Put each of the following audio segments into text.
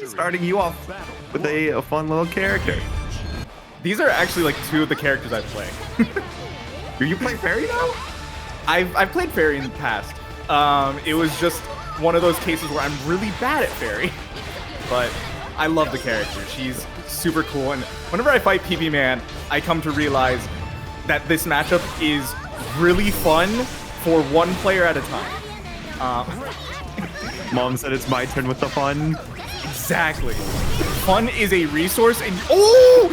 starting you off with a fun little character. These are actually like two of the characters I play. Do you play Ferry now? I've played Ferry in the past. It was just one of those cases where I'm really bad at Ferry, but I love the character. She's super cool, and whenever I fight PPMAN, I come to realize that this matchup is really fun for one player at a time. Mom said it's my turn with the fun. Exactly. Fun is a resource, and oh!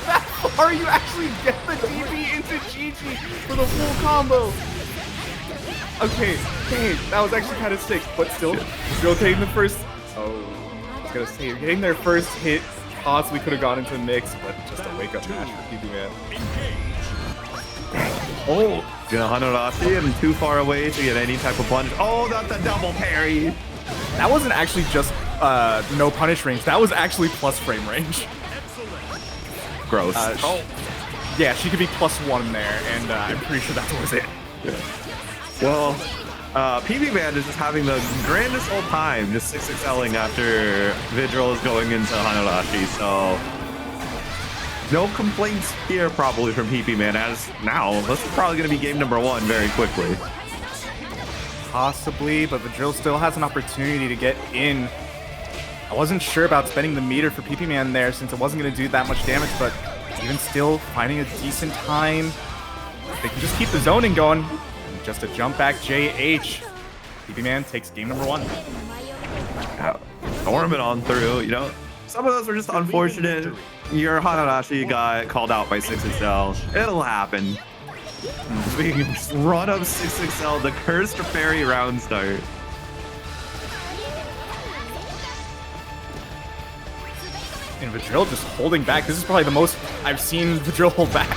That far, you actually get the DP into GG for the full combo. Okay, dang, that was actually kind of sick, but still getting the first. Oh, I was gonna say, you're getting their first hit. Possibly could have gone into the mix, but just a wake-up match for PPMAN. Oh, Hanarashi and too far away to get any type of plunge. Oh, that's a double parry. That wasn't actually just no punish range. That was actually plus frame range. Gross. Yeah, she could be +1 there, and I'm pretty sure that was it. Yeah. Well, PPMAN is just having the grandest old time, just 6XLing after Vidril is going into Hanarashi, so no complaints here probably from PPMAN, as now this is probably going to be game number 1 very quickly. Possibly, but Vidril still has an opportunity to get in. I wasn't sure about spending the meter for PPMAN there since it wasn't going to do that much damage, but even still, finding a decent time. They can just keep the zoning going. And just a jump back JH. PPMAN takes game number 1. Storming on through, you know. Some of those were just unfortunate. Your Hanarashi got called out by 6XL. It'll happen. We can run up 6XL, the cursed Ferry round start. And Vidril just holding back. This is probably the most I've seen Vidril hold back.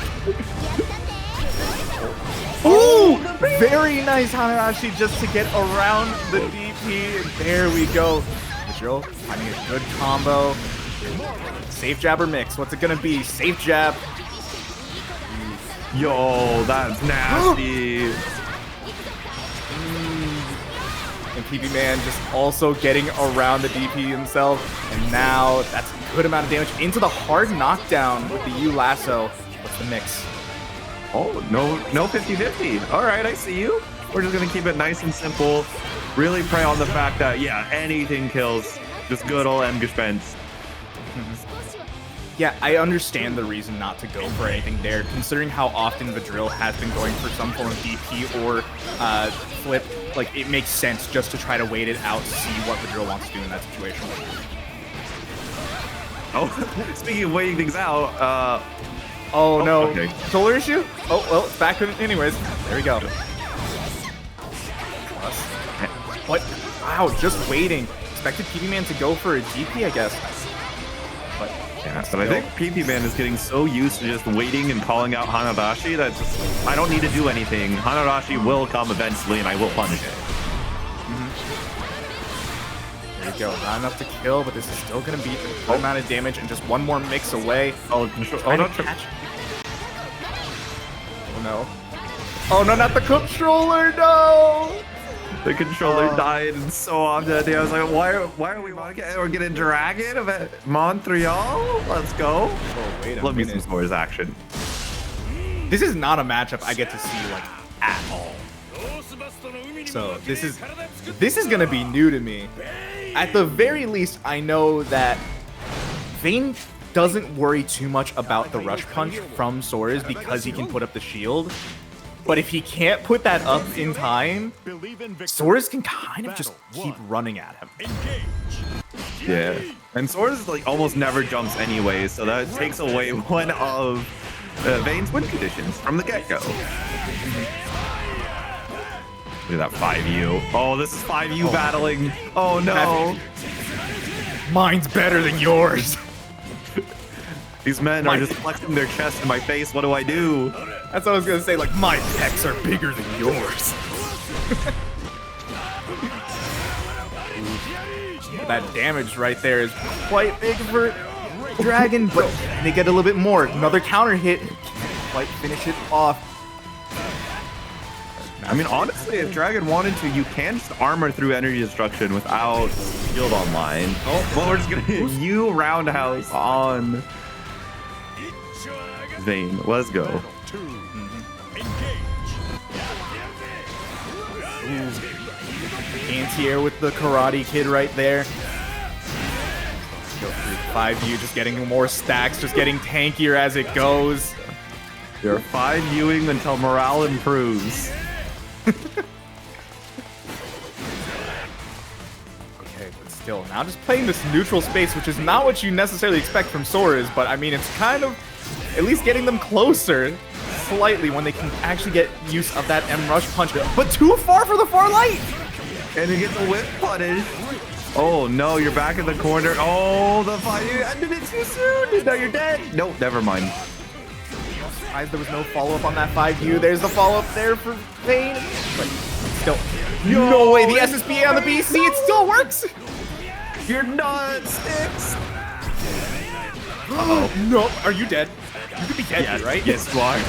Ooh! Very nice Hanarashi just to get around the DP. There we go. Vidril finding a good combo. Safe jab or mix? What's it gonna be? Safe jab. Yo, that's nasty. And PPMAN just also getting around the DP himself. And now that's a good amount of damage into the hard knockdown with the U lasso. What's the mix? Oh, no 50-50. All right, I see you. We're just going to keep it nice and simple. Really prey on the fact that, yeah, anything kills. Just good old M-Gespenst. Yeah, I understand the reason not to go for anything there, considering how often Vidril has been going for some form of DP or flip. Like, it makes sense just to try to wait it out to see what Vidril wants to do in that situation. Oh, speaking of waiting things out, oh no, okay. Shoulder issue? Oh, well, it's back anyways. There we go. What? Wow, just waiting. Expected PPMAN to go for a DP, I guess. Yeah, but I think PPMAN is getting so used to just waiting and calling out Hanarashi that just, I don't need to do anything. Hanarashi will come eventually and I will punish it. There you go. Not enough to kill, but this is still going to be a good amount of damage and just one more mix away. Oh, no. Oh no. Oh no, not the controller, no! The controller died and so often. I was like, why are we Monikat? We're getting Dragon of Montreal? Let's go. Oh, wait a minute. Love me some Soriz action. This is not a matchup I get to see like at all. So this is gonna be new to me. At the very least, I know that Vane doesn't worry too much about the rush punch from Soriz because he can put up the shield. But if he can't put that up in time, Soriz can kind of just keep running at him. Yeah. And Soriz like almost never jumps anyway, so that takes away one of Vane's win conditions from the get-go. Look at that 5U. Oh, this is 5U battling. Oh no. Mine's better than yours. These men are just flexing their chest in my face. What do I do? That's what I was gonna say. Like, my pecs are bigger than yours. That damage right there is quite big for Dragon, but they get a little bit more. Another counter hit. Can't quite finish it off. I mean, honestly, honestly, if Dragon wanted to, you can just armor through energy destruction without shield online. Oh, well, we're just gonna hit you roundhouse on Vane. Let's go. Anti-air with the Karate Kid right there. Go through 5U, just getting more stacks, just getting tankier as it goes. You're 5Uing until morale improves. Okay, but still, now just playing this neutral space, which is not what you necessarily expect from Soriz, but I mean, it's kind of at least getting them closer slightly when they can actually get use of that M Rush punch, but too far for the far light! And you get the whip punish. Oh no, you're back in the corner. Oh, the fight, you ended it too soon. Now you're dead. Nope, never mind. Surprised there was no follow-up on that 5U. There's the follow-up there for Vane. But still, no way, the SSBA on the BC, it still works! You're not Sticks. Oh no, are you dead? You could be dead, Yes, right? yes, you are.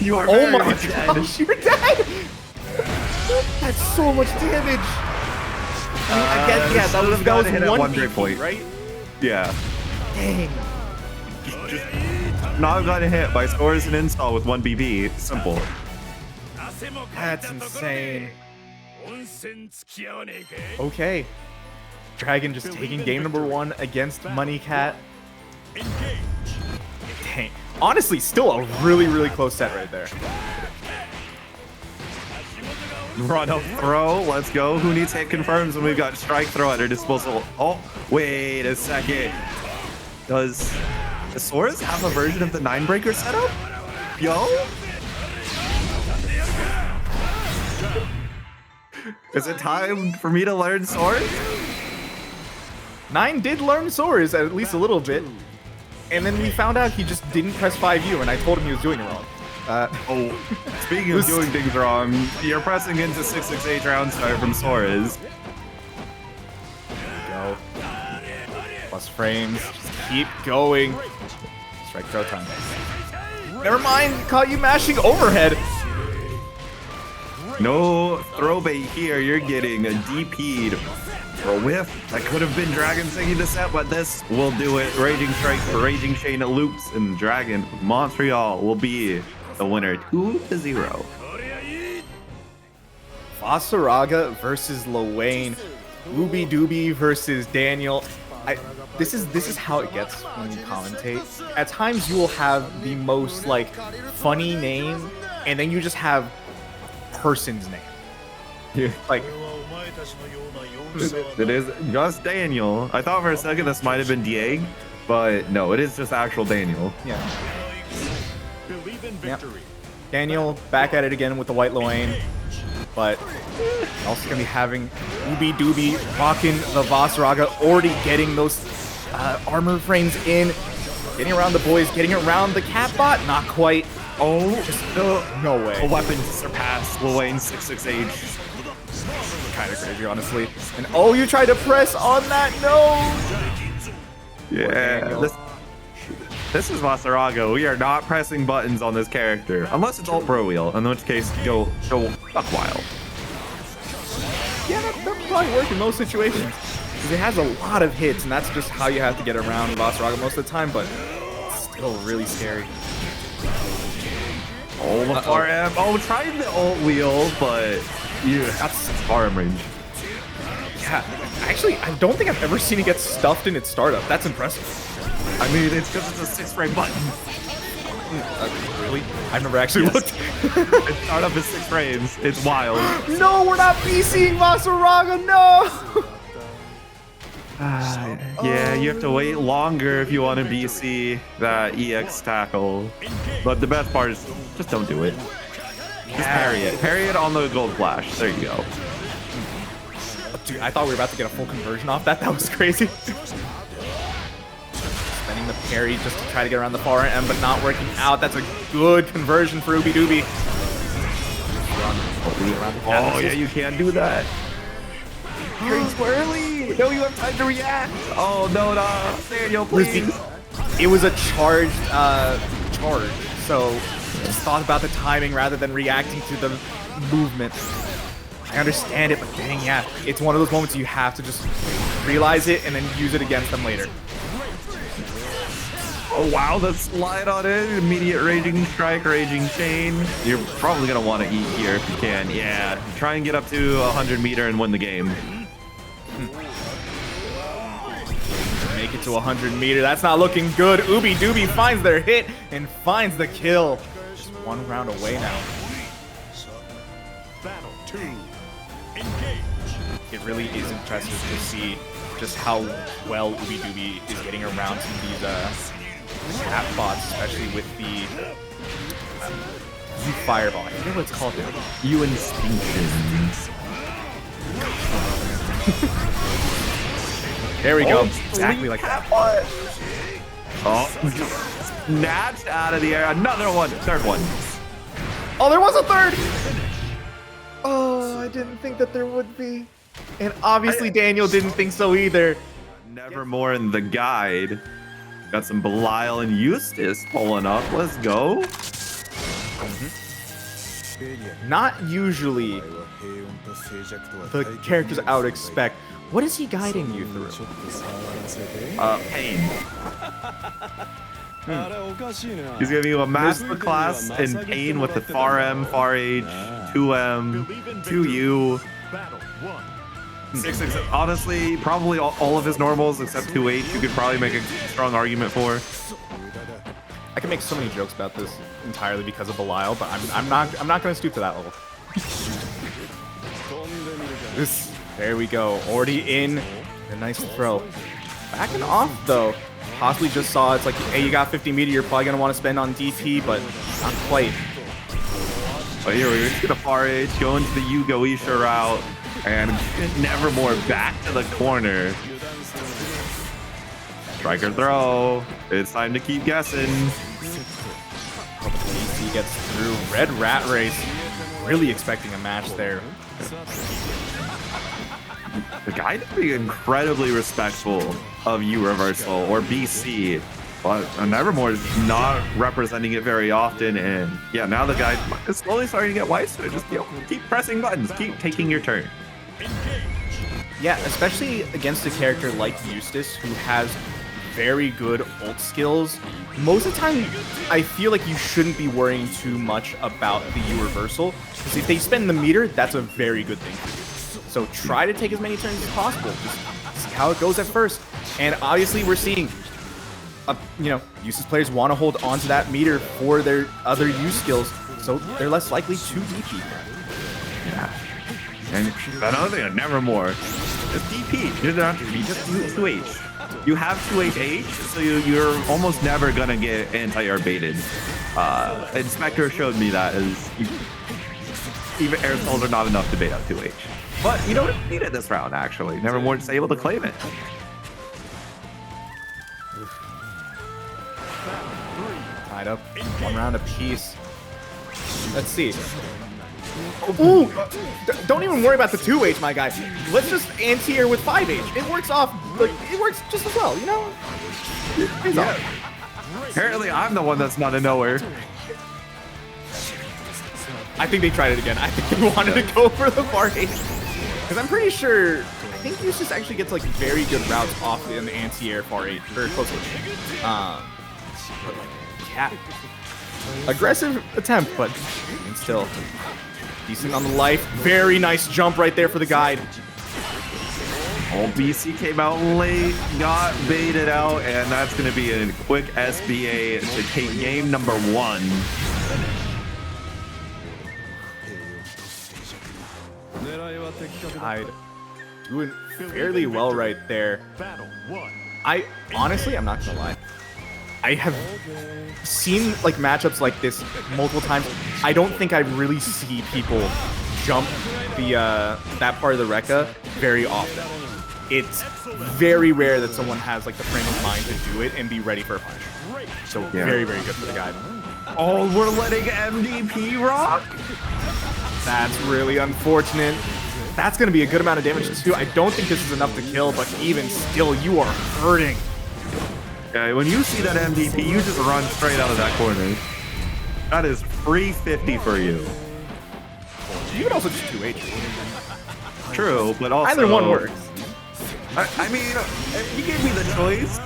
You are Oh very my much gosh, you're dead! That's so much damage! I mean, I guess, yeah, that was hit at one BP, point, right? Yeah. Dang. Just not gotten hit by Soriz and install with 1 BP. Simple. That's insane. Okay. Dragon just taking game number 1 against Monikat. Dang. Honestly, still a really, really close set right there. Run up throw, let's go. Who needs hit confirms when we've got strike throw at our disposal? Oh, wait a second. Does Soriz have a version of the 9-breaker setup? Yo? Is it time for me to learn Soriz? 9 did learn Soriz at least a little bit. And then we found out he just didn't press 5U, and I told him he was doing it wrong. Speaking of doing things wrong, you're pressing into 668 round start from Soriz. Go. Plus frames. Just keep going. Strike throw time. Never mind. Caught you mashing overhead. No throw bait here. You're getting a DP'd for a whiff. That could have been Dragon taking the set, but this will do it. Raging Strike for Raging Chain loops, and Dragon Montreal will be the winner 2-0. Vaseraga versus Lowain. Obby Dobby versus Daniel. This is how it gets when you commentate. At times you will have the most like funny name, and then you just have person's name. Yeah. Like it is just Daniel. I thought for a second this might have been Diego, but no, it is just actual Daniel. yeah. Yep. Daniel back at it again with the white Lowain, but also gonna be having Obby Dobby rocking the Vaseraga, already getting those armor frames in, getting around the boys, getting around the Catbot, not quite. Oh, No way. a weapon to surpass Lowain's 668. Kind of crazy, honestly. And oh, you tried to press on that. No. Yeah, this is Vaseraga. We are not pressing buttons on this character unless it's Alt Pro Wheel, in which case go fuck wild. Yeah, that probably work in most situations. Because it has a lot of hits, and that's just how you have to get around Vaseraga most of the time, but it's still really scary. Oh, the far M. Oh, tried the Alt Wheel, but yeah, that's far M range. Yeah, actually, I don't think I've ever seen it get stuffed in its startup. That's impressive. I mean, it's because it's a 6-frame button. Really? I've never actually looked. Its startup is 6 frames. It's wild. No, we're not BCing Vaseraga, no! Yeah, you have to wait longer if you want to BC that EX tackle. But the best part is just don't do it. Just parry it. Parry it on the gold flash. There you go. Dude, I thought we were about to get a full conversion off that. That was crazy. Spending the parry just to try to get around the far end, but not working out. That's a good conversion for Obby Dobby. Oh, yeah, you can't do that. Parry too early. No, you have time to react. Oh, no. Daniel, please. It was a charged charge, so just thought about the timing rather than reacting to the movement. I understand it, but dang, yeah. It's one of those moments you have to just realize it and then use it against them later. Oh wow, the slide on it. Immediate raging strike, raging chain. You're probably gonna want to eat here if you can. Yeah, try and get up to 100 meter and win the game. Make it to 100 meter. That's not looking good. Dobby finds their hit and finds the kill. Just one round away now. Battle 2. Engage. It really is impressive to see just how well Dobby is getting around some of these cat bots, especially with the Fireball. I forget what it's called there. You instinctions. There we go. Exactly like that. Oh, snatched out of the air. Another one. Third one. Oh, there was a third. Oh, I didn't think that there would be. And obviously Daniel didn't think so either. NeverMore in the guide. Got some Belial and Eustace pulling up. Let's go. Not usually the characters I would expect. What is he guiding you through? Pain. He's giving you a master class in Pain with the far M, far H, 2M, 2U. 6 honestly, probably all of his normals except 2H. You could probably make a strong argument for. I can make so many jokes about this entirely because of Belial, but I'm not going to stoop to that level. There we go. Already in. A nice throw. Backing off though. Possibly just saw it's like, hey, you got 50 meter. You're probably going to want to spend on DP, but not quite. But here we're just gonna far H, go into the Yugoisha route, and NeverMore back to the corner. Striker throw. It's time to keep guessing. He gets through. Red Rat Race. Really expecting a match there. The guy to be incredibly respectful of U Reversal or BC, but NeverMore is not representing it very often. And yeah, now the guy is slowly starting to get white, so just keep pressing buttons, keep taking your turn. Yeah, especially against a character like Eustace, who has very good ult skills. Most of the time, I feel like you shouldn't be worrying too much about the U reversal, because if they spend the meter, that's a very good thing for you. So try to take as many turns as possible. Just see how it goes at first. And obviously, we're seeing, Eustace players want to hold on to that meter for their other U skills, so they're less likely to DP. Yeah. And another thing, NeverMore, just DP. You don't have to be just 2H. You have 2H, so you're almost never gonna get anti-air baited. Inspector showed me that even air spells are not enough to bait out 2H. But you don't need it this round, actually. NeverMore just able to claim it. Tied up, one round apiece. Let's see. Ooh! Don't even worry about the 2H, my guy. Let's just anti-air with 5H. It works off, like, it works just as well, you know? It's off. Apparently, I'm the one that's not a knower. I think they tried it again. I think they wanted to go for the far H. Because I'm pretty sure, I think Eustace actually gets like very good routes off in the anti-air far H, or close to yeah. Aggressive attempt, but still decent on the life. Very nice jump right there for the guide. Old BC came out late, got baited out, and that's going to be a quick SBA to take game number 1. Guide doing fairly well right there. Honestly, I'm not gonna lie, I have seen like matchups like this multiple times. I don't think I really see people jump the that part of the Rekka very often. It's very rare that someone has like the frame of mind to do it and be ready for a punch. So yeah. Very, very good for the guy. Oh, we're letting MDP rock? That's really unfortunate. That's going to be a good amount of damage too. I don't think this is enough to kill, but even still, you are hurting. Yeah, when you see that MVP, you just run straight out of that corner. That is free 50 for you. You can also just 2H. true, but also Either one works. I mean, if you gave me the choice,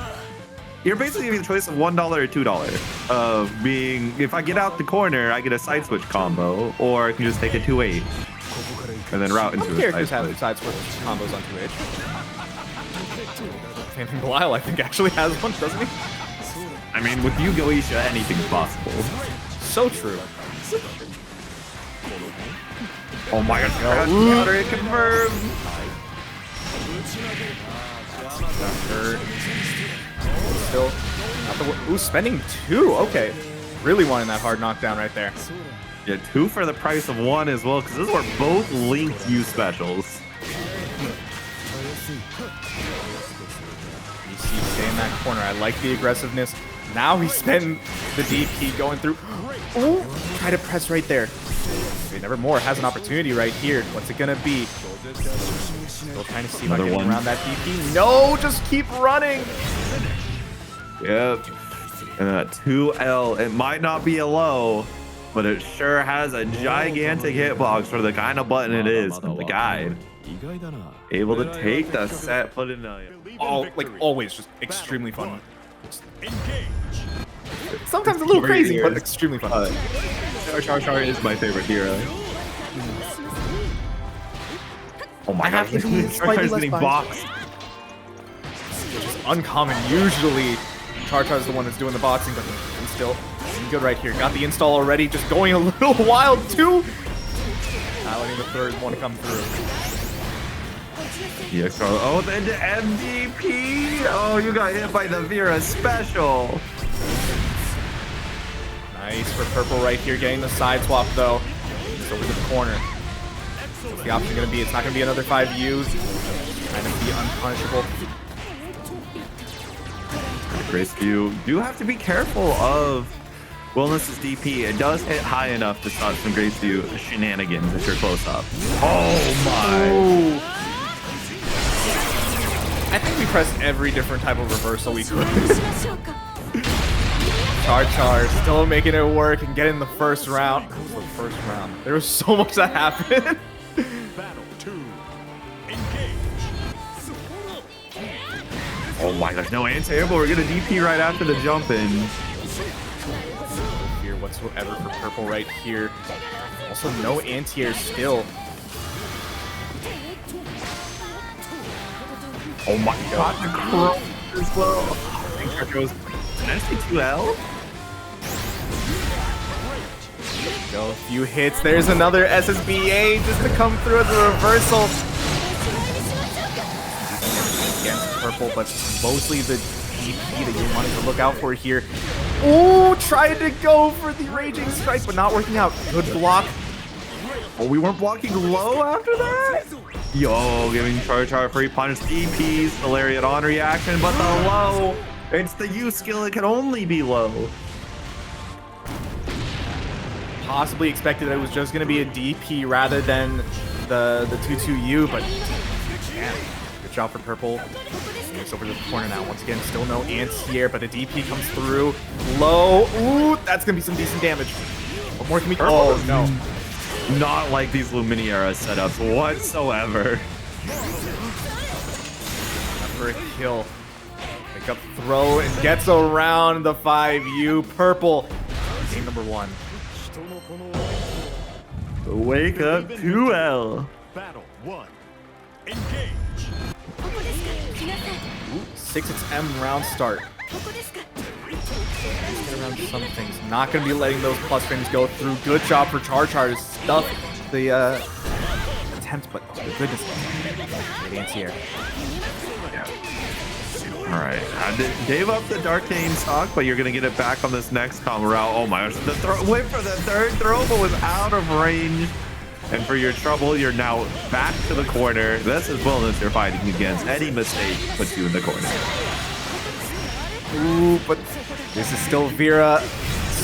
you're basically giving me the choice of $1 or $2 of being, if I get out the corner, I get a side switch combo, or I can just take a 2-8 and then route into Some a characters side have switch. side switch combos on 2H. And Belial, I think, actually has one, doesn't he? I mean, with you, Galicia, anything's possible. So true. Oh my gosh, counter it confirmed. Still, ooh, spending 2. Okay, really wanting that hard knockdown right there. Yeah, 2 for the price of 1 as well, because those were both linked U specials. You see, stay in that corner. I like the aggressiveness. Now he's spending the DP going through. Ooh, try to press right there. Okay, NeverMore has an opportunity right here. What's it gonna be? Still trying to see if I Another can one. get around that DP. No, just keep running. Yep. And a 2L. It might not be a low, but it sure has a gigantic hitbox for the kind of button it is from the guide. Able to take the set, put in a... Like always, just extremely fun. Sometimes a little crazy, but extremely fun. CharCharRealSmooth is my favorite hero. Oh my I have god, to be slightly CharChar's less getting biased. boxed. Which is uncommon. Usually, CharChar's the one that's doing the boxing, but he's still doing good right here. Got the install already, just going a little wild too. Not letting the third one come through. Yeah, oh, then the MVP. Oh, you got hit by the Vira special. Nice for purple right here, getting the side swap though. Just over to the corner. What's the option gonna be? It's not gonna be another 5U. Trying to be unpunishable. Grace, you do have to be careful of Wilnas' DP. It does hit high enough to stop some Graceview shenanigans if you're close up. Oh my. Ooh. I think we pressed every different type of reversal we could. CharChar still making it work and getting the first round. The first round. There was so much that happened. Battle 2. Engage. Oh my gosh, no anti-air, but we're gonna DP right after the jump in. Here whatsoever for purple right here. Also no anti-air still. Oh my god, the crow as well. I think CharChar goes, can I say 2L? Go a few hits. There's another SSBA just to come through as a reversal. Against purple, but mostly the DP that you wanted to look out for here. Ooh, tried to go for the Raging Strike, but not working out. Good block. Oh, we weren't blocking low after that? Yo, giving CharChar free punish DPs, the Lariat on reaction, but the low, it's the U skill, it can only be low. Possibly expected that it was just going to be a DP rather than the 2-2U, but man, good job for purple. Moves over to the corner now. Once again, still no anti-air, but a DP comes through. Low. Ooh, that's going to be some decent damage. What more can we... Oh, no. Not like these Luminaria setups whatsoever. For a kill. Pick up throw and gets around the 5U. Purple. Game number 1. Wake up 2L. Battle 1. Engage. Ooh, 6XM round start. Get around some things. Not going to be letting those plus frames go through. Good job for CharChar to stuff the attempt, but oh, goodness. Good anti-air. Alright, gave up the Darkane stock, but you're going to get it back on this next combo route. Oh my gosh, the wait for the third throw, but was out of range. And for your trouble, you're now back to the corner. This is Wilnas you're fighting against. Any mistake puts you in the corner. Ooh, but this is still Vira.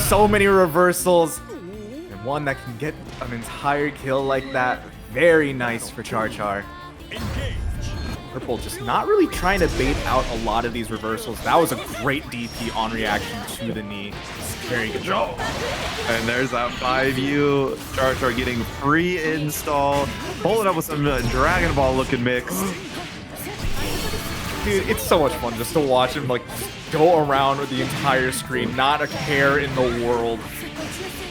So many reversals. And one that can get an entire kill like that. Very nice for CharChar. Purple just not really trying to bait out a lot of these reversals. That was a great DP on reaction to the knee. Very good job. And there's that 5U. CharChar getting free install. Pulling up with some Dragon Ball looking mix. Dude, it's so much fun just to watch him like go around with the entire screen, not a care in the world.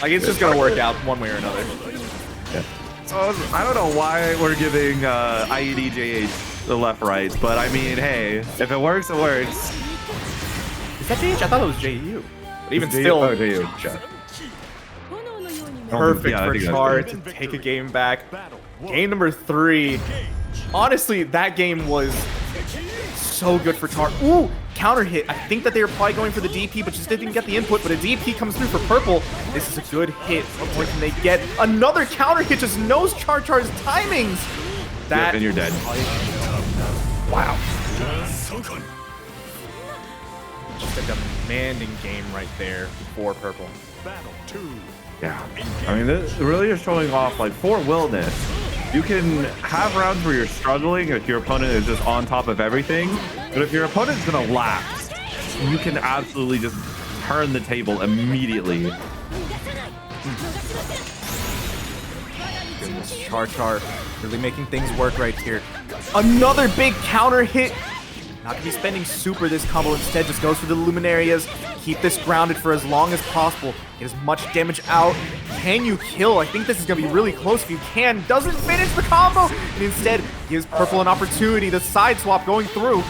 Like it's just gonna work out one way or another. Yeah. So I don't know why we're giving IEDJH the left right, but I mean, hey, if it works, it works. Is that JH? I thought it was JU. But even It's still, oh, JU. perfect Yeah, I for think that's Char good. to take a game back. Game number 3. Honestly, that game was so good for Char. Ooh, counter hit. I think that they were probably going for the DP, but just didn't get the input. But a DP comes through for Purple. This is a good hit. What point can they get? Another counter hit just knows CharChar's timings. That Yep, and you're dead. Wow. Just a demanding game right there for Purple. Battle 2. Yeah. I mean, this really is showing off, like, for Wilnas. You can have rounds where you're struggling if your opponent is just on top of everything. But if your opponent's going to lapse, you can absolutely just turn the table immediately. Goodness, CharChar really making things work right here. Another big counter hit. Not gonna be spending super this combo. Instead, just goes for the Luminarias. Keep this grounded for as long as possible. Get as much damage out. Can you kill? I think this is gonna be really close if you can. Doesn't finish the combo. And instead, gives Purple an opportunity. The side swap going through.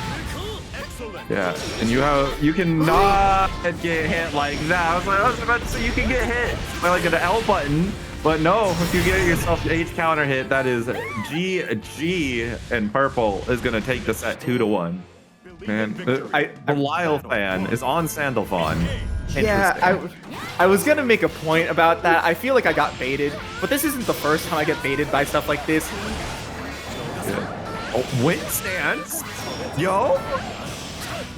Yeah, and you cannot get hit like that. I was about to say you can get hit by like an L button, but no, if you get yourself H counter hit, that is G, and Purple is gonna take the set 2-1. Man, Belial fan is on Sandalphon. Yeah, I was gonna make a point about that. I feel like I got baited, but this isn't the first time I get baited by stuff like this. Yeah. Oh, win stance, yo.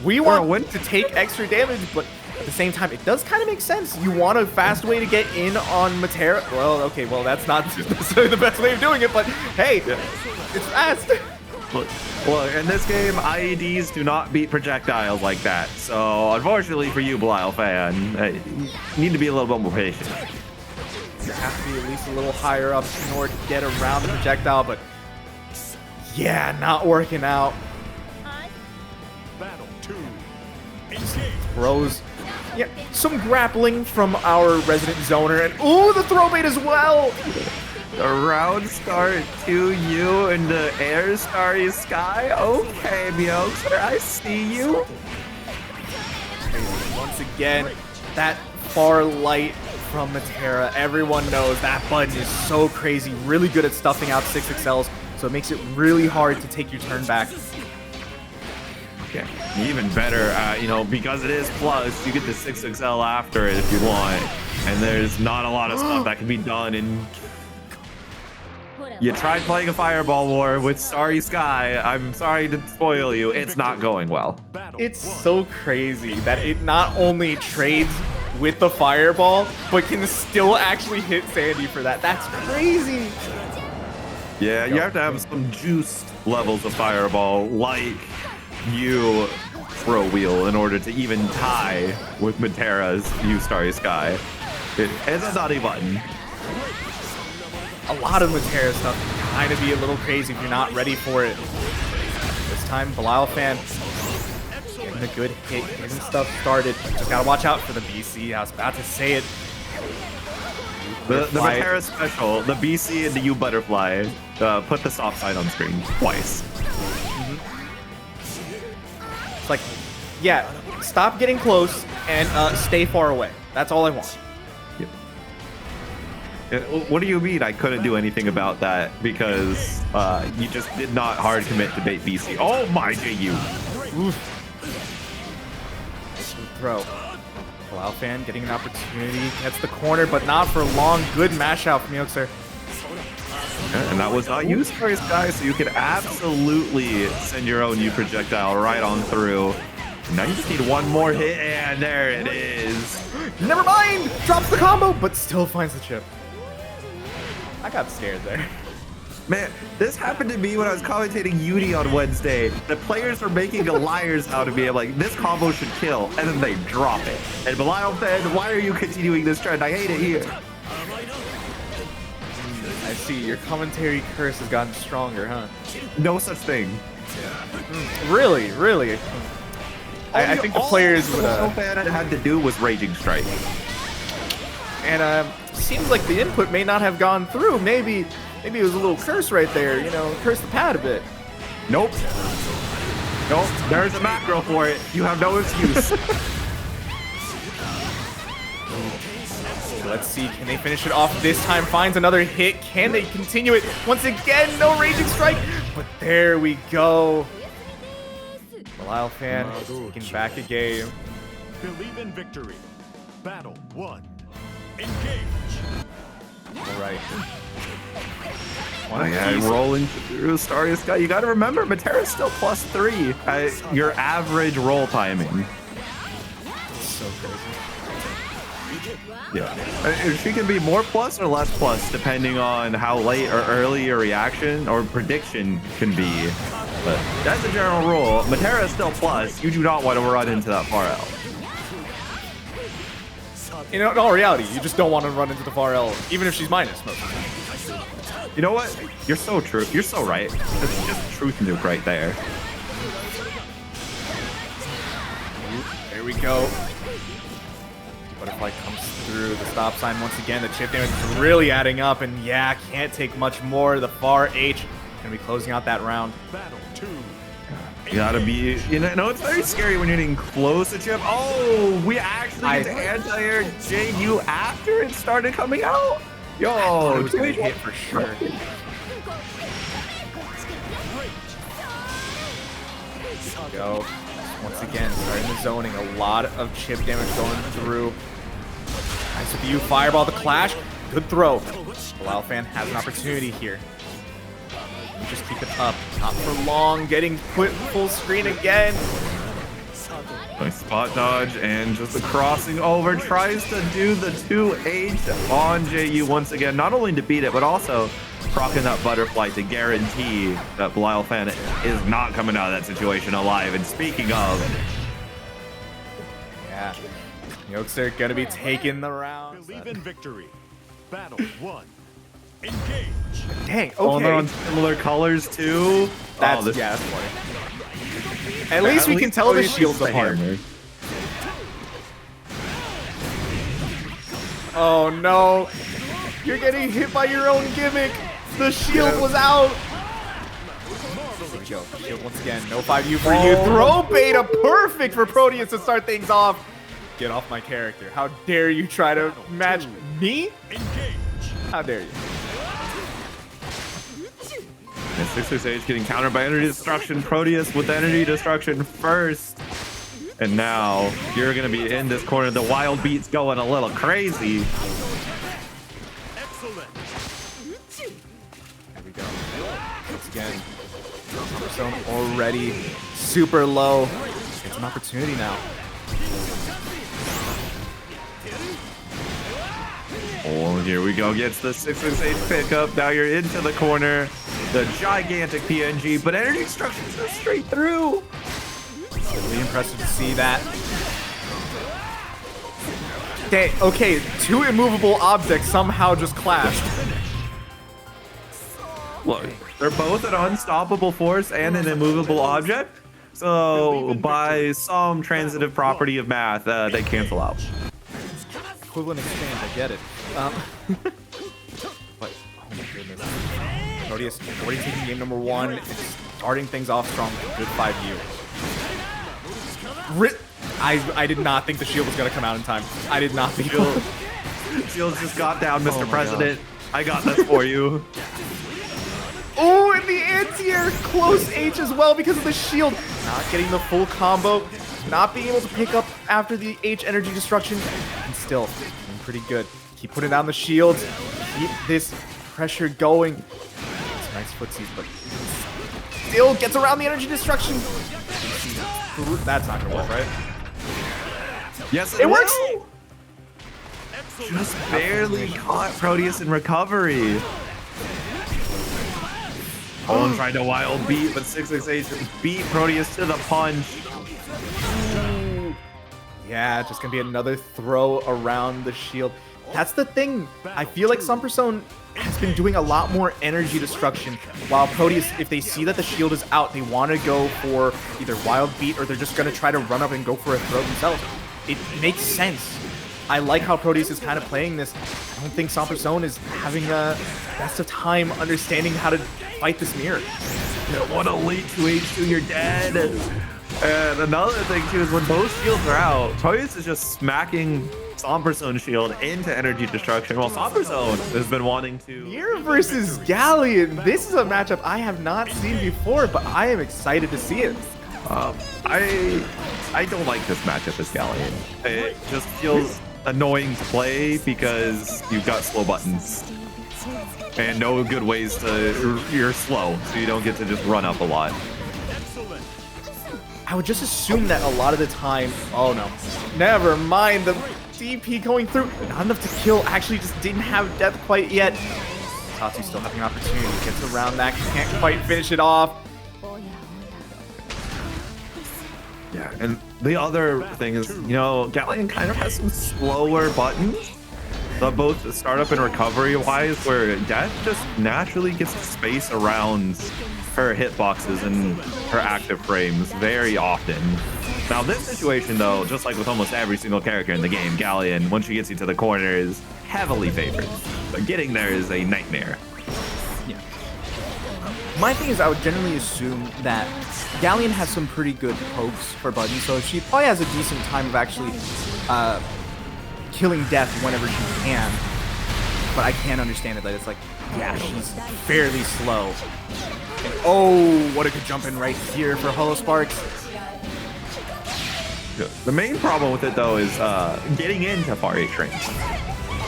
We want to take extra damage, but at the same time, it does kind of make sense. You want a fast way to get in on Metera. Well, okay, well, that's not necessarily the best way of doing it, but hey, it's fast. Look, in this game, IEDs do not beat projectiles like that. So, unfortunately for you, Belial fan, you need to be a little bit more patient. You have to be at least a little higher up in order to get around the projectile, but yeah, not working out. Battle 2. Throws, yeah, some grappling from our resident zoner, and ooh, the throw bait as well. The round start to you in the air starry sky. Okay, Mioxer, I see you. Once again, that far light from Metera. Everyone knows that button is so crazy, really good at stuffing out 6XLs, so it makes it really hard to take your turn back. Okay, even better, because it is plus, you get the 6XL after it if you want. And there's not a lot of stuff that can be done in... You tried playing a Fireball War with Starry Sky. I'm sorry to spoil you. It's not going well. It's so crazy that it not only trades with the Fireball, but can still actually hit Sandy for that. That's crazy. Yeah, you have to have some juiced levels of Fireball, like you throw wheel, in order to even tie with Metera's You Starry Sky. It's a naughty button. A lot of Metera stuff can kind of be a little crazy if you're not ready for it. This time, Belial fan getting a good hit, getting stuff started. Just gotta watch out for the BC. I was about to say it. The Metera special, the BC and the U Butterfly, put the soft side on screen twice. It's like, yeah, stop getting close and stay far away. That's all I want. What do you mean I couldn't do anything about that because you just did not hard commit to bait BC? Oh my JU! Oof. Throw. Belial fan getting an opportunity, gets the corner, but not for long. Good mash out from Mioxer. And that was not used for his guy, so you could absolutely send your own U projectile right on through. Now you just need one more hit, and there it is. Never mind! Drops the combo, but still finds the chip. I got scared there. Man, this happened to me when I was commentating Uni on Wednesday. The players were making a liars out of me. I'm like, this combo should kill, and then they drop it. And Belial fan, why are you continuing this trend? I hate it here. I see. Your commentary curse has gotten stronger, huh? No such thing. Really? Really? I think the players would... All fan had to do was Raging Strike. And seems like the input may not have gone through. Maybe it was a little curse right there. You know, curse the pad a bit. Nope. Nope. There's a macro for it. You have no excuse. Let's see, can they finish it off this time? Finds another hit. Can they continue it? Once again, no Raging Strike. But there we go. Belial fan taking back a game. Believe in victory. Battle 1. Engage. All right. Rolling through Starius Sky. You got to remember, Metera's still +3 at your average roll timing. So crazy. Yeah. She can be more plus or less plus depending on how late or early your reaction or prediction can be. But that's a general rule. Metera is still plus. You do not want to run into that far L. In all reality, you just don't want to run into the far L, even if she's minus most of the time. You know what? You're so true. You're so right. It's just truth nuke right there. There we go. Butterfly comes through the stop sign once again. The chip damage is really adding up, and yeah, can't take much more. The far H gonna be closing out that round. Battle 2. You gotta be, you know, it's very scary when you're getting close to chip. Oh, we actually get to anti-air JU after it started coming out? Yo, it was gonna hit for sure. Go. Once again, starting the zoning. A lot of chip damage going through. Nice with you. Fireball the clash. Good throw. Belial fan has an opportunity here. You just keep it up. Not for long. Getting put full screen again. Nice spot dodge and just the crossing over. Tries to do the 2H on JU once again. Not only to beat it, but also procking that butterfly to guarantee that Belial fan is not coming out of that situation alive. And speaking of... Yeah. Mioxer gonna be taking the round. Believe in victory. Battle 1. Engage. Dang, Oh, they're on okay. similar colors too. That's, yeah, that's funny. At least we can tell the shields apart. Oh no. You're getting hit by your own gimmick. The shield was out. Here we go. Shield once again. No 5U for you. Throw beta. Perfect for Proteus to start things off. Get off my character. How dare you try to match me? How dare you? And 668 getting countered by energy destruction. Proteus with energy destruction first. And now you're going to be in this corner. The wild beat's going a little crazy. Excellent. There we go. Once again, Sompursone already super low. It's an opportunity now. Oh, here we go. Gets the 668 pickup. Now you're into the corner. The gigantic PNG, but energy destruction goes straight through. Really impressive to see that. Okay, two immovable objects somehow just clashed. Look, they're both an unstoppable force and an immovable object. So by some transitive property of math, they cancel out. Equivalent exchange, I get it. But, oh my goodness. Proteus already taking game number 1. It's starting things off strong with a good 5U. I did not think the shield was going to come out in time. I did not think Shields just got down, Mr. President. I got this for you. Oh, and the anti-air close H as well because of the shield. Not getting the full combo. Not being able to pick up after the H energy destruction. And still doing pretty good. Keep putting down the shields. Keep this pressure going. It's nice footsies, but still gets around the energy destruction. That's not gonna work, right? Yes, It works! Just barely caught Proteus in recovery. Owen tried to wild beat, but 668 beat Proteus to the punch. Yeah, just gonna be another throw around the shield. That's the thing. I feel like Sompursone has been doing a lot more energy destruction, while Proteus, if they see that the shield is out, they want to go for either wild beat or they're just gonna try to run up and go for a throw themselves. It makes sense. I like how Proteus is kind of playing this. I don't think Sompursone is having a best of time understanding how to fight this mirror. What a late 2H2, you're dead. And another thing too is when both shields are out, Proteus is just smacking Sompursone shield into energy destruction, while Sompursone has been wanting to... Nier versus Galleon. This is a matchup I have not seen before, but I am excited to see it. I don't like this matchup as Galleon. It just feels annoying to play because you've got slow buttons and no good ways to... You're slow, so you don't get to just run up a lot. I would just assume that a lot of the time... Oh no. Never mind. The DP going through. Not enough to kill. Actually just didn't have death quite yet. Tatsu still having an opportunity. Gets around that. Can't quite finish it off. Yeah, and the other thing is, you know, Galleon kind of has some slower buttons, both startup and recovery wise, where Death just naturally gets to space around her hitboxes and her active frames very often. Now this situation though, just like with almost every single character in the game, Galleon, once she gets you to the corner, is heavily favored. But getting there is a nightmare. Yeah. My thing is, I would generally assume that Galleon has some pretty good pokes for buttons, so she probably has a decent time of actually killing Death whenever she can. But I can understand it that it's like, yeah, she's fairly slow. And oh, what a good jump in right here for holosparxz. The main problem with it though is getting into RH range,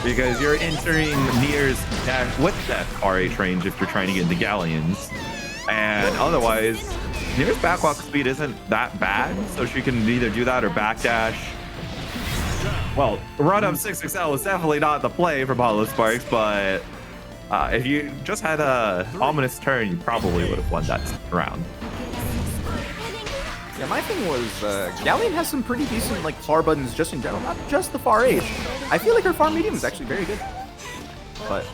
because you're entering Nier's with Death RH range if you're trying to get into Galleon's, and otherwise Nier's backwalk speed isn't that bad, so she can either do that or backdash. Well, run up 6XL is definitely not the play from holosparxz, but if you just had a ominous turn, you probably would have won that round. Yeah, my thing was, Galleon has some pretty decent, like, far buttons just in general, not just the far H. I feel like her far medium is actually very good. But,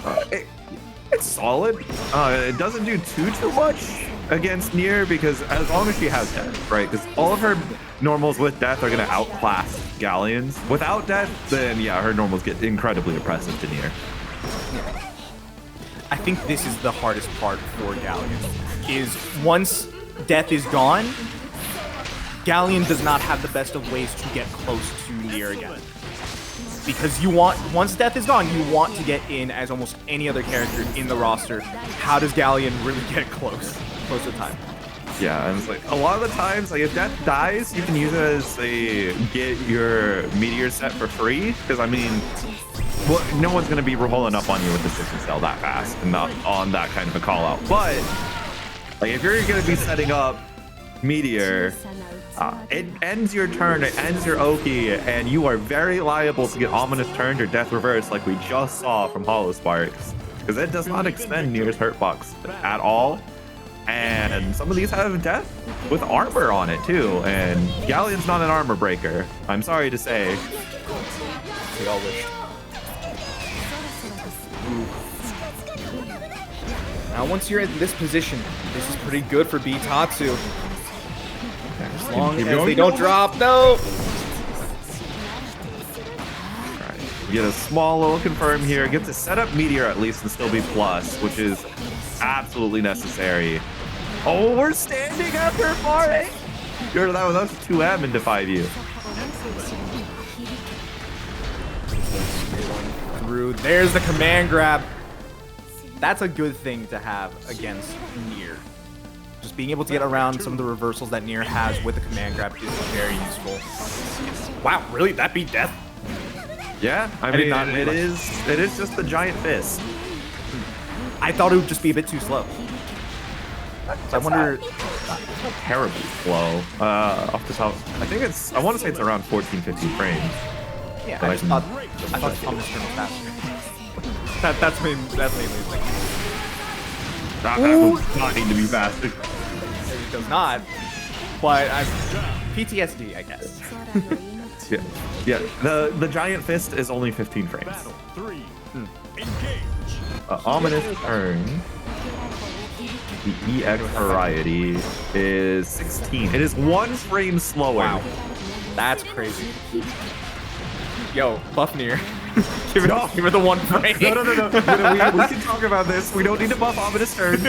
it's solid. It doesn't do too much against Nier, because as long as she has Death, right? Because all of her normals with Death are going to outclass Galleon's. Without Death, then, yeah, her normals get incredibly oppressive to Nier. I think this is the hardest part for Galleon, is once Death is gone, Galleon does not have the best of ways to get close to Nier again. Because you want, once Death is gone, you want to get in as almost any other character in the roster. How does Galleon really get close to time? Yeah, and it's like, a lot of the times, like, if Death dies, you can use it as a get your Meteor set for free. Because, I mean, well, no one's going to be rolling up on you with the 6XL that fast and not on that kind of a call out. But, like, if you're going to be setting up Meteor, it ends your turn, it ends your Oki, and you are very liable to get ominous turned or Death reverse like we just saw from holosparxz, because it does not extend Nier's hurtbox at all. And some of these have Death with armor on it too, and Galleon's not an armor breaker, I'm sorry to say. We all wish. Now once you're in this position, this is pretty good for B-Tatsu. As long as they don't drop, no! Alright, get a small little confirm here, get to set up Meteor at least and still be plus, which is absolutely necessary. Oh, we're standing after far A! That was 2M into 5U. Through, there's the command grab. That's a good thing to have against Nier. Just being able to get around some of the reversals that Nier has with the command grab is very useful. Wow, really? That beat Death? Yeah, I mean, it is just the giant fist. I thought it would just be a bit too slow. So I wonder... Terribly slow. Off the top, I think it's, I want to say it's around 14, 15 frames. Yeah, I thought Thomas turned faster. That's mainly the thing. That will not need to be faster. It does not. But PTSD, I guess. Yeah. The giant fist is only 15 frames. Battle 3. Engage. Ominous turn. The EX variety is 16. It is 1 frame slower. Wow. That's crazy. Yo, buff Nier. give it the 1 frame. No. We can talk about this. We don't need to buff Ominous turn.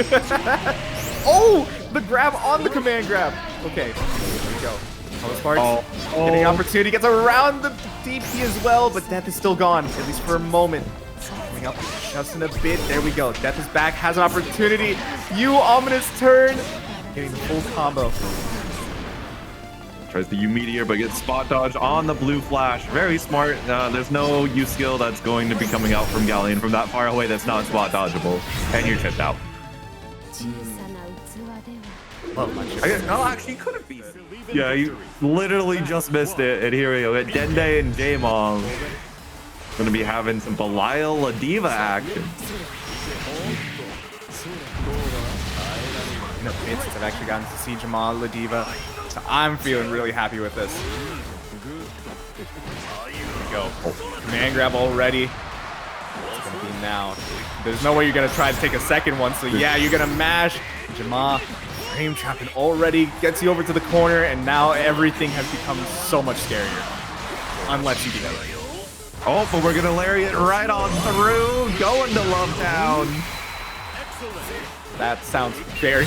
Oh, the grab on the command grab. Okay, there we go. holosparxz getting an opportunity, gets around the DP as well, but Death is still gone, at least for a moment. Coming up just in a bit. There we go. Death is back, has an opportunity. Ominous turn, getting the full combo. Tries the Meteor, but gets spot dodged on the blue flash. Very smart. There's no U skill that's going to be coming out from Galleon from that far away that's not spot dodgeable, and you're chipped out. Oh, actually, you couldn't be. Yeah, you literally just missed it. And here we go. Dende and JMAMH gonna be having some Belial Ladiva action. In the pits, I've actually gotten to see JMAMH Ladiva, so I'm feeling really happy with this. Here we go. Command grab already. It's gonna be now. There's no way you're gonna try to take a second one, so yeah, you're gonna mash. JMAMH frame trapping already gets you over to the corner, and now everything has become so much scarier. Unless you do that right. Oh, but we're gonna lariat right on through, going to Lovetown. That sounds very...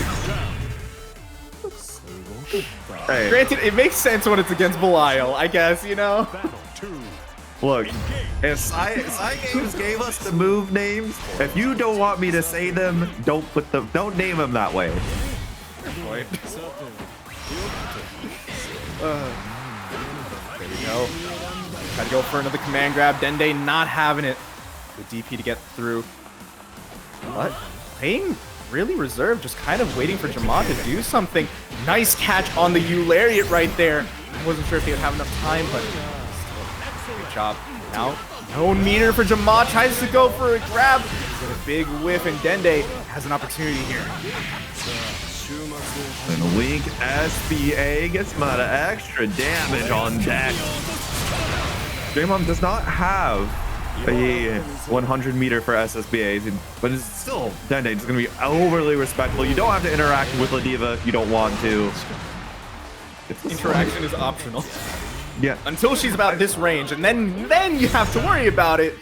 Hey, Granted, it makes sense when it's against Belial, I guess, you know? look, if Psy Games gave us the move names, if you don't want me to say them, don't name them that way. There we go. Try to go for another command grab. Dende not having it. The DP to get through. But playing really reserved, just kind of waiting for JMAMH to do something. Nice catch on the Lariat right there. I wasn't sure if he would have enough time, but still, good job. Now, no meter for JMAMH. Tries to go for a grab. Get a big whiff, and Dende has an opportunity here. And Link SBA gets some amount of extra damage on deck. JMAMH does not have a 100 meter for SSBAs, but it's still Dende. It's going to be overly respectful. You don't have to interact with Ladiva if you don't want to. Interaction is optional. Yeah. Until she's about this range, and then you have to worry about it.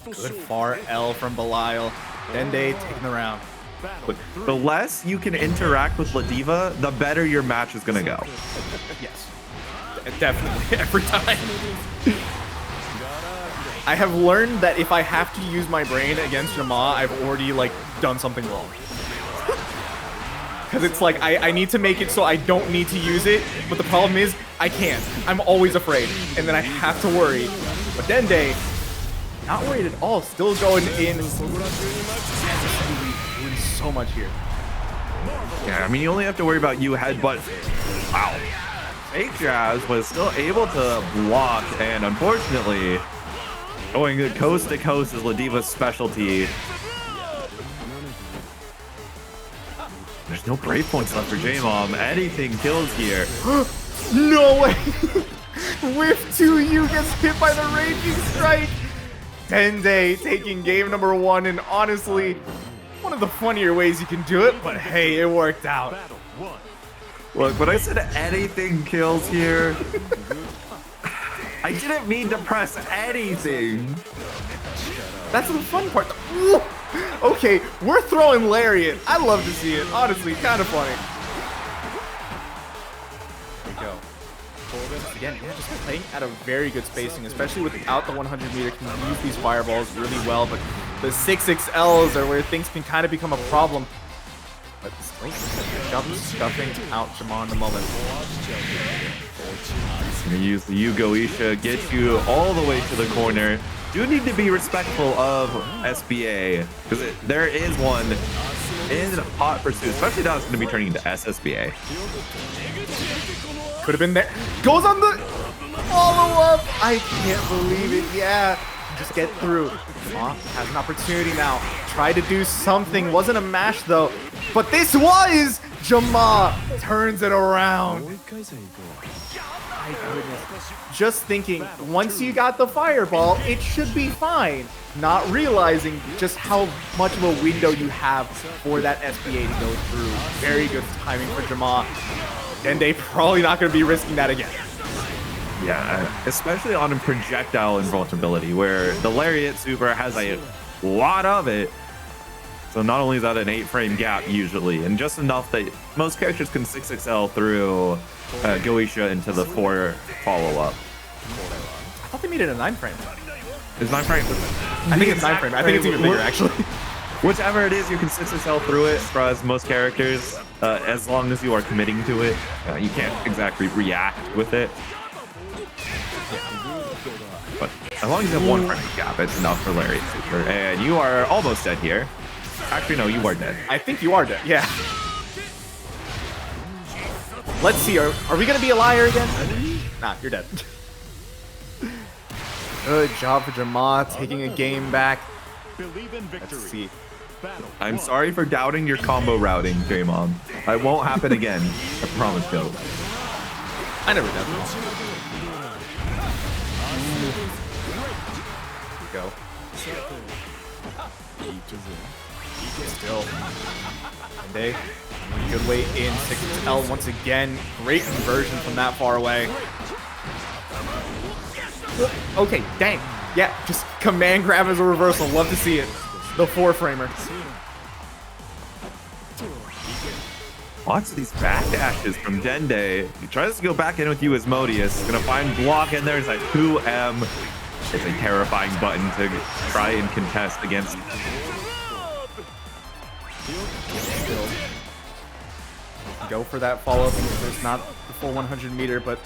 Good far L from Belial. Dende taking the round. But the less you can interact with Ladiva, the better your match is going to go. Yes. Definitely. Every time. I have learned that if I have to use my brain against JMAMH, I've already, like, done something wrong. Because it's like, I need to make it so I don't need to use it, but the problem is, I can't. I'm always afraid, and then I have to worry. But Dende, not worried at all, still going in. Doing so much here. Yeah, I mean, you only have to worry about you headbutt. Wow. Fake Jazz was still able to block, and unfortunately, going coast to coast is Ladiva's specialty. There's no brave points left for JMAMH. Anything kills here. No way! Whiff 2U gets hit by the Raging Strike. Dende taking game number 1, and honestly, one of the funnier ways you can do it, but hey, it worked out. Look, when I said anything kills here, I didn't mean to press anything. That's the fun part. Ooh. Okay, we're throwing Lariat. I love to see it. Honestly, kind of funny. There we go. Again, yeah, just playing at a very good spacing, especially without the 100 meter. Can use these fireballs really well, but the 6XLs are where things can kind of become a problem. But still, stuffing out JMAMH in the moment. Gonna use the Yugo Isha, get you all the way to the corner. Do need to be respectful of SBA, because there is one in hot pursuit, especially now it's going to be turning into SSBA. Could have been there. Goes on the follow-up. I can't believe it. Yeah. just get through. Has an opportunity now. Tried to do something. Wasn't a mash though. But this was! JMAMH turns it around. My goodness. Just thinking, once you got the fireball, it should be fine. Not realizing just how much of a window you have for that SBA to go through. Very good timing for JMAMH. Dende probably not going to be risking that again. Yeah, especially on a projectile invulnerability where the Lariat Super has a lot of it. So not only is that an 8-frame gap usually, and just enough that most characters can 6XL through Goisha into the 4 follow-up. I thought they made it a 9-frame. Is 9-frame? I think it's 9-frame. I think it's even bigger, actually. Whichever it is, you can 6XL through it for as most characters, as long as you are committing to it. You can't exactly react with it. But as long as you have 1 frame gap, it's enough for Lariat Super. And you are almost dead here. Actually, no, you are dead. I think you are dead, yeah. Let's see, are we going to be a liar again? Nah, you're dead. Good job for JMAMH taking a game back. Let's see. I'm sorry for doubting your combo routing, JMAMH. It won't happen again. I promise you. I never doubt that. Here we go. Still. Dende, good way in. 6XL once again. Great conversion from that far away. Okay, dang. Yeah, just command grab as a reversal. Love to see it. The 4-framer. Lots of these back dashes from Dende. He tries to go back in with you as Modius. Gonna find block in there. It's like 2M. It's a terrifying button to try and contest against. Still. Go for that follow-up. There's not the full 100 meter, but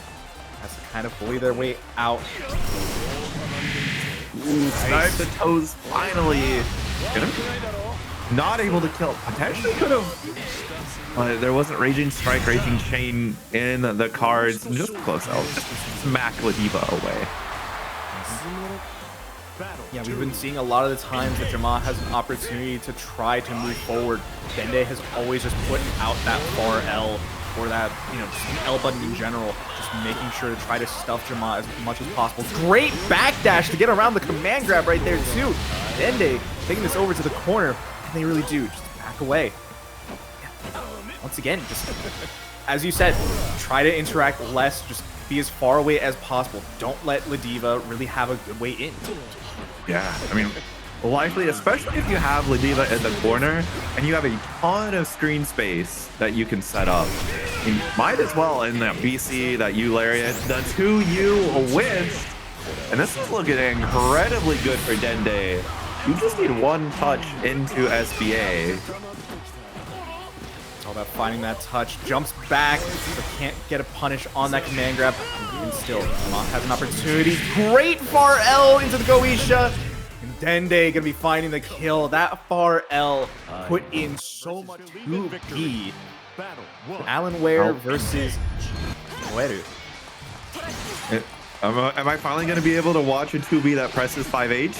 has to kind of bully their way out. Ooh, snipe the toes finally. Get him? Not able to kill. Potentially could have. There wasn't Raging Strike, Raging Chain in the cards. Just close out. Just smack Ladiva away. Yeah, we've been seeing a lot of the times that JMAMH has an opportunity to try to move forward. Dende has always just put out that far L, or that, you know, just the L button in general, just making sure to try to stuff JMAMH as much as possible. Great backdash to get around the command grab right there too. Dende taking this over to the corner, and they really do, just back away. Yeah. Once again, just, as you said, try to interact less, just be as far away as possible. Don't let Ladiva really have a good way in. Yeah, I mean, likely, especially if you have Ladiva in the corner and you have a ton of screen space that you can set up. You might as well in that BC, that U Lariat, the 2U wins. And this is looking incredibly good for Dende. You just need 1 touch into SBA. All about finding that touch. Jumps back, but can't get a punish on that command grab. And still, JMAMH has an opportunity. Great far L into the Goisha. And Dende gonna be finding the kill. That far L put in so much 2B. Alan Ware versus Weru. Am I finally going to be able to watch a 2B that presses 5H?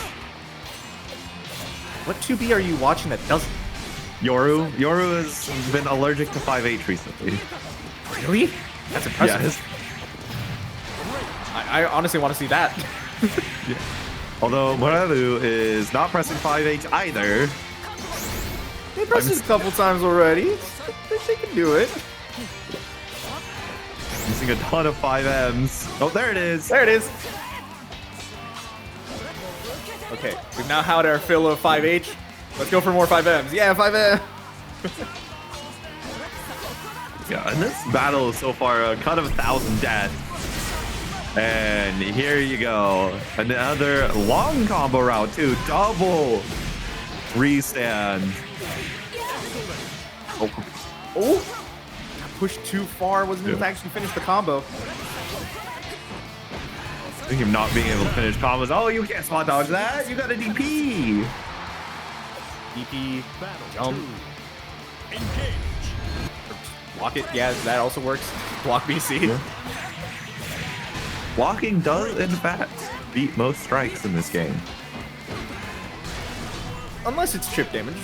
What 2B are you watching that doesn't? Yoru. Yoru has been allergic to 5H recently. Really? That's impressive. Yes. I honestly want to see that. Yeah. Although Moralu is not pressing 5H either. They pressed it a couple times already. They can do it. Using a ton of 5Ms. Oh, there it is. There it is. Okay, we've now had our fill of 5H. Let's go for more 5Ms. Yeah, 5M. Yeah, and this battle is so far a cut of 1,000 deaths. And here you go. Another long combo route too. Double restand. Oh, pushed too far. Wasn't able to actually finish the combo. I think of not being able to finish combos. Oh, you can't spot dodge that. You got a DP. DP, jump, block it. Yeah, that also works. Block BC. Yeah. Blocking does, in fact, beat most strikes in this game. unless it's trip damage,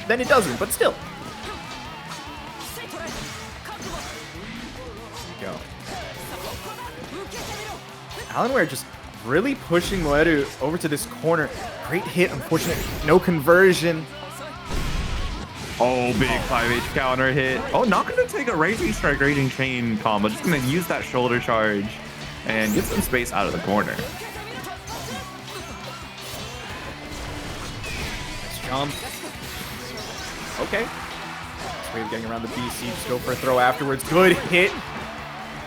then it doesn't, but still. Go. Alienware just really pushing Moeru over to this corner. Great hit, unfortunate, no conversion. Oh, big 5H counter hit. Oh, not going to take a Raging Strike, Raging Chain combo. Just going to use that shoulder charge and get some space out of the corner. Nice jump. Okay. Way of getting around the BC. Just go for a throw afterwards. Good hit.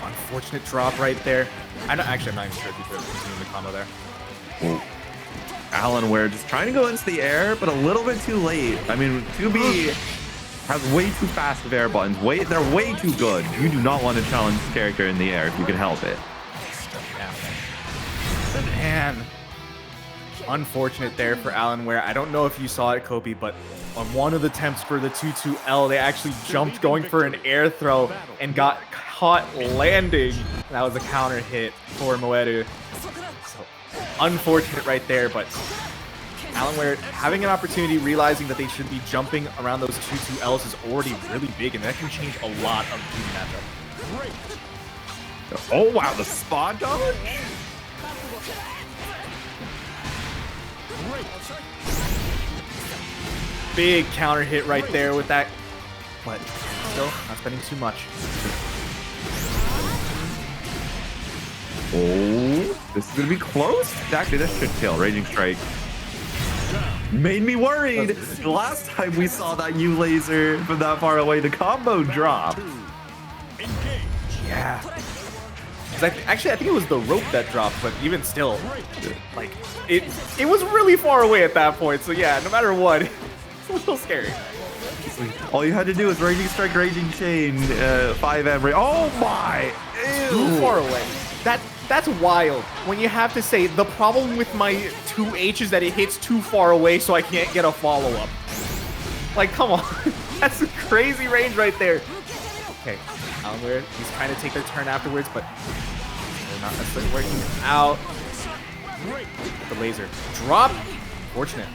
Unfortunate drop right there. Actually, I'm not even sure if he could continue the combo there. Ooh. Alienware just trying to go into the air, but a little bit too late. I mean, 2B has way too fast with air buttons. They're way too good. You do not want to challenge this character in the air if you can help it. Man. Unfortunate there for Alienware. I don't know if you saw it, Kobe, but on one of the attempts for the 2-2L, they actually jumped going for an air throw and got caught landing. That was a counter hit for Moeru. So unfortunate right there, but Alienware having an opportunity, realizing that they should be jumping around those 2-2Ls is already really big, and that can change a lot of the matchup. Oh, wow, the spot dodge? Big counter hit right there with that, but still not spending too much. Oh, this is gonna be close. Actually, that should kill. Raging Strike made me worried. The last time we saw that U laser from that far away, the combo dropped. Yeah. Actually, I think it was the rope that dropped, but even still, like it was really far away at that point. So yeah, no matter what, it's a little scary. All you had to do was Raging Strike, Raging Chain, 5M. Oh my! Ew. Too far away. That's wild. When you have to say the problem with my 2H is that it hits too far away, so I can't get a follow up. Like, come on, that's a crazy range right there. Okay, Alienware, he's trying to take their turn afterwards, but they're not necessarily working out. The laser drop. Fortunate.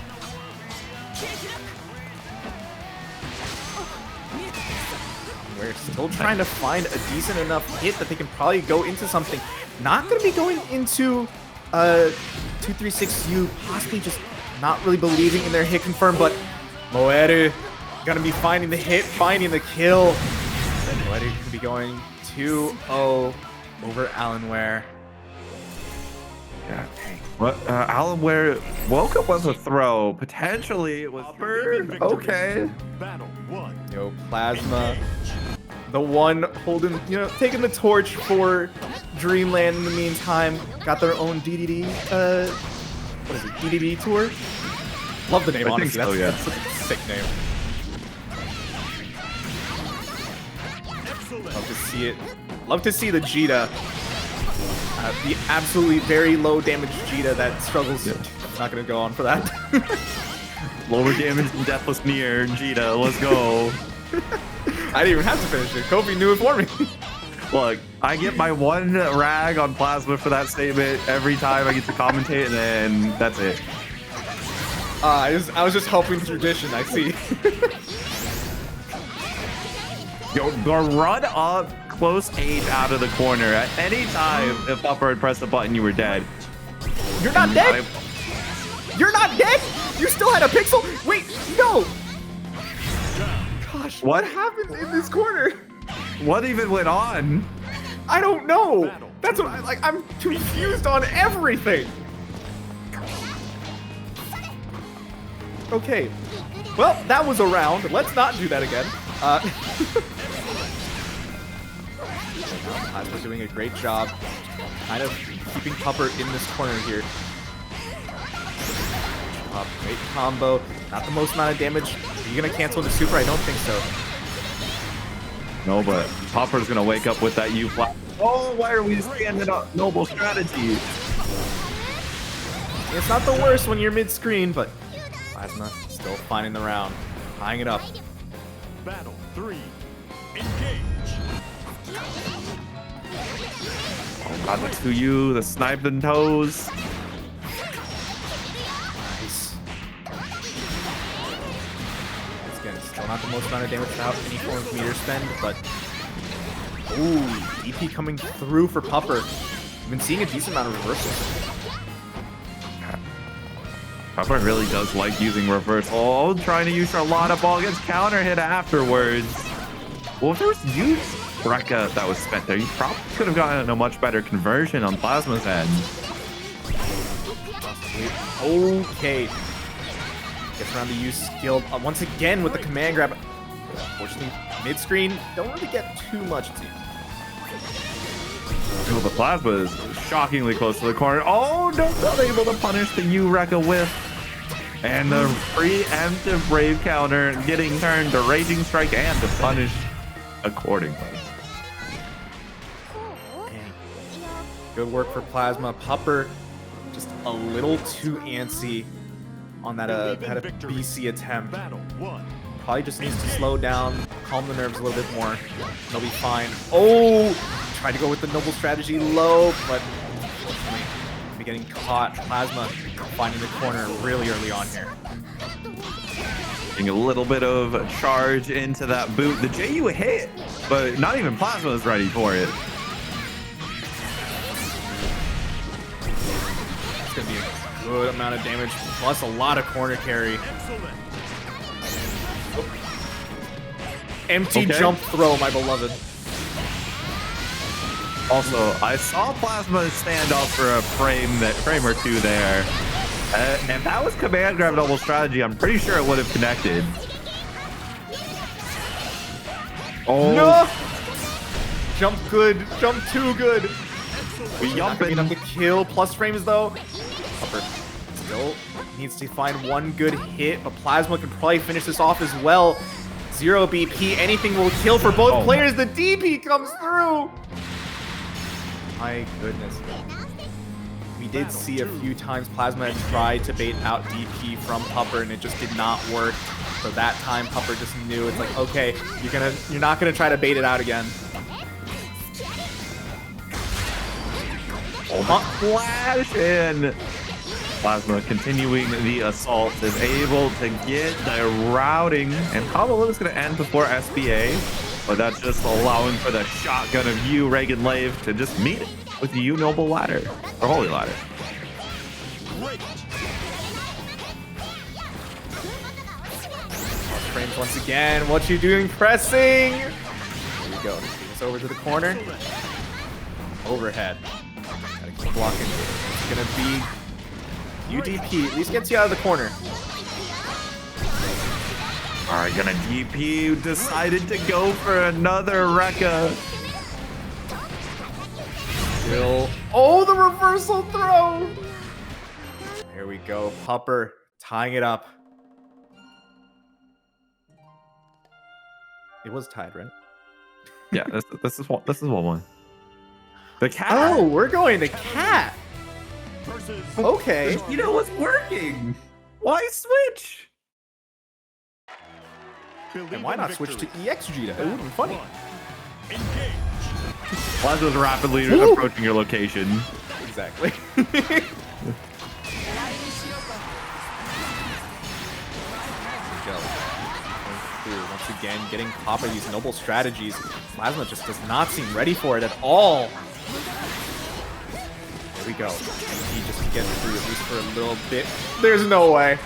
We're still trying to find a decent enough hit that they can probably go into something. Not going to be going into 236U, possibly just not really believing in their hit confirm, but Moeru going to be finding the hit, finding the kill. Moeru going to be going 2-0 over Alienware. Yeah. What? Alienware woke up with a throw. Potentially it was bird. Okay. Battle 1. Yo, Plasma. The one holding, taking the torch for Dreamland in the meantime. Got their own DDD, what is it, DDD tour? Love the name, honestly. So, yeah. That's such a sick name. Love to see it. Love to see the Jita. The absolutely very low damage Jita that struggles. Yeah. I'm not going to go on for that. Lower damage than Deathless Nier, Jita. Let's go. I didn't even have to finish it. Kobe knew it for me. Look, I get my one rag on Plasma for that statement every time I get to commentate, and then that's it. I was just helping tradition, I see. Yo, the run up close age out of the corner at any time. If Upper had pressed the button, you were dead. You're not dead? You're not dead? You still had a pixel? Wait, no! Gosh, what happened in this corner? What even went on? I don't know. That's what I'm confused on everything. Okay. Well, that was a round. Let's not do that again. We're doing a great job kind of keeping Pupper in this corner here. Great combo. Not the most amount of damage. Are you going to cancel the super? I don't think so. No, but Popper's going to wake up with that U flat. Oh, why are we standing up? Noble strategy. It's not the worst when you're mid-screen, but Plasma still finding the round. Tying it up. Battle 3. Engage. Oh, God, the 2U, the sniped and toes. Nice. most amount of damage without any form of meter spend, but ooh, DP coming through for Pupper. We've been seeing a decent amount of reversals. Pupper really does like using reversal. Trying to use a lot of ball gets counter hit afterwards. Well, if there was huge Rekka that was spent there, you probably could have gotten a much better conversion on Plasma's end. Okay. Gets around to use skill once again with the command grab. Unfortunately, mid-screen, don't really get too much, it seems. Oh, the Plasma is shockingly close to the corner. Oh, not able to punish the Rekka whiff. And the preemptive Brave counter getting turned to Raging Strike and to punish accordingly. Dang. Good work for Plasma. Pupper just a little too antsy on that BC attempt. Battle 1. Probably just needs to slow down, calm the nerves a little bit more. They'll be fine. Oh! Tried to go with the noble strategy low, but unfortunately, be getting caught. Plasma finding the corner really early on here. Getting a little bit of charge into that boot. The JU hit, but not even Plasma is ready for it. It's going to be a good amount of damage, plus a lot of corner carry. Empty jump throw, my beloved. Also, I saw Plasma stand up for a frame or two there. If that was command grab double strategy, I'm pretty sure it would have connected. Oh. No! Jump good, jump too good. We jumping. Enough to kill. Plus frames though. Upper still needs to find one good hit, but Plasma can probably finish this off as well. 0 BP, anything will kill for both players. The DP comes through. My goodness. We did see a few times Plasma had tried to bait out DP from Pupper and it just did not work. So that time Pupper just knew it's like, okay, you're not gonna try to bait it out again. Flash in. Plasma continuing the assault is able to get the routing, and probably is going to end before SBA, but that's just allowing for the shotgun of you, Reagan Lave, to just meet it with the U Noble Ladder, or Holy Ladder. Frames once again. What you doing? Pressing. Here we go. It's over to the corner. Overhead. Gotta keep blocking. It's gonna be UDP. At least gets you out of the corner. All right, gonna DP. Decided to go for another Rekka. Still. Oh, the reversal throw. Here we go. Pupper tying it up. It was tied, right? Yeah, this is 1-1. The cat. Oh, we're going to cat. Okay. You know what's working? Why switch? And why not switch to EXG? That would be funny. Plasma's rapidly approaching your location. Exactly. Once again, getting caught by these noble strategies. Plasma just does not seem ready for it at all. There we go. He just gets through at least for a little bit. There's no way.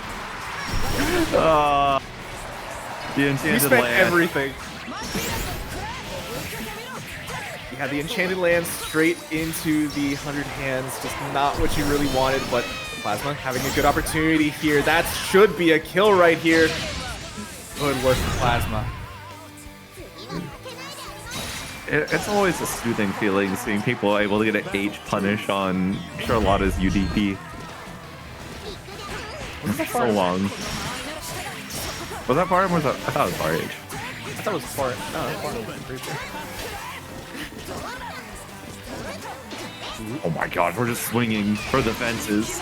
The enchanted We spent land. everything. You had the enchanted land straight into the 100 hands. Just not what you really wanted, but Plasma having a good opportunity here. That should be a kill right here. Good work for Plasma. It's always a soothing feeling seeing people able to get an H punish on Charlotta's UDP. So long. Was that bar or was that? I thought it was bar H. I thought it was far. No, it was far. I'm pretty sure. Oh my god, we're just swinging for the fences.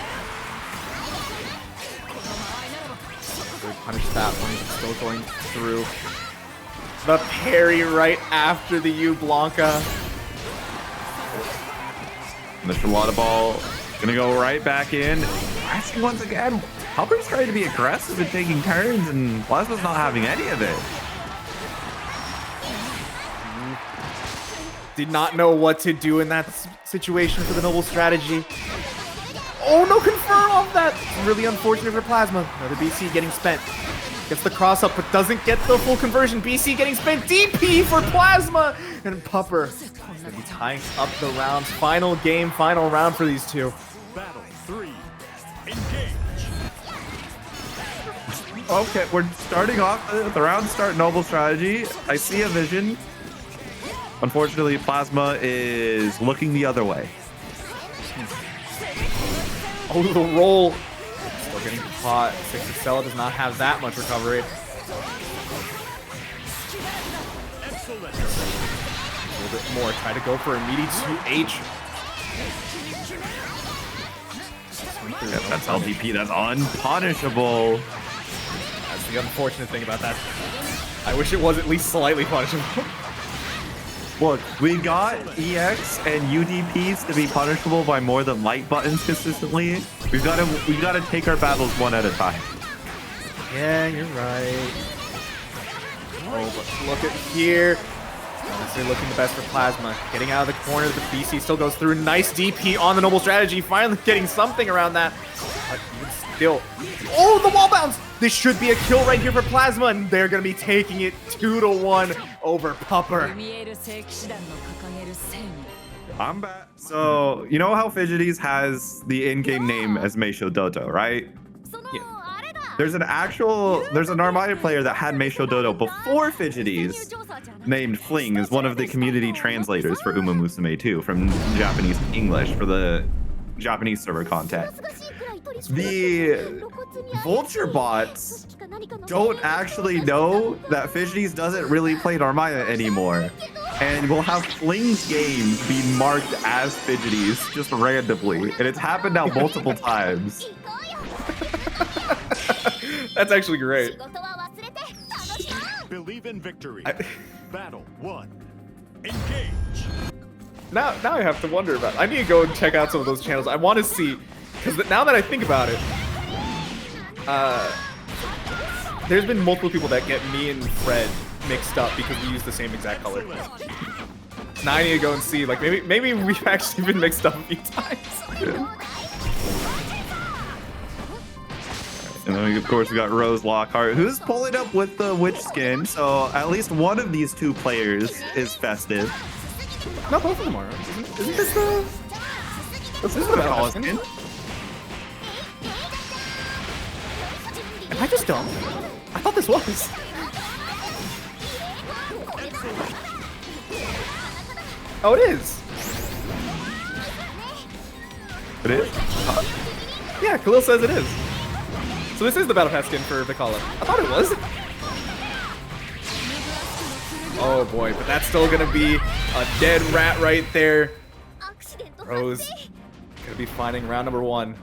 Good punish that one. Still going through. The parry right after the U Blanca. And the Charlotta ball gonna go right back in. Pressing once again. Halbert's trying to be aggressive and taking turns, and Plasma's not having any of it. Did not know what to do in that situation for the noble strategy. Oh, no confirm off that. Really unfortunate for Plasma. Another BC getting spent. Gets the cross up, but doesn't get the full conversion. BC getting spent. DP for Plasma. And Pupper is going to be tying up the rounds. Final game, final round for these two. Battle 3. Engage. Okay, we're starting off the round start noble strategy. I see a vision. Unfortunately, Plasma is looking the other way. Oh, the roll. Still getting caught. 6XL does not have that much recovery. Excellent. A little bit more. Try to go for a meaty 2H. Yeah, that's LDP. That's unpunishable. That's the unfortunate thing about that. I wish it was at least slightly punishable. Look, we got EX and UDPs to be punishable by more than light buttons consistently. We gotta take our battles one at a time. Yeah, you're right. Oh, but look at here. Honestly, looking the best for Plasma. Getting out of the corner, the BC still goes through. Nice DP on the noble strategy. Finally getting something around that. But even still. Oh, the wall bounce! This should be a kill right here for Plasma, and they're gonna be taking it 2-1 over Pupper. I'm back. So, you know how Fidgeties has the in-game name as Meisho Dodo, right? Yeah. There's an Armada player that had Meisho Dodo before Fidgeties, named Fling, is one of the community translators for Uma Musume 2 from Japanese to English for the Japanese server content. The Vulture bots don't actually know that Fidgeties doesn't really play Armada anymore. And we'll have Fling's games be marked as Fidgeties just randomly. And it's happened now multiple times. That's actually great. Believe in victory. Battle 1. Engage. Now I have to wonder about it. I need to go and check out some of those channels. I want to see, because now that I think about it, there's been multiple people that get me and Fred mixed up because we use the same exact color. Now I need to go and see, like, maybe we've actually been mixed up a few times. And then, of course, we got Rose Lockhart, who's pulling up with the witch skin. So at least one of these two players is festive. No, both of them are. Isn't this the... This is the Battle skin. Am I just dumb? I thought this was. Oh, it is. It is? Yeah, Khalil says it is. So this is the Battle Pass skin for Vikala. I thought it was. Oh boy, but that's still gonna be a dead rat right there. Rose gonna be finding round number 1.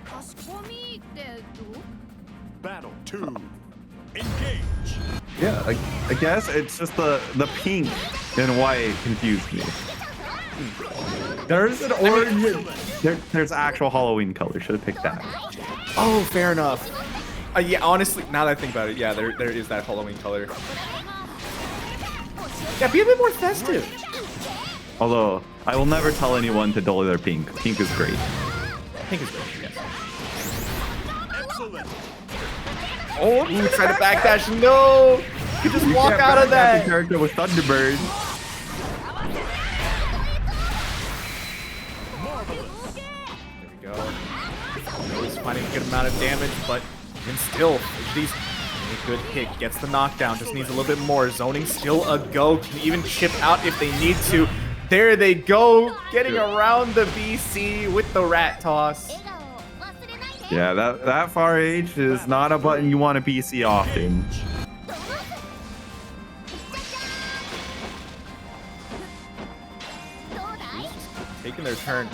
Battle 2. Engage. Yeah, I guess it's just the pink and white confused me. There's an orange. There's actual Halloween color. Should have picked that. Oh, fair enough. Yeah, honestly, now that I think about it, yeah, there is that Halloween color. Yeah, be a bit more festive. Although, I will never tell anyone to dull their pink. Pink is great. Pink is great, yes. Excellent. Oh, ooh, try to backdash. No! You could just walk out of that. The character with Thunderbird. There we go. Rose finding a good amount of damage, but even still, these a good hit, gets the knockdown, just needs a little bit more. Zoning still a go, can even chip out if they need to. There they go, getting around the BC with the rat toss. Yeah, that far H is not a button you want to BC often. Taking their turn.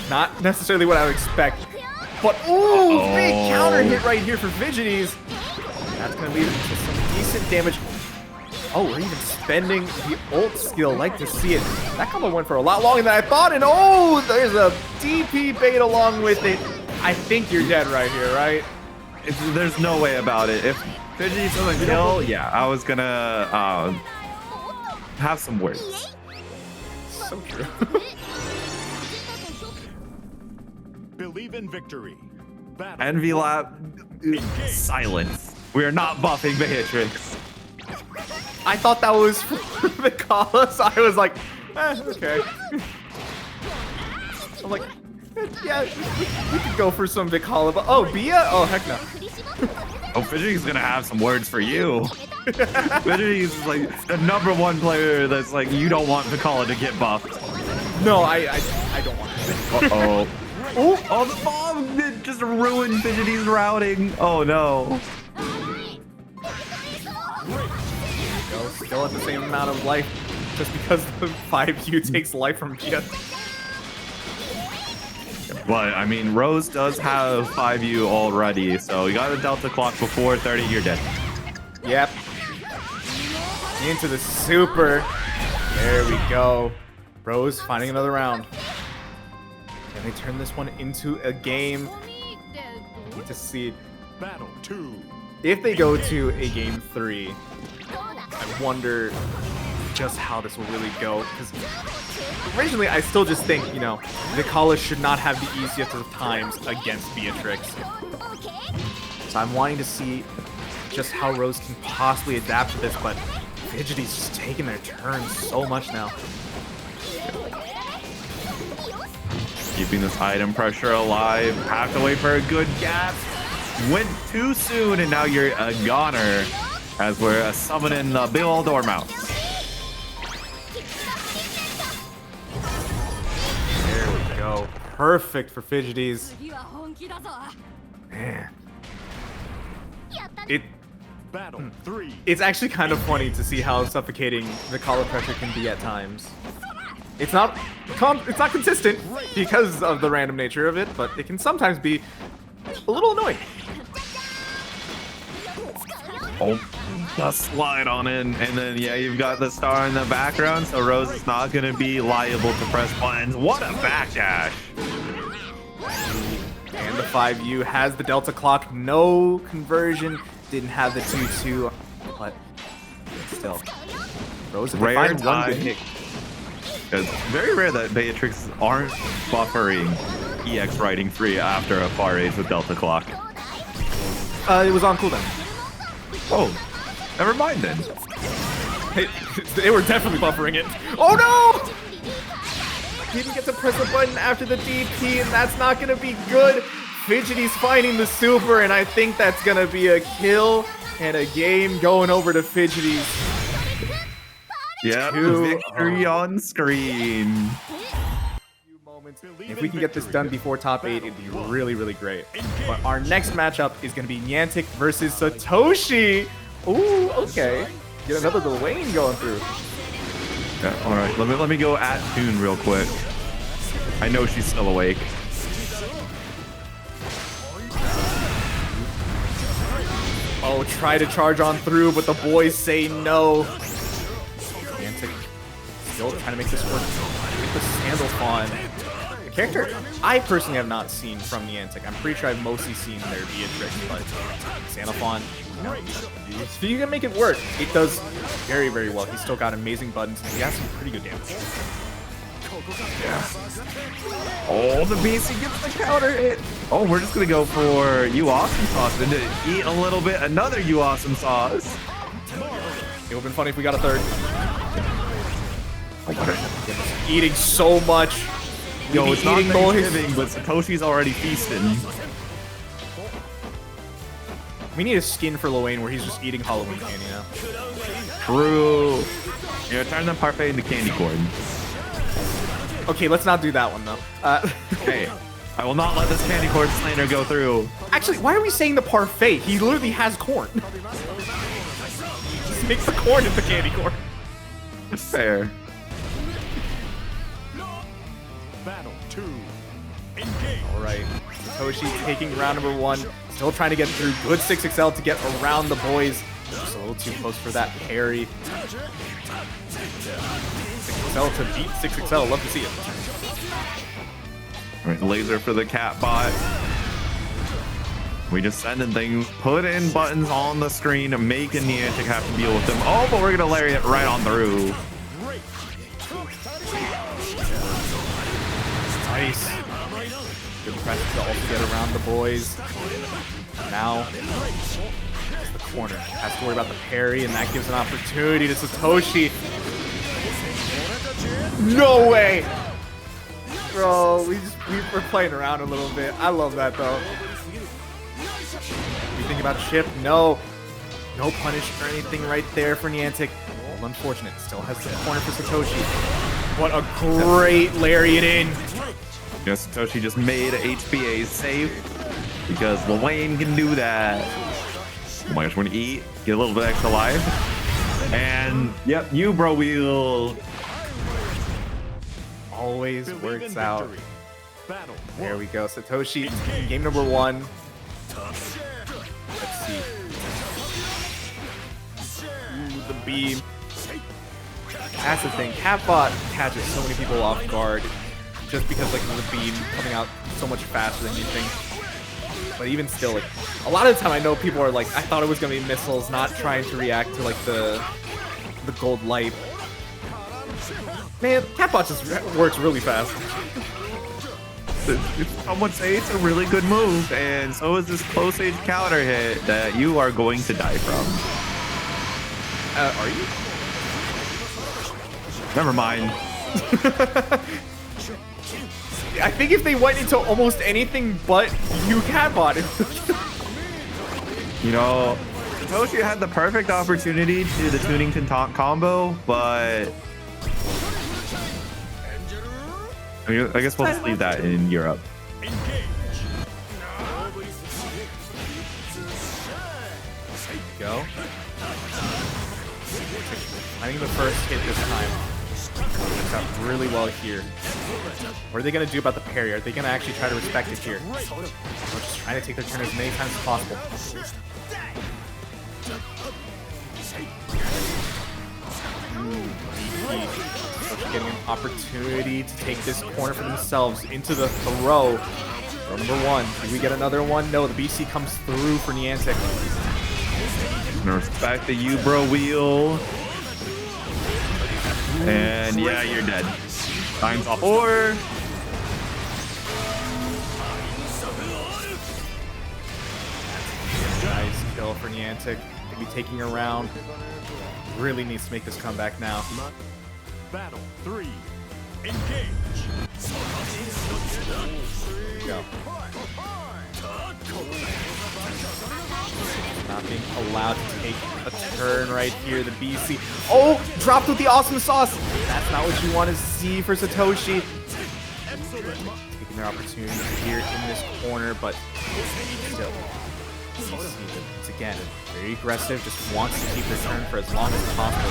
Not necessarily what I would expect. But, ooh, big counter hit right here for Fidgeties. That's going to lead to some decent damage. Oh, we're even spending the ult skill. Like to see it. That combo went for a lot longer than I thought. And, oh, there's a DP bait along with it. I think you're dead right here, right? There's no way about it. If Fidgeties doesn't kill, yeah, I was going to have some words. So true. Believe in victory. Battle Envy Lab, silence. We are not buffing Beatrix. I thought that was Vikala, so I was like, okay. I'm like, yeah, we could go for some Vikala, but oh, Bia? Oh, heck no. Oh, Fidgety's gonna have some words for you. Fidgety's is like the #1 player that's like, you don't want Vikala to get buffed. No, I don't want to. Uh-oh. Oh, the bomb did just ruined Fidgety's routing. Oh, no. Still at the same amount of life, just because the 5U takes life from Bia. But, I mean, Rose does have 5U already, so you got a Delta clock before 30, you're dead. Yep. Into the super. There we go. Rose finding another round. Can they turn this one into a game? Need to see. Battle 2. If they go to a game 3, I wonder just how this will really go. Because originally, I still just think, you know, Vikala should not have the easiest of times against Beatrix. So I'm wanting to see just how Rose can possibly adapt to this, but Fidgety's just taking their turn so much now. Keeping this item pressure alive. Have to wait for a good gap. Went too soon, and now you're a goner as we're summoning the big old Dormouse. There we go. Perfect for Fidgety's. Man. Battle 3. It's actually kind of funny to see how suffocating the collar pressure can be at times. It's not consistent because of the random nature of it, but it can sometimes be a little annoying. Oh, just slide on in, and then yeah, you've got the star in the background, so Rose is not going to be liable to press buttons. What a backdash! And the 5U has the Delta clock, no conversion, didn't have the 2-2, but still. Rose if they Rare find one good time. hit. It's very rare that Beatrix aren't buffering EX Writing 3 after a far ace with Delta clock. It was on cooldown. Oh, never mind then. They were definitely buffering it. Oh no! Didn't get to press the button after the DP, and that's not gonna be good. Fidgety's finding the super, and I think that's gonna be a kill and a game going over to Fidgety's. Yeah, victory on screen. If we can get this done before top 8, it'd be really, really great. But our next matchup is going to be Niantic versus Satoshi. Ooh, okay. Get another Lowain going through. Yeah, all right, let me go at Toon real quick. I know she's still awake. Oh, try to charge on through, but the boys say no. Niantic still trying to make this work. Get the Sandalphon. A character I personally have not seen from Niantic. I'm pretty sure I've mostly seen their Beatrix, but Sandalphon, you know, if you can make it work, it does very, very well. He's still got amazing buttons, and he has some pretty good damage. Yeah. Oh, the BC gets the counter hit. Oh, we're just gonna go for You Awesome Sauce and to eat a little bit. Another You Awesome Sauce. It would've been funny if we got a third. Eating so much. Yo, it's not eating boys. Thanksgiving, but Satoshi's already feasting. We need a skin for Lowain where he's just eating Halloween candy now. True. Yeah, turn the parfait into candy corn. Okay, let's not do that one though. Hey, I will not let this candy corn slander go through. Actually, why are we saying the parfait? He literally has corn. Just make the corn into candy corn. Fair. Battle 2. Engage. All right, Satoshi taking round number 1. Still trying to get through. Good 6XL to get around the boys. Just a little too close for that parry. 6XL to beat 6XL. Love to see it. All right, laser for the cat bot. We just sending things, put in buttons on the screen, making Niantic have to deal with them. Oh, but we're gonna lariat right on through. Nice. Good press to also get around the boys. Now, it's the corner. Has to worry about the parry, and that gives an opportunity to Satoshi. No way! Bro, we're playing around a little bit. I love that, though. You think about Chip? No. No punish or anything right there for Niantic. Well, unfortunate. Still has the corner for Satoshi. What a great lariat in. Yes, Satoshi just made HBA safe because Lowain can do that. Oh my gosh, we're gonna eat, get a little bit extra life. And yep, you bro wheel. Always works out. Battle There we go. Satoshi, game number 1. Let's see. Ooh, the beam. That's the thing. Catbot catches so many people off guard just because like the beam coming out so much faster than you think. But even still, like a lot of the time, I know people are like, I thought it was gonna be missiles, not trying to react to like the gold light. Man, Catbot just works really fast. Some would say it's a really good move, and so is this close age counter hit that you are going to die from. Are you? Never mind. I think if they went into almost anything but you Catbot, You know, Satoshi had the perfect opportunity to do the Tunington taunt combo, but I guess we'll just leave that in Europe. go. Finding the first hit this time. Works out really well here. What are they going to do about the parry? Are they going to actually try to respect it here? Or just trying to take their turn as many times as possible? Getting an opportunity to take this corner for themselves into the throw. Throw number 1. Do we get another one? No, the BC comes through for Niantic. Respect the U-Bro wheel. And yeah, you're dead. Time's off 4. Nice kill for Niantic. Maybe taking a round. Really needs to make this comeback now. Battle 3. Engage. Go. Not being allowed to take a turn right here. The BC. Oh, dropped with the awesome sauce. That's not what you want to see for Satoshi. Taking their opportunity here in this corner, but still. It's again very aggressive, just wants to keep their turn for as long as possible.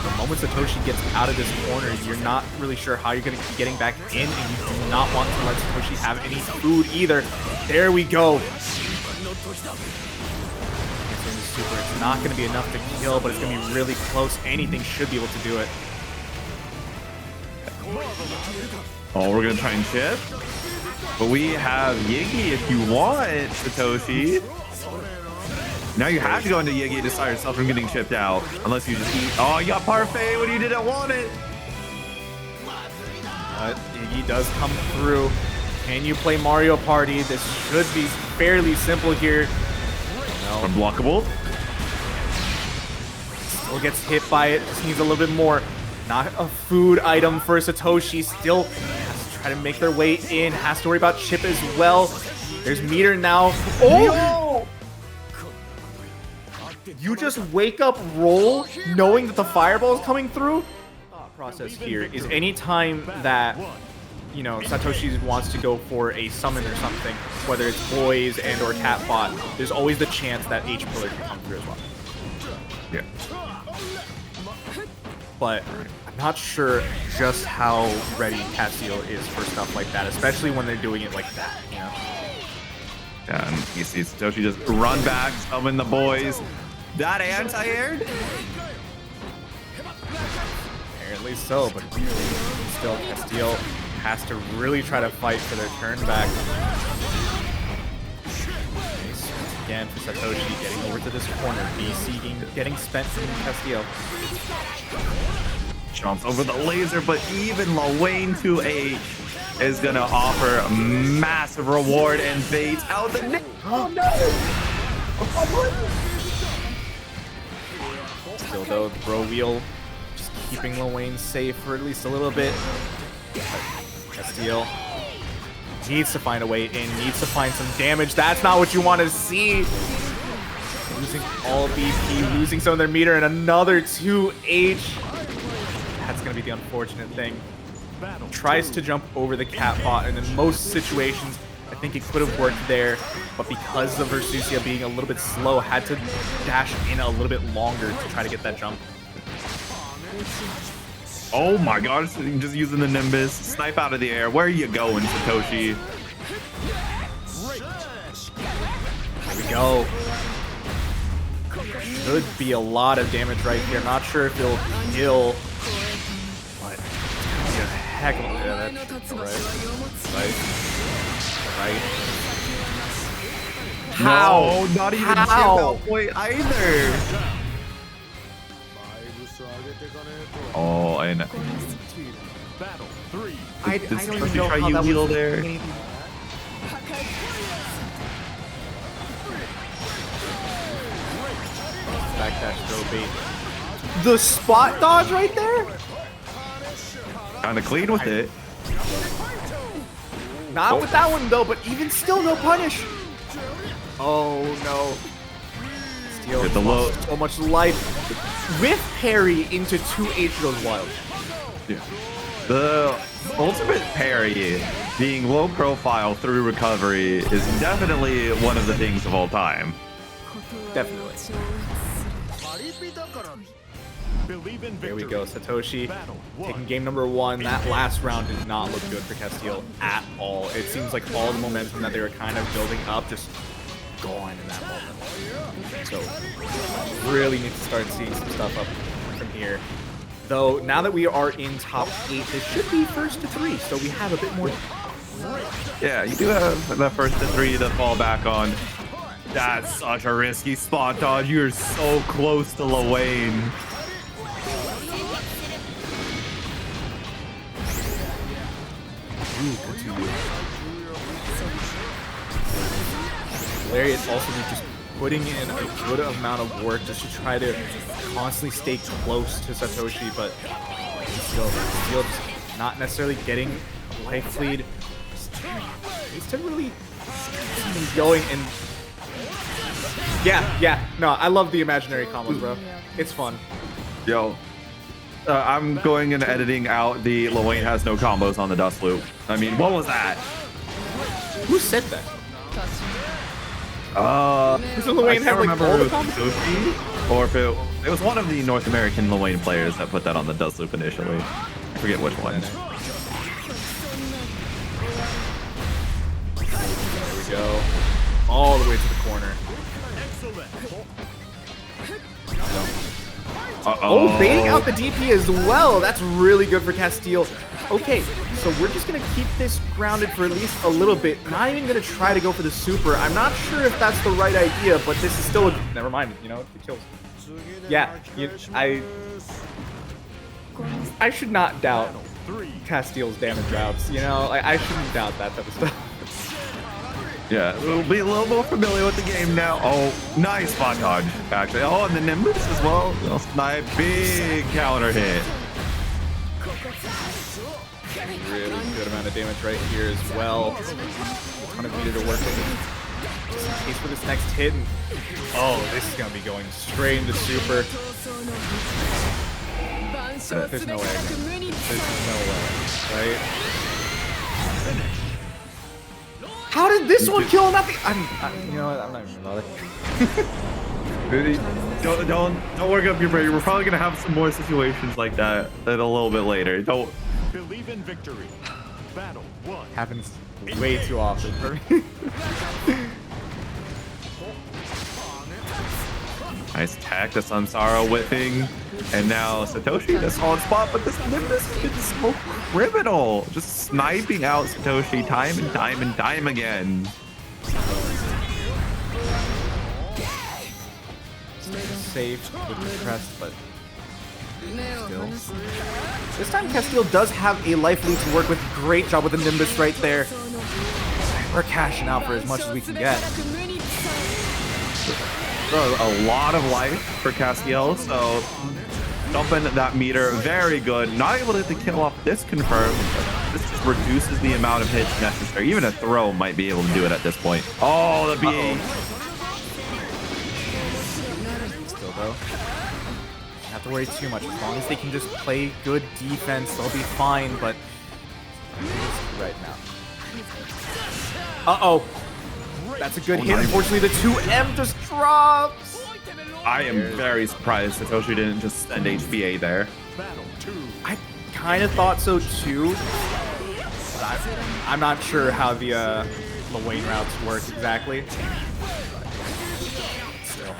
The moment Satoshi gets out of this corner, you're not really sure how you're going to be getting back in, and you do not want to let Satoshi have any food either. There we go. It's not going to be enough to kill, but it's going to be really close. Anything should be able to do it. Oh, we're going to try and chip. But we have Yiggy if you want, Satoshi. Now you have to go into Yiggy to stop yourself from getting chipped out. Unless you just eat. Oh, you got Parfait when you didn't want it. But Yiggy does come through. Can you play Mario Party? This should be fairly simple here. No. Unblockable. Still gets hit by it. Just needs a little bit more. Not a food item for Satoshi. Still has to try to make their way in. Has to worry about chip as well. There's meter now. Oh! You just wake up, roll, knowing that the fireball is coming through? Thought process here is anytime that, you know, Satoshi wants to go for a summon or something, whether it's boys and or Catbot, there's always the chance that H-Pillar can come through as well. Yeah. But I'm not sure just how ready Castiel is for stuff like that, especially when they're doing it like that, you know? Yeah, and you see Satoshi just run back, summon the boys. That anti-aired? Apparently so, but still Castiel has to really try to fight for their turn back. Nice. Again for Satoshi getting over to this corner. BC getting spent from Castiel. Jumps over the laser, but even Lowain 2H is gonna offer a massive reward and bait out the net. Oh no! Still though, the bro wheel just keeping Lowain safe for at least a little bit. Castiel needs to find a way in, needs to find some damage. That's not what you want to see. Losing all BP, losing some of their meter, and another 2H. That's going to be the unfortunate thing. Tries to jump over the cat bot, and in most situations, I think it could have worked there, but because of Versusia being a little bit slow, had to dash in a little bit longer to try to get that jump. Oh my god, just using the Nimbus. Snipe out of the air. Where are you going, Satoshi? There we go. Should be a lot of damage right here. Not sure if it'll kill, but it's gonna be a heck of a... Yeah, that's right. How? No, not even How? chip out point either. Oh, and Battle 3. I did don't even Satoshi know try how that Yuel was there? anything. Backdash Dobby. The spot dodge right there? Kind of clean with it. Not with that one though, but even still no punish. Oh no. Steel Hit the low. lost so much life. With parry into 2H goes wild. Yeah. The ultimate parry being low profile through recovery is definitely one of the things of all time. Definitely. Believe in There we victory. go, Satoshi Battle 1. taking game number 1. That last round did not look good for Castiel at all. It seems like all the momentum that they were kind of building up just gone in that moment. So really need to start seeing some stuff up from here. Though now that we are in top 8, this should be first to 3, so we have a bit more. Yeah, you do have the first to 3 to fall back on. That's such a risky spot dodge. You're so close to Lowain. Lariat also be just putting in a good amount of work just to try to constantly stay close to Satoshi, but still just not necessarily getting life lead. Needs to really keep going and yeah. No, I love the imaginary combos, bro. It's fun. Yo, I'm going and editing out the Lowain has no combos on the dust loop. I mean, what was that? Who said that? Does Lowain have, like, all the combos? Sushi, or if it was one of the North American Lowain players that put that on the dust loop initially. I forget which one. There we go. All the way to the corner. Oh, baiting out the DP as well. That's really good for Castiel. Okay, so we're just going to keep this grounded for at least a little bit. Not even going to try to go for the super. I'm not sure if that's the right idea, but this is still a... Never mind, you know, it kills. Yeah, I should not doubt Castiel's damage routes, you know? I shouldn't doubt that type of stuff. Yeah, we'll be a little more familiar with the game now. Oh, nice spot dodge, actually. Oh, and the Nimbus as well. Little snipe, big counter hit. Really good amount of damage right here as well. A ton of meter to work with. Just in case for this next hit. And, oh, this is going to be going straight into super. There's no way. There's no way, right? How did this one kill nothing? You know what? I'm not even bothered. Don't work up your brain. We're probably gonna have some more situations like that a little bit later. Don't Believe in victory. Battle 1. Happens way too often for me. nice attack, the Sunsaro whipping, and now Satoshi in a solid spot. But this Nimbus has been so criminal, just sniping out Satoshi time and time and time again. Safe with the press, but Still. This time Castile does have a life lead to work with. Great job with the Nimbus right there. We're cashing out for as much as we can get. A lot of life for Castiel, so dumping that meter, very good. Not able to get the kill off this confirmed. This just reduces the amount of hits necessary. Even a throw might be able to do it at this point. Oh, the BA. Still though, don't have to worry too much. As long as they can just play good defense, they'll be fine, but right now. Uh-oh. That's a good hit. Unfortunately, the 2M just drops. I am very surprised Satoshi didn't just send HBA there. I kind of thought so too. But I'm not sure how the Lowain routes work exactly. Still.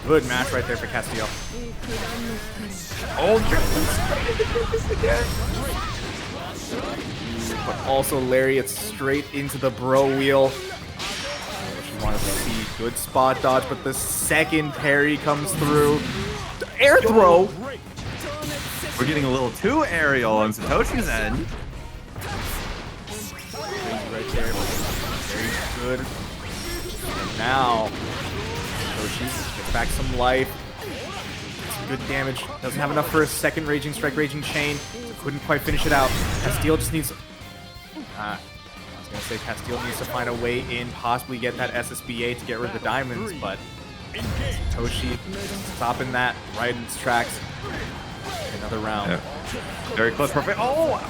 Good match right there for Castile. Oh, but also Lariat straight into the bro wheel. Which you want to see. Good spot dodge, but the second parry comes through. Air throw! We're getting a little too aerial on Satoshi's end. Right there. Very good. And now, Satoshi gets back some life. Some good damage. Doesn't have enough for a second Raging Strike, Raging Chain. So couldn't quite finish it out. Castile just needs... I was going to say Castile needs to find a way in, possibly get that SSBA to get rid of the diamonds, but Satoshi stopping that right in its tracks. Another round. Yeah. Very close, perfect. Oh,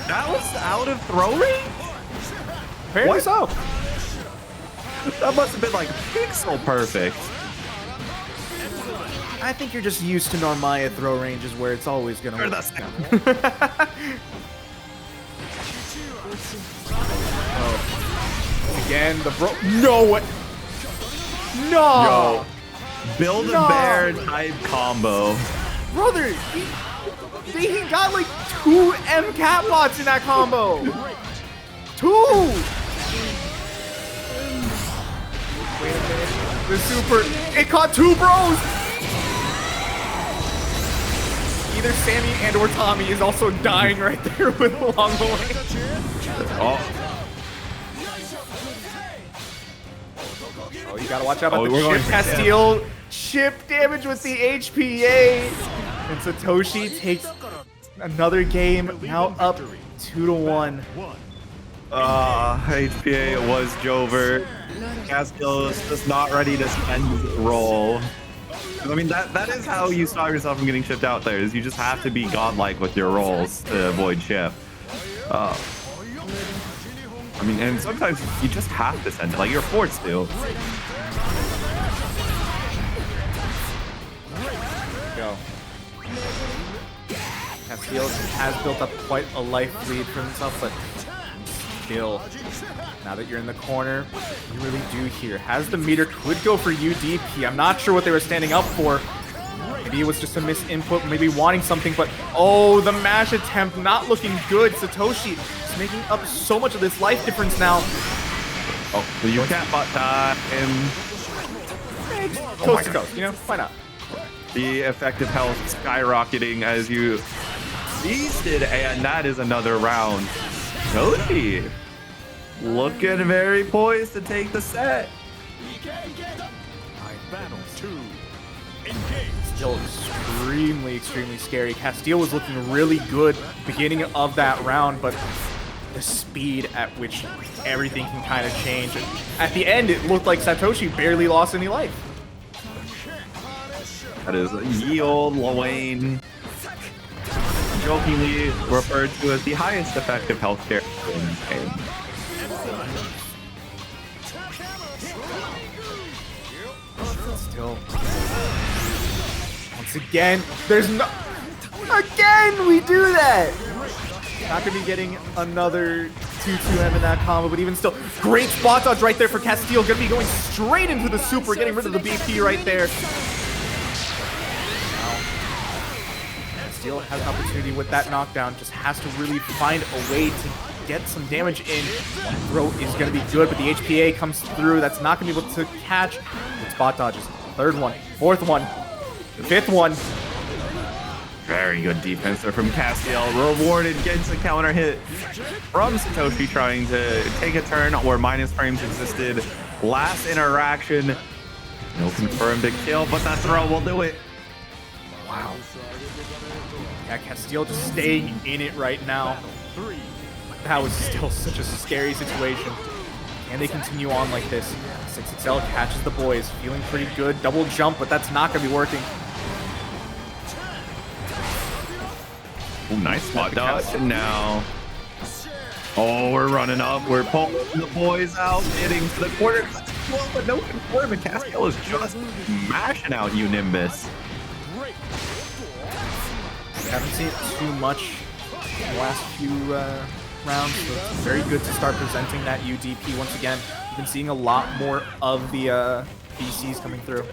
that was out of throw range? Apparently so. That must have been like pixel perfect. I think you're just used to Normaya throw ranges where it's always going to work. Oh. Again, the bro. No way. No. Yo. Build a bear type combo. Brother, he got like 2 M-Cat bots in that combo. 2. Wait a minute. The super. It caught 2 bros. Either Sammy and or Tommy is also dying right there with along the way. Oh, you gotta watch out about the chip. Castile chip damage with the HPA. And Satoshi takes another game, now up 2-1. HPA was Jover. Castile is just not ready to spend his roll. I mean, that is how you stop yourself from getting shipped out there, is you just have to be godlike with your rolls to avoid ship. I mean, and sometimes you just have to send it, like you're forced to. Go. Castile has built up quite a life lead for himself, but still, now that you're in the corner, you really do here. Has the meter, could go for UDP. I'm not sure what they were standing up for. Maybe it was just a misinput, maybe wanting something, but oh, the mash attempt not looking good. Satoshi is making up so much of this life difference now. Oh, the you can't bot time. Coast to coast, you know, why not? The effective health skyrocketing as you feasted, and that is another round. Dobby looking very poised to take the set. Battle 2. Still extremely scary. Castile was looking really good beginning of that round, but the speed at which everything can kind of change. At the end, it looked like Satoshi barely lost any life. That is Yuel, Lowain, jokingly referred to as the highest effective health character in this game. Still. Once again, there's no... Again, we do that! Not gonna be getting another 2-2M in that combo, but even still, great spot dodge right there for Castile. Gonna be going straight into the super, getting rid of the BP right there. Castile has an opportunity with that knockdown, just has to really find a way to get some damage in. Throw is going to be good, but the HPA comes through. That's not going to be able to catch. Good spot dodges. Third one, fourth one, fifth one. Very good defense there from Castiel. Rewarded, gets a counter hit from Satoshi trying to take a turn where minus frames existed. Last interaction. No confirmed to kill, but that throw will do it. Wow. Yeah, Castiel just staying in it right now. That was still such a scary situation. Can they continue on like this? 6XL catches the boys, feeling pretty good. Double jump, but that's not going to be working. Ooh, nice spot dodge. And now, oh, we're running up. We're pulling the boys out, getting to the corner. Well, but no confirm. And Castiel is just mashing out you, Nimbus. Haven't seen it too much in the last few rounds, so it's very good to start presenting that UDP once again. We've been seeing a lot more of the BCs coming through.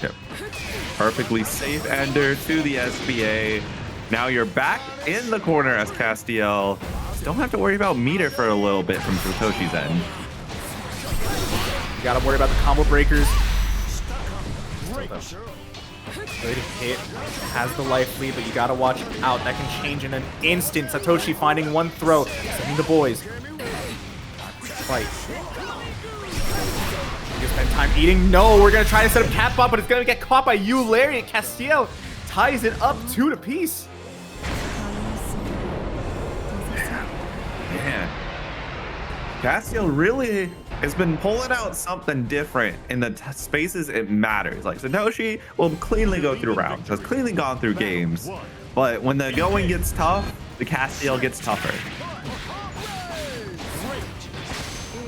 Yep. Perfectly safe ender to the SBA. Now you're back in the corner as Castiel. Don't have to worry about meter for a little bit from Satoshi's end. You gotta worry about the combo breakers. Good hit, has the life lead, but you gotta watch out. That can change in an instant. Satoshi finding one throw, sending the boys. Fight. You can spend time eating. No, we're gonna try to set up Cat Bot, but it's gonna get caught by Yuel. Castiel ties it up 2 apiece. Man, Castiel really has been pulling out something different in the spaces it matters. Like Satoshi will cleanly go through rounds, has cleanly gone through games, but when the going gets tough, the Castiel gets tougher.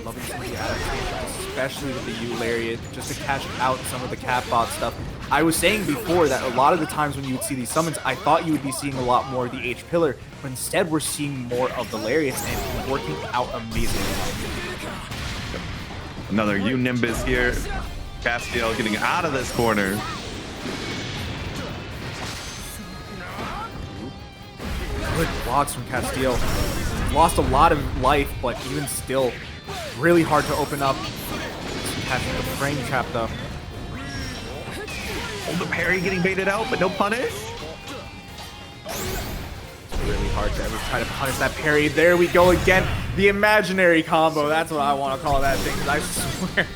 Loving some of the adaptations, especially with the Yuel, just to catch out some of the Cat Bot stuff. I was saying before that a lot of the times when you would see these summons, I thought you would be seeing a lot more of the H pillar, but instead we're seeing more of the Lariats, and it's working out amazingly. Another Nimbus here. Castiel getting out of this corner. Good blocks from Castiel. Lost a lot of life, but even still, really hard to open up. Catching the frame trap though. Oh, the parry getting baited out, but no punish. Really hard to ever try to punish that parry. There we go again. The imaginary combo. That's what I want to call that thing. I swear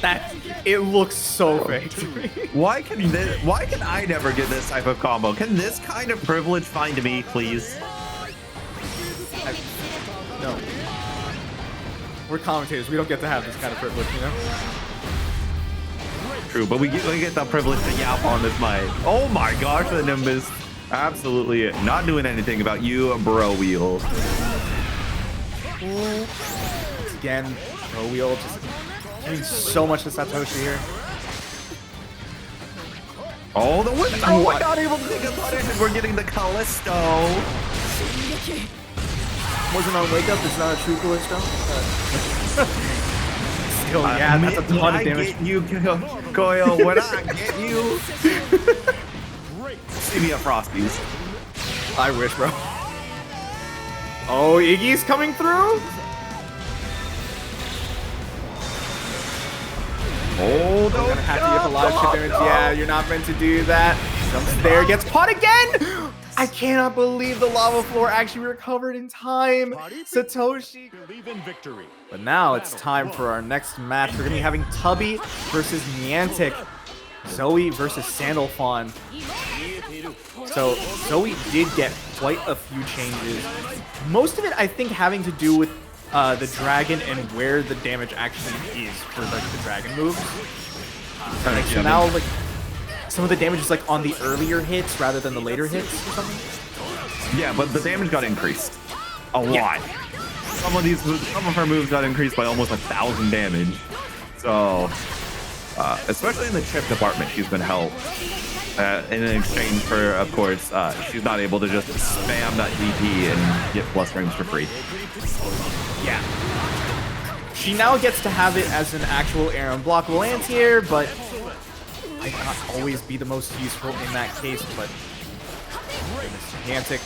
that it looks so fake to me. Why can I never get this type of combo? Can this kind of privilege find me, please? No. We're commentators. We don't get to have this kind of privilege, you know? True, but we get the privilege to yap on this mic. Oh my gosh, the Nimbus. Absolutely not doing anything about you, bro wheel. Again, bro wheel just doing so much to Satoshi here. Oh, the win! Oh, we're not able to take a punish, and we're getting the Callisto. Wasn't on wake up. It's not a true Callisto. Still, yeah, that's a ton of damage. Get you, Coil. When I get you. See me at Frosty's. I wish, bro. Oh, Iggy's coming through. Oh, no. Gonna have to get a lot of chip damage. Yeah, you're not meant to do that. Jumps there, gets caught again. I cannot believe the lava floor actually recovered in time. Satoshi. But now it's time for our next match. We're gonna be having Tubby versus Niantic. Zoe versus Sandalphon. So Zoe did get quite a few changes. Most of it, I think, having to do with the dragon and where the damage actually is for like the dragon moves. So now, like, some of the damage is like on the earlier hits rather than the later hits or something. Yeah, but the damage got increased a lot. Yeah. Some of her moves got increased by almost 1,000 damage. So, especially in the chip department, she's been helped. In exchange for, of course, she's not able to just spam that DP and get plus frames for free. Yeah. She now gets to have it as an actual air unblockable anti-air, but might not always be the most useful in that case. But Niantic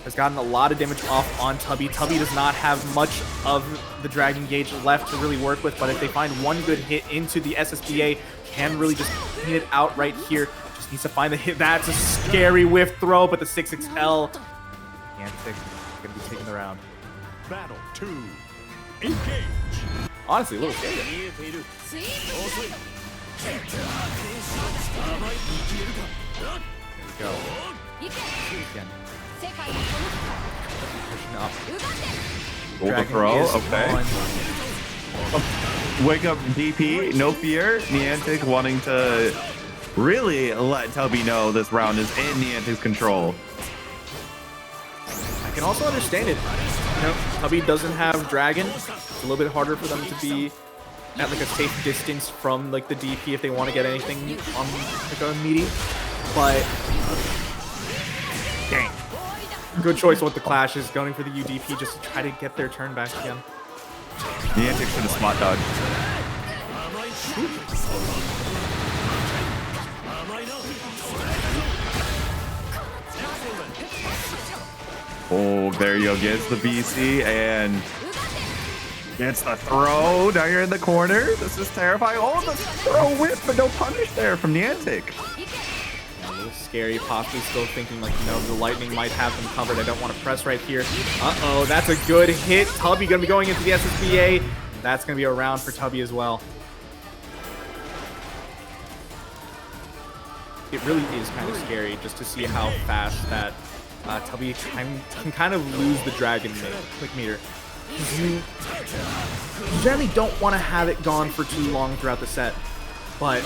has gotten a lot of damage off on Tubby. Tubby does not have much of the Dragon Gauge left to really work with, but if they find one good hit into the SSBA, can really just clean it out right here. Just needs to find the hit. That's a scary whiff throw, but the 6XL. Niantic gonna be taking the round. Battle 2. Engage. Honestly, a little scary. There we go. Again. Pushing up. Hold the Dragon throw. is Okay. on. Wake up DP. No fear. Niantic wanting to really let Tubby know this round is in Niantic's control. I can also understand it. You know, Tubby doesn't have Dragon. It's a little bit harder for them to be at like a safe distance from like the DP if they want to get anything on like a meaty. But dang, good choice with the clashes, going for the UDP just to try to get their turn back again. Niantic should have spot dodged. Oh, there you go. Gets the BC and gets the throw. Now you're in the corner. This is terrifying. Oh, the throw whip, but no punish there from Niantic. A little scary, possibly still thinking like, you know, the lightning might have them covered. I don't want to press right here. Uh-oh, that's a good hit. Tubby gonna be going into the SSBA. That's gonna be a round for Tubby as well. It really is kind of scary just to see how fast that Tubby can kind of lose the Dragon click meter. You generally don't want to have it gone for too long throughout the set, but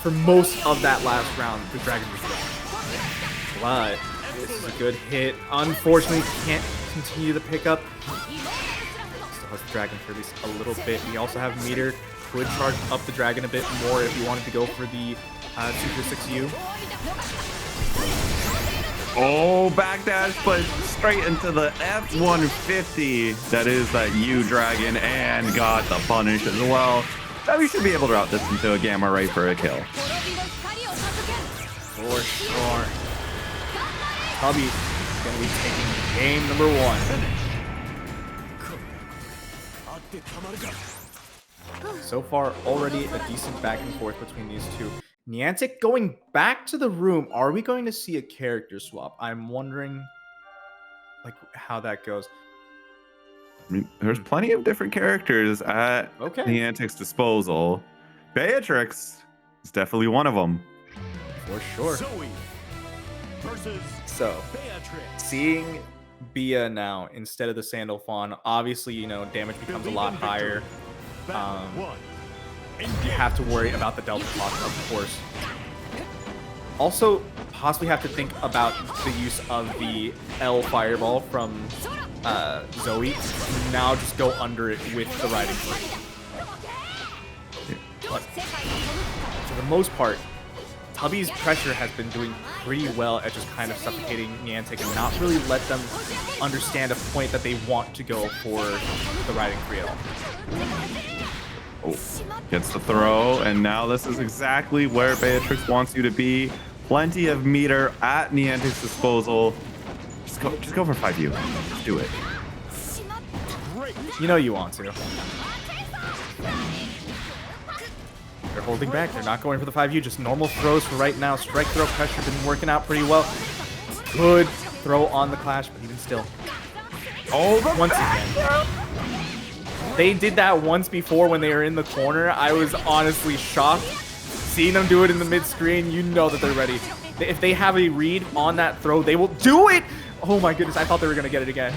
for most of that last round, the Dragon was gone. But this is a good hit. Unfortunately, can't continue the pickup. Still has the Dragon for at least a little bit. We also have meter. Could charge up the Dragon a bit more if you wanted to go for the Super 6U. Oh, backdash, but straight into the F-150. That is that U Dragon and got the punish as well. Now we should be able to route this into a Gamma Ray for a kill. For sure. Tubby is going to be taking game number 1. So far, already a decent back and forth between these two. Niantic going back to the room. Are we going to see a character swap? I'm wondering, like, how that goes. I mean, there's plenty of different characters at Niantic's disposal. Beatrix is definitely one of them. For sure. Zoe versus So, Beatrix. seeing Bia now instead of the Sandalphon, obviously, you know, damage becomes a lot higher. Battle 1. You have to worry about the Delta clock, of course. Also, possibly have to think about the use of the L Fireball from Zoe. Now just go under it with the Riding Free. But for the most part, Tubby's pressure has been doing pretty well at just kind of suffocating Niantic and not really let them understand a point that they want to go for the Riding Free at all. Oh, gets the throw, and now this is exactly where Beatrix wants you to be. Plenty of meter at Niantic's disposal. Just go for 5U. Just do it. You know you want to. They're holding back. They're not going for the 5U. Just normal throws for right now. Strike throw pressure been working out pretty well. Good throw on the clash, but even still. Oh, Once again. They did that once before when they were in the corner. I was honestly shocked. Seeing them do it in the mid-screen, you know that they're ready. If they have a read on that throw, they will do it! Oh my goodness, I thought they were going to get it again.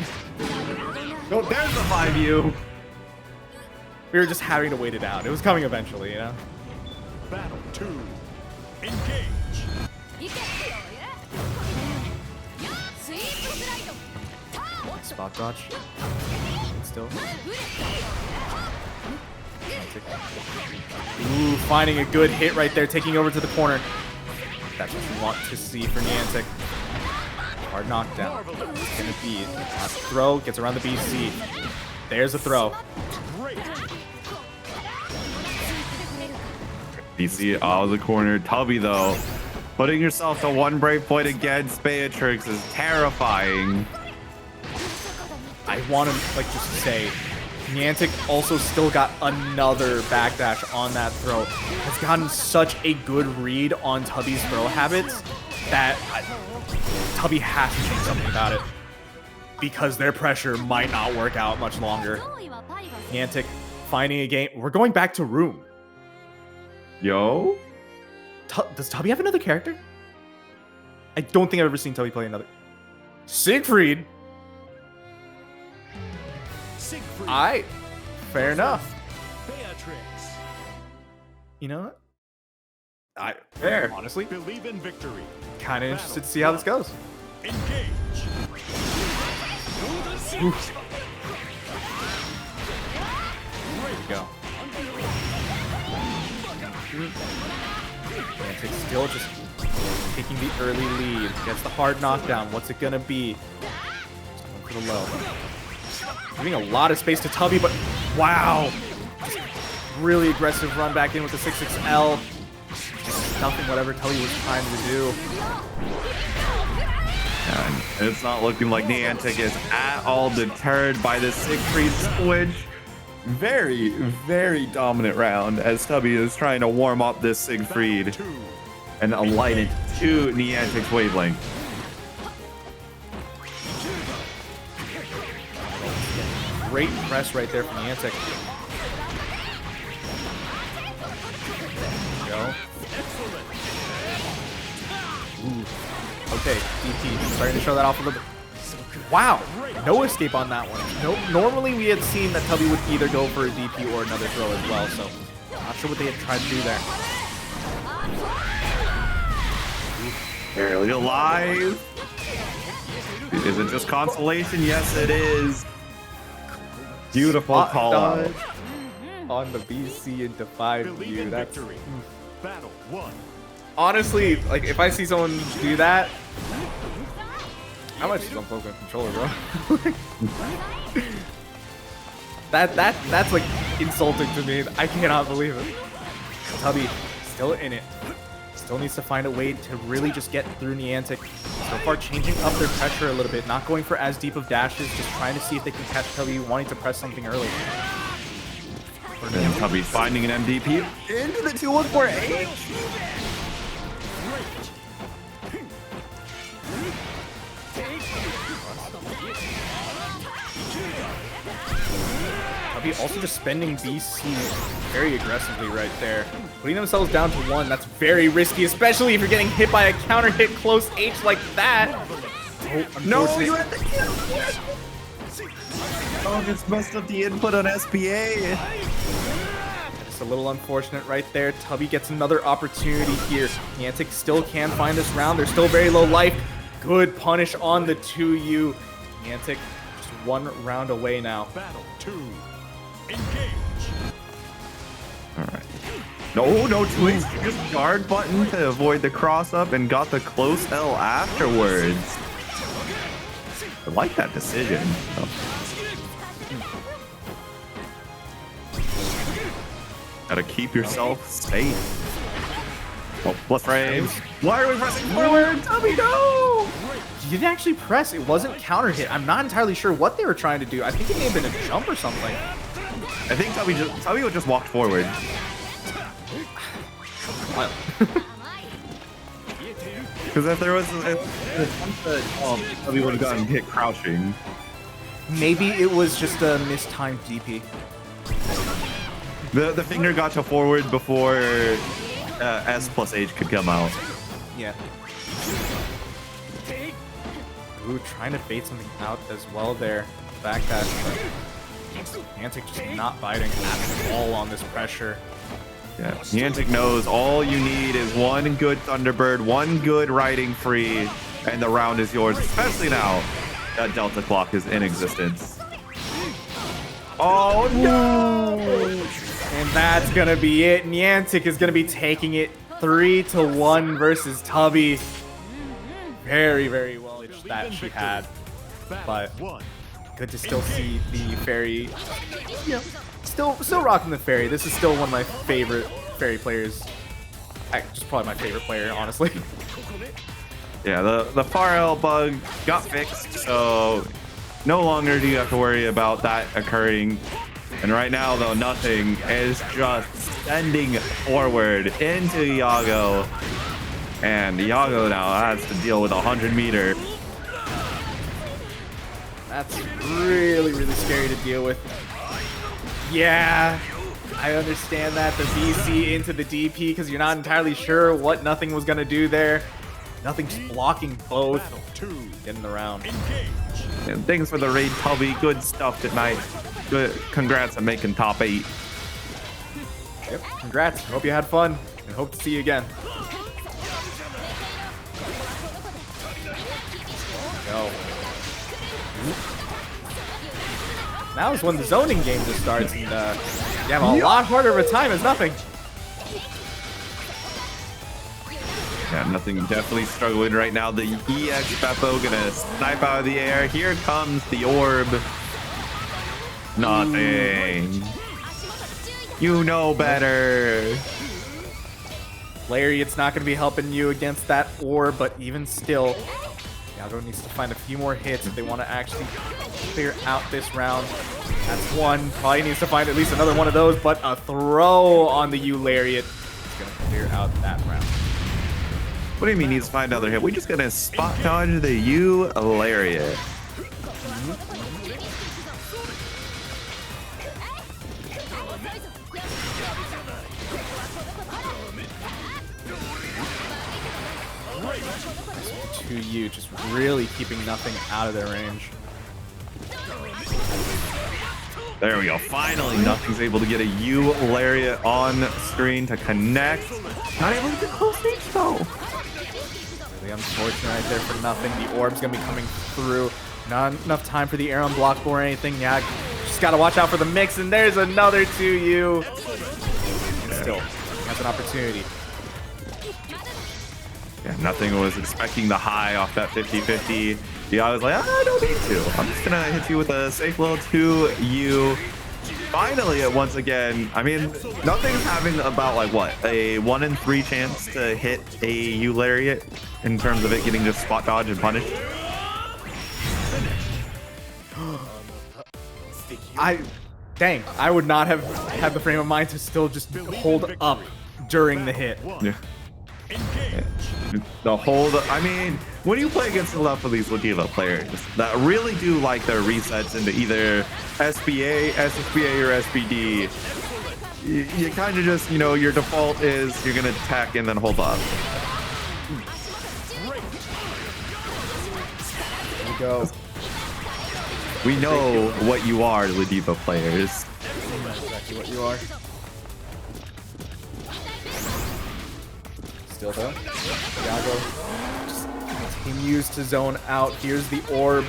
Oh, there's the 5U. We were just having to wait it out. It was coming eventually, you know? Battle 2. Engage. Spot dodge. Still. Ooh, finding a good hit right there, taking over to the corner. That's what you want to see for Niantic. Hard knockdown. It's gonna be a throw, gets around the BC. There's a throw. BC out of the corner. Tubby, though, putting yourself to 1 brave point against Beatrix is terrifying. I want to, like, just say, Niantic also still got another backdash on that throw. Has gotten such a good read on Tubby's throw habits that Tubby has to change something about it, because their pressure might not work out much longer. Niantic finding a game. We're going back to Room. Yo? Does Tubby have another character? I don't think I've ever seen Tubby play another. Siegfried? Fair enough. Beatrix. You know what? Fair. Honestly, Believe in victory. kind of interested to see how this goes. Engage. Oof. There we go. Niantic still just taking the early lead. Gets the hard knockdown. What's it gonna be? Just going for the low. Giving a lot of space to Tubby, but wow! Just really aggressive run back in with the 6XL. Just stuffing whatever Tubby was trying to do. And it's not looking like Niantic is at all deterred by this Siegfried switch. Very, very dominant round as Tubby is trying to warm up this Siegfried and align it to Niantic's wavelength. Great press right there from Niantic. There we go. Ooh. Okay, DP starting to show that off a little bit. Wow, no escape on that one. No, normally we had seen that Tubby would either go for a DP or another throw as well, so not sure what they had tried to do there. Barely alive. Is it just consolation? Yes, it is. Beautiful Spot call out. dodge on the BC into 5 Believe view. in That's victory. Battle 1. honestly, like, if I see someone do that, how much is unplugged my controller, bro? That's like insulting to me. I cannot believe it. Tubby still in it. Still needs to find a way to really just get through Niantic. So far, changing up their pressure a little bit, not going for as deep of dashes, just trying to see if they can catch Tubby wanting to press something early. And Tubby finding an MDP into the 2-1-4-8. Tubby also just spending BC very aggressively right there. Putting themselves down to 1, that's very risky, especially if you're getting hit by a counter hit close H like that. Oh, No, you had the kill. Oh, just messed up the input on SPA. It's a little unfortunate right there. Tubby gets another opportunity here. Niantic still can find this round. They're still very low life. Good punish on the 2U. Niantic just 1 round away now. Battle 2. Engage. All right. No twins. Just guard button to avoid the cross up and got the close L afterwards. I like that decision. Gotta keep yourself safe. Oh, plus frames. Why are we pressing forward? Tubby, no! You didn't actually press. It wasn't counter hit. I'm not entirely sure what they were trying to do. I think it may have been a jump or something. I think Tubby would just walk forward. Because if there was Tubby would have gotten hit crouching. Maybe it was just a mistimed DP. The finger got to forward before S plus H could come out. Yeah. Ooh, trying to bait something out as well there. Backdash, but Niantic just not biting at all on this pressure. Yeah, Niantic knows all you need is one good Thunderbird, one good riding free, and the round is yours, especially now that Delta Clock is in existence. Oh no! And that's gonna be it. Niantic is gonna be taking it 3-1 versus Tubby. Very, very well that she had. But good to still see the Ferry, you know, still rocking the Ferry. This is still one of my favorite Ferry players. Just probably my favorite player, honestly. Yeah, the far L bug got fixed, so no longer do you have to worry about that occurring. And right now, though, nothing is just sending forward into Iago. And Iago now has to deal with a 100-meter. That's really, really scary to deal with. Yeah, I understand that. The VC into the DP because you're not entirely sure what nothing was going to do there. Nothing's blocking both. Getting around. And thanks for the raid, Tubby. Good stuff tonight. Good. Congrats on making top 8. Yep, congrats. Hope you had fun and hope to see you again. Go. Now is when the zoning game just starts, and you have a lot harder of a time as nothing. Yeah, nothing definitely struggling right now. The EX Beppo gonna snipe out of the air. Here comes the orb. Nothing. You know better. Larry, it's not going to be helping you against that orb, but even still, Iago needs to find a few more hits if they want to actually clear out this round. That's one. Probably needs to find at least another one of those, but a throw on the U Lariat is going to clear out that round. What do you mean he's to find another hit? We're just gonna spot dodge the U Lariat. To you, just really keeping nothing out of their range. There we go. Finally, nothing's able to get a U Lariat on screen to connect. Not able to get close range though. Really unfortunate right there for nothing. The orb's gonna be coming through. Not enough time for the air unblockable or anything. Yeah, just gotta watch out for the mix. And there's another 2U. Still has an opportunity. Yeah, nothing was expecting the high off that 50-50. Yeah, I was like, I don't need to. I'm just gonna hit you with a safe little 2U. Finally, once again, I mean, nothing's having about like what, a 1 in 3 chance to hit a U Lariat in terms of it getting just spot dodge and punished. Dang, I would not have had the frame of mind to still just hold up during the hit. Yeah. The hold, I mean, when you play against enough of these Ladiva players that really do like their resets into either SBA, SSBA, or SBD, you kind of just, you know, your default is you're going to attack and then hold up. There we go. We know what you are, Ladiva players. That's exactly what you are. Still though, Iago just continues to zone out. Here's the orb.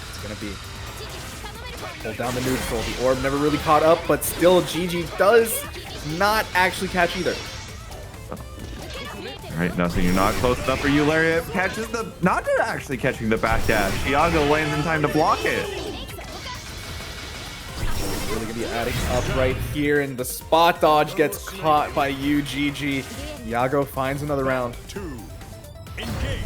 It's gonna be hold down the neutral. The orb never really caught up, but still GG does not actually catch either. All right, nothing. You're not close enough for you, Lariat. Catches the, not actually catching the backdash. Iago lands in time to block it. Really gonna be adding up right here, and the spot dodge gets caught by UGG. Iago finds another round. 2. Engage.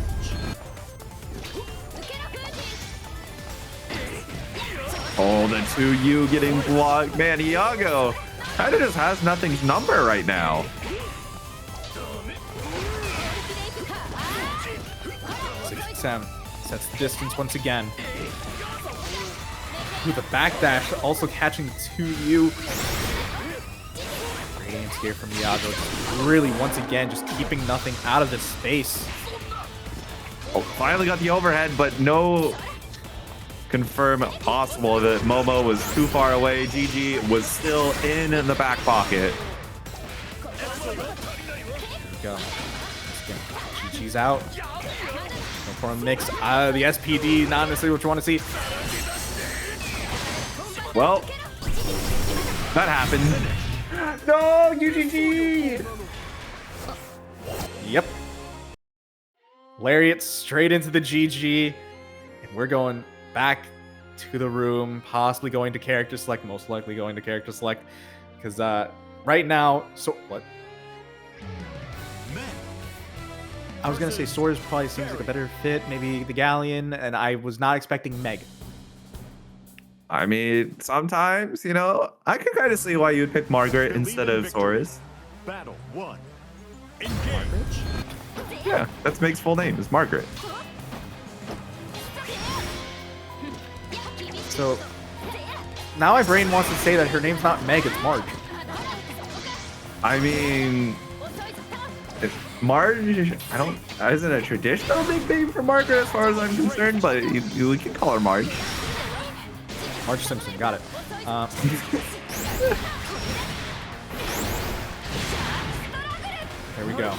Oh, the 2U getting blocked. Man, Iago kind of just has nothing's number right now. 6-10 sets the distance once again. Ooh, the backdash also catching 2U. Radiance here from Iago. Really, once again, just keeping nothing out of this space. Oh, finally got the overhead, but no confirm possible that Momo was too far away. GG was still in the back pocket. There we go. GG's out. No for a mix. The SPD, not necessarily what you want to see. Well, that happened. No, UGG! Yep. Lariat straight into the GG. And we're going back to the room, possibly going to character select, most likely going to character select. Because right now, so what? I was going to say Soriz probably seems like a better fit, maybe the Galleon, and I was not expecting Meg. I mean, sometimes, you know, I can kind of see why you'd pick Margaret instead of Soriz. Battle 1. Engage. Yeah, that's Meg's full name, is Margaret. So now my brain wants to say that her name's not Meg, it's Marge. I mean, if Marge, isn't a traditional nickname for Margaret as far as I'm concerned, but we can call her Marge. Marge Simpson, got it. There we go.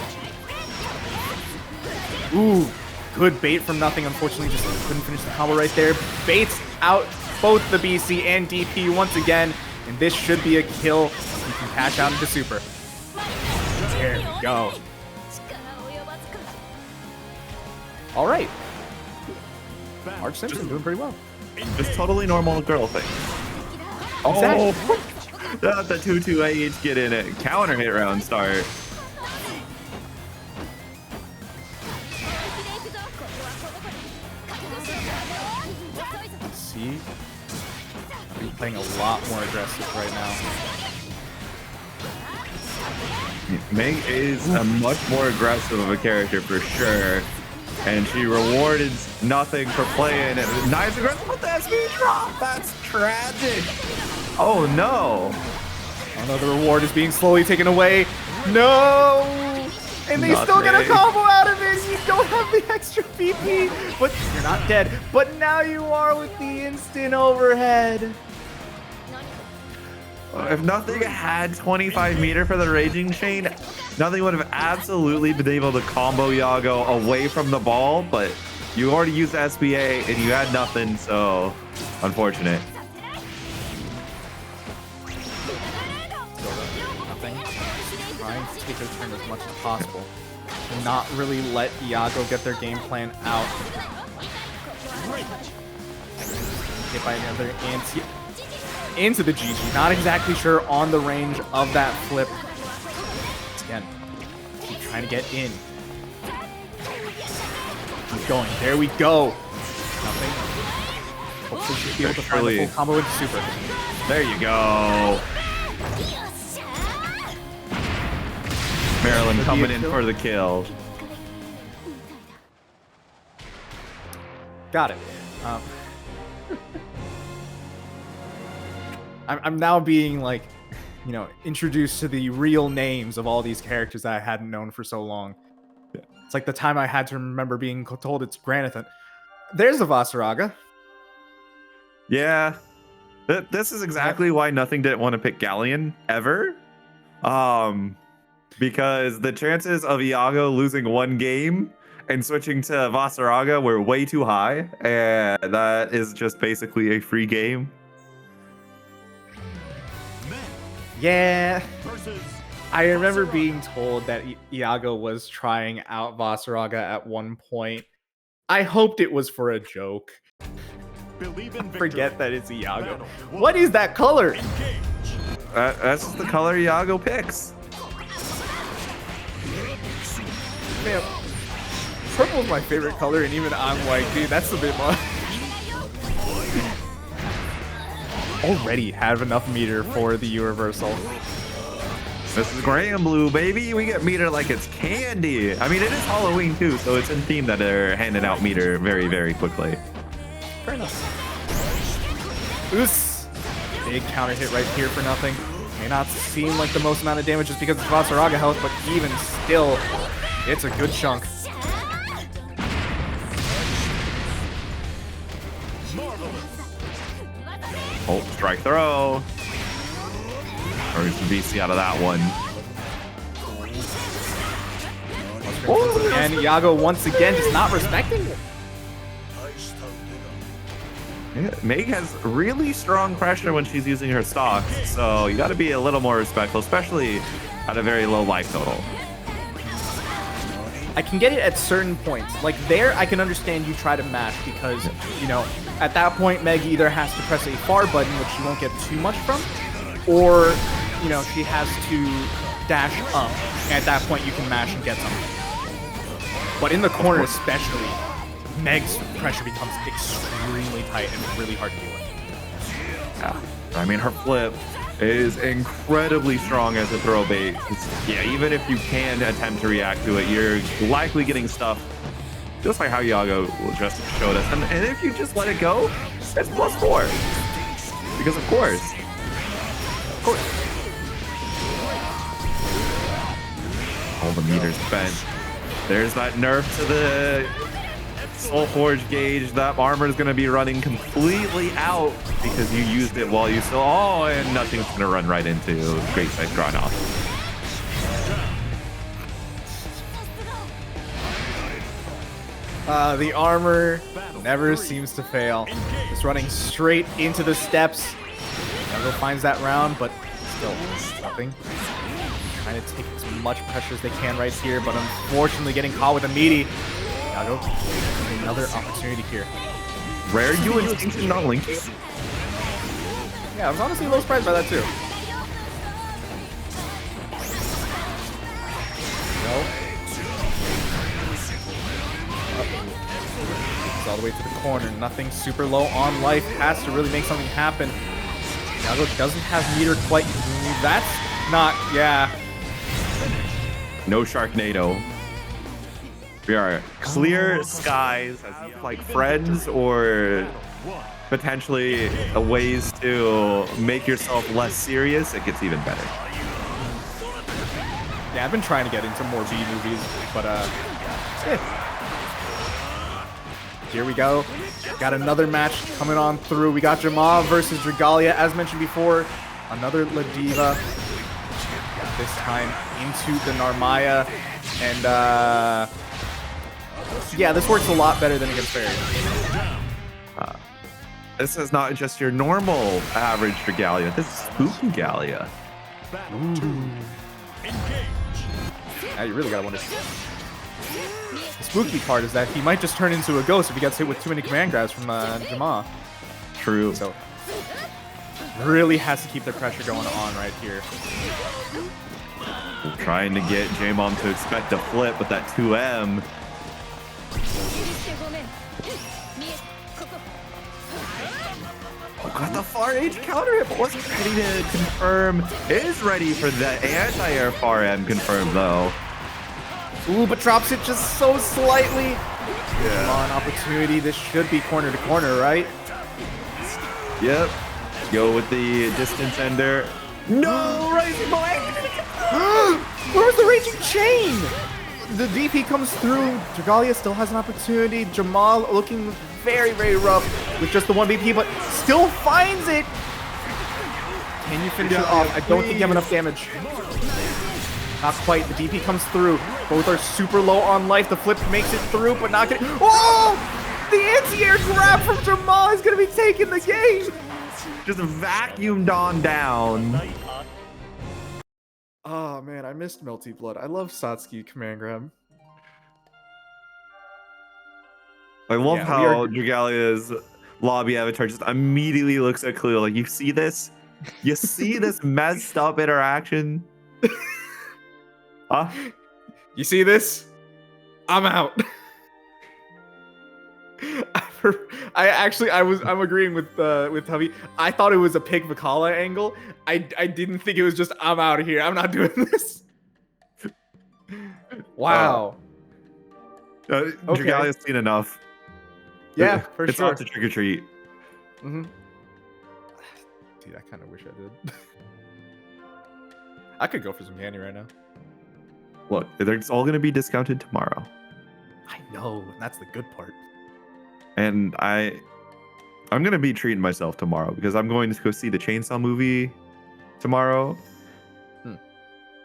Ooh, good bait from nothing. Unfortunately, just couldn't finish the combo right there. Baits out both the BC and DP once again, and this should be a kill. You can cash out into super. There we go. All right. Marge Simpson doing pretty well. Just totally normal girl thing. Exactly. Oh, the 2-2 get in it. Counter hit round start. See? I'm playing a lot more aggressive right now. Meg is a much more aggressive of a character for sure. And she rewarded nothing for playing it. Nice aggressive with the SB drop. That's tragic. Oh no. Oh no, the reward is being slowly taken away. No! And they still get a combo out of it. You don't have the extra PP, but you're not dead. But now you are with the instant overhead. If nothing had 25 meter for the Raging Chain, nothing would have absolutely been able to combo Iago away from the ball, but you already used SBA and you had nothing, so unfortunate. Nothing. Trying to take their turn as much as possible. And not really let Iago get their game plan out. Hit by another anti into the GG. Not exactly sure on the range of that flip. Again, keep trying to get in. Keep going. There we go. Nothing. Hopefully she'll be able to find the full combo into super. There you go. Maryland coming in for the kill. Got it. I'm now being like, you know, introduced to the real names of all these characters that I hadn't known for so long. It's like the time I had to remember being told it's Granathan. There's a Vaseraga. Yeah. This is exactly why nothing didn't want to pick Galleon ever. Because the chances of Iago losing one game and switching to Vaseraga were way too high. And that is just basically a free game. Yeah. I remember being told that Iago was trying out Vaseraga at one point. I hoped it was for a joke. Forget that it's Iago. What is that color? That's just the color Iago picks. Man, purple is my favorite color, and even I'm like, dude, that's a bit much. Already have enough meter for the universal. This is Granblue, baby. We get meter like it's candy. I mean, it is Halloween too, so it's in theme that they're handing out meter very, very quickly. Fair enough. Oos. Big counter hit right here for nothing. May not seem like the most amount of damage just because it's Vaseraga health, but even still, it's a good chunk. Oh, strike throw. Or is the VC out of that one? And Iago once again just not respecting it. Yeah, Meg has really strong pressure when she's using her stocks, so you got to be a little more respectful, especially at a very low life total. I can get it at certain points. Like there, I can understand you try to mash because, you know, at that point, Meg either has to press a far button, which she won't get too much from, or, you know, she has to dash up. And at that point, you can mash and get something. But in the corner especially, Meg's pressure becomes extremely tight and really hard to deal with. Yeah. I mean, her flip is incredibly strong as a throw bait. Yeah, even if you can attempt to react to it, you're likely getting stuff just like how Yago just showed us. And if you just let it go, it's +4. Because of course. All the meters bent. There's that nerf to the Soul Forge gauge. That armor is going to be running completely out because you used it while you still. Oh, and nothing's going to run right into Great Size Granoff. The armor never seems to fail. Just running straight into the steps. Yago finds that round, but still nothing. Trying to take as much pressure as they can right here, but unfortunately getting caught with a meaty. Yago, another opportunity here. Rare you instinction not linking. Yeah, I was honestly a little surprised by that too. No. It's all the way to the corner. Nothing super low on life. Has to really make something happen. Yago doesn't have meter quite. That's not, yeah. No Sharknado. We are clear skies as like friends or potentially ways to make yourself less serious. It gets even better. Yeah, I've been trying to get into more B movies, but yeah. Here we go. Got another match coming on through. We got JMAMH versus Dragalia, as mentioned before. Another La Diva. This time into the Narmaya. And yeah, this works a lot better than against Ferry. This is not just your normal average Dragalia. This is spooky Gallia. Now you really gotta wonder. The spooky part is that he might just turn into a ghost if he gets hit with too many command grabs from JMAMH. True. So really has to keep the pressure going on right here. Trying to get JMAMH to expect a flip with that 2M. Oh, got the far edge counter hit, but wasn't ready to confirm. Is ready for the anti-air far M confirmed though. Ooh, but drops it just so slightly. Yeah. Come on, opportunity. This should be corner to corner, right? Yep. Go with the distance ender. No, Rising Boy! Where was the Raging Chain? The DP comes through. Dragalia still has an opportunity. JMAMH looking very, very rough with just the 1 BP, but still finds it. Can you finish it off? I don't think you have enough damage. Not quite. The DP comes through. Both are super low on life. The flip makes it through, but not getting. Oh! The anti-air grab from JMAMH is going to be taking the game. Just vacuumed on down. Oh man, I missed Melty Blood. I love Satsuki command grab. I love how Dragalia's lobby avatar just immediately looks at Clue like, you see this? You see this messed up interaction? Huh? You see this? I'm out. I'm agreeing with Hubby. I thought it was a pick Vikala angle. I didn't think it was just I'm out of here. I'm not doing this. Wow. Dragalia's seen enough. Yeah, for it's sure. It's on to trick or treat. Dude, I kind of wish I did. I could go for some candy right now. Look, it's all gonna be discounted tomorrow. I know, and that's the good part. And I'm gonna be treating myself tomorrow because I'm going to go see the Chainsaw movie tomorrow.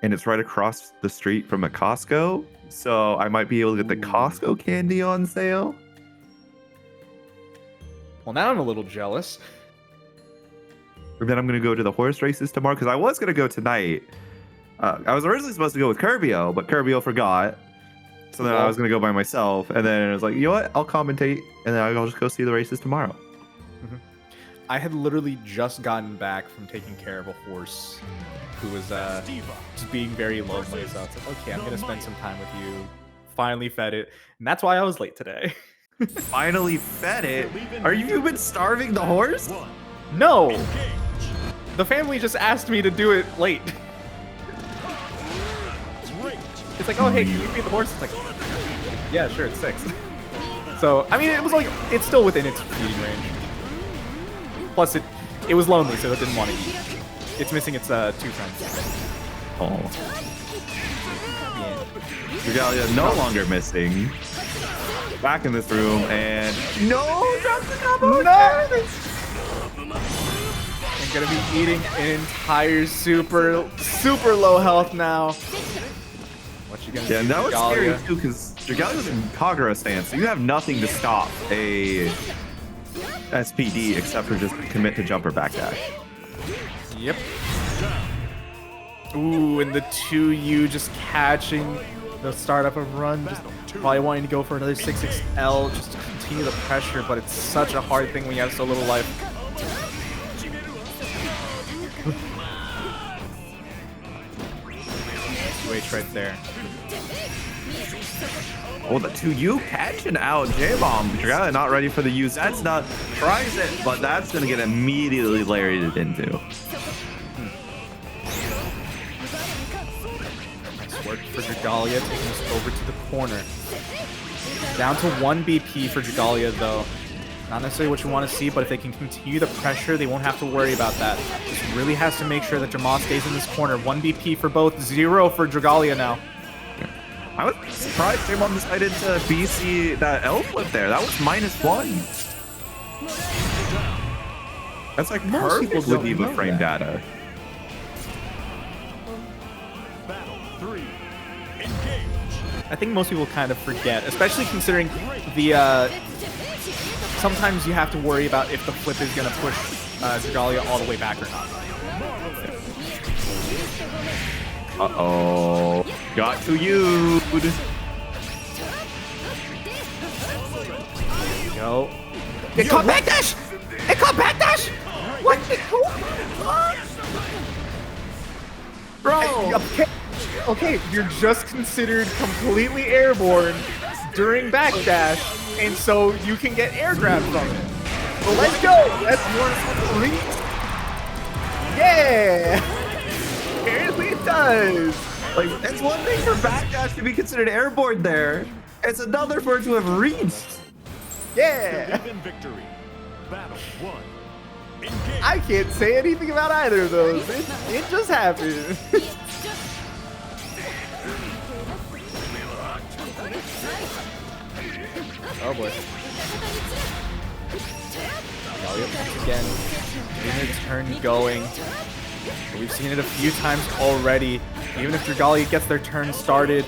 And it's right across the street from a Costco. So I might be able to get the Costco candy on sale. Well, now I'm a little jealous. And then I'm gonna go to the horse races tomorrow because I was gonna go tonight. I was originally supposed to go with Kirbio, but Kirbio forgot. So then I was gonna go by myself, and then I was like, you know what? I'll commentate, and then I'll just go see the races tomorrow. I had literally just gotten back from taking care of a horse who was just being very lonely. So I was like, okay, I'm gonna spend some time with you. Finally fed it, and that's why I was late today. Finally fed it? Are you been starving the horse? No! The family just asked me to do it late. It's like, oh hey, can you feed the horse? It's like, yeah, sure, it's 6. So, I mean, it was like, it's still within its feeding range. Plus, it was lonely, so it didn't want to eat. It's missing its 2 friends. Oh. Galleon no longer missing. Back in this room, and no, drops the combo. No! I'm gonna be eating an entire super low health now. What you gonna do? Yeah, and that was scary Galleon? too, because Galleon's in Kagura stance, so you have nothing to stop a SPD except for just commit to jumper backdash. Yep. Ooh, and the 2U just catching the startup of run, just probably wanting to go for another 6XL just to continue the pressure, but it's such a hard thing when you have so little life. Wait right there. Oh, the 2U catching out JMAMH. Galleon not ready for the use. That's not, tries it, but that's gonna get immediately lariated into. Work for Dragalia, taking us over to the corner. Down to 1 BP for Dragalia, though. Not necessarily what you want to see, but if they can continue the pressure, they won't have to worry about that. Just really has to make sure that JMAMH stays in this corner. 1 BP for both, 0 for Dragalia now. I was surprised JMAMH decided to BC that L flip there. That was -1. That's like Most people perfect with don't EVA know frame that. data. I think most people kind of forget, especially considering the sometimes you have to worry about if the flip is going to push Dragalia all the way back or not. Uh-oh. Got to you. Go. It caught backdash! It caught backdash! What? Bro! Okay, you're just considered completely airborne during backdash, and so you can get air grab from it. Well, let's go! That's more reach. Yeah! Apparently it does! Like, it's one thing for backdash to be considered airborne there. It's another for it to have reached. Yeah! Victory. Battle 1. I can't say anything about either of those. It just happened. Oh boy. Galleon once again getting a turn going. We've seen it a few times already. Even if Dragalia gets their turn started,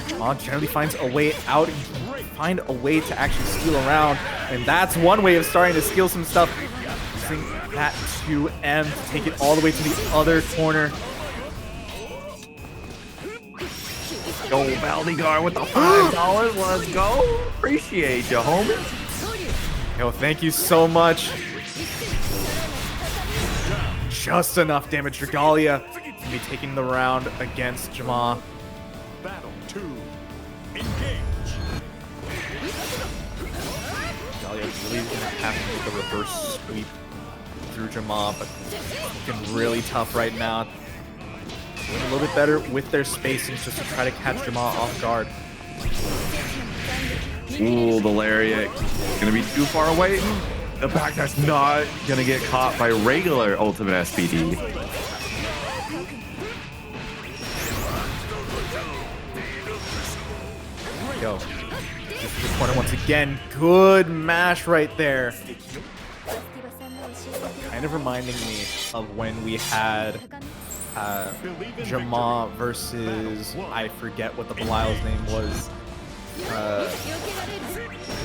JMAMH generally finds a way out and can find a way to actually steal around. And that's one way of starting to steal some stuff. Using that 2M to take it all the way to the other corner. Go, Valdigar with the $5. Let's go. Appreciate you, homie. Yo, thank you so much. Just enough damage. Dragalia to be taking the round against JMAMH. Battle 2. Engage. Galleon really gonna have to make a reverse sweep through JMAMH, but looking really tough right now. Doing a little bit better with their spacing just to try to catch JMAMH off guard. Ooh, the lariat. Gonna be too far away. The backdash not gonna get caught by regular ultimate SPD. Go. Just to the corner once again. Good mash right there. Kind of reminding me of when we had JMAMH versus, I forget what the Belial's name was, but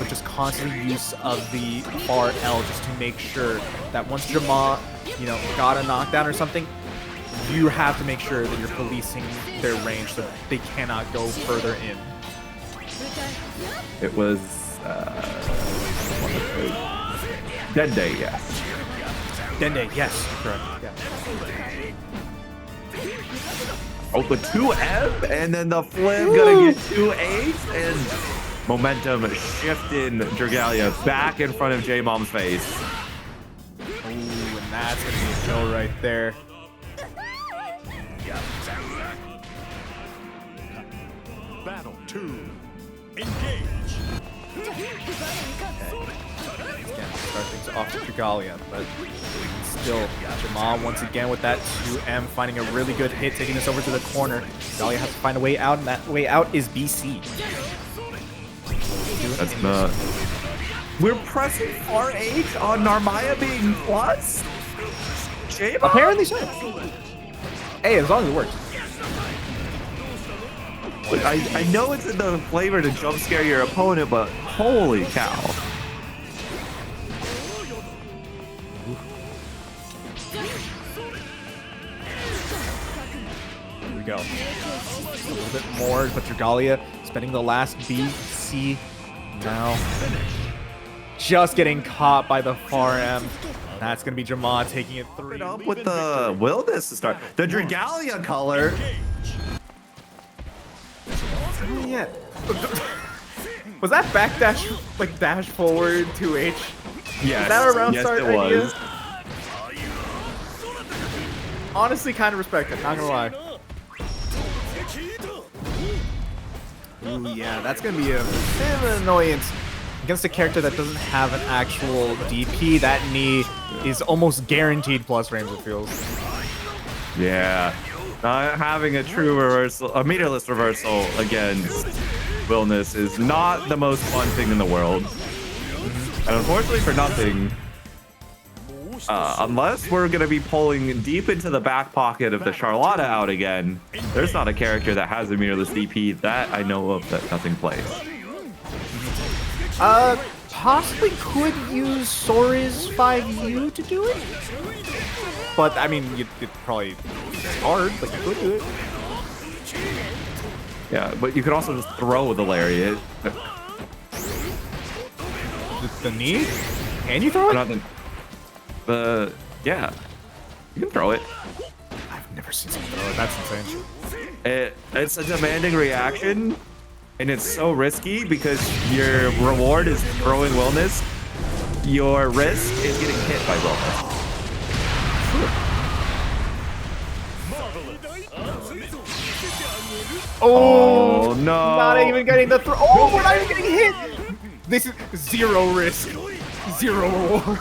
just constant use of the bar L just to make sure that once JMAMH, you know, got a knockdown or something, you have to make sure that you're policing their range so that they cannot go further in. It was Dende, yes. Dende, yes, correct. Yeah. Oh, the 2M, and then the flip gonna get 2-8, and momentum shifting Dragalia back in front of JMAMH's face. And that's gonna be a kill right there. Battle 2. Engage. Again, start things off to Galleon, but still, Jamal once again with that 2M, finding a really good hit, taking this over to the corner. Galleon has to find a way out, and that way out is BC. That's not. We're pressing RH on Narmaya being plus? JMAMH? Apparently so. Hey, as long as it works. I know it's in the flavor to jump scare your opponent, but holy cow. Here we go. A little bit more, but Dragalia spending the last BC now. Just getting caught by the far M. That's going to be Jamal taking it 3. Up with the Wilnas to start. The Dragalia color. Yeah. Was that backdash, like dash forward 2H? Yes. Is that a round yes, start it idea? was. Honestly, kind of respect it, not gonna lie. Ooh, yeah, that's gonna be a bit of an annoyance. Against a character that doesn't have an actual DP, that knee is almost guaranteed plus range, it feels. Yeah. Not having a true reversal, a meterless reversal against Wilnas is not the most fun thing in the world. And unfortunately for nothing, unless we're going to be pulling deep into the back pocket of the Charlotta out again, there's not a character that has a meterless DP that I know of that nothing plays. Possibly could use Soriz 5U to do it. But, I mean, it'd probably be very hard, but you could do it. Yeah, but you could also just throw the lariat. The knee? Can you throw it? Not yeah, you can throw it. I've never seen someone throw it. That's insane. It's a demanding reaction, and it's so risky because your reward is throwing Wilnas. Your risk is getting hit by Wilnas. Oh no! Not even getting the throw. Oh, we're not even getting hit. This is zero risk, zero reward.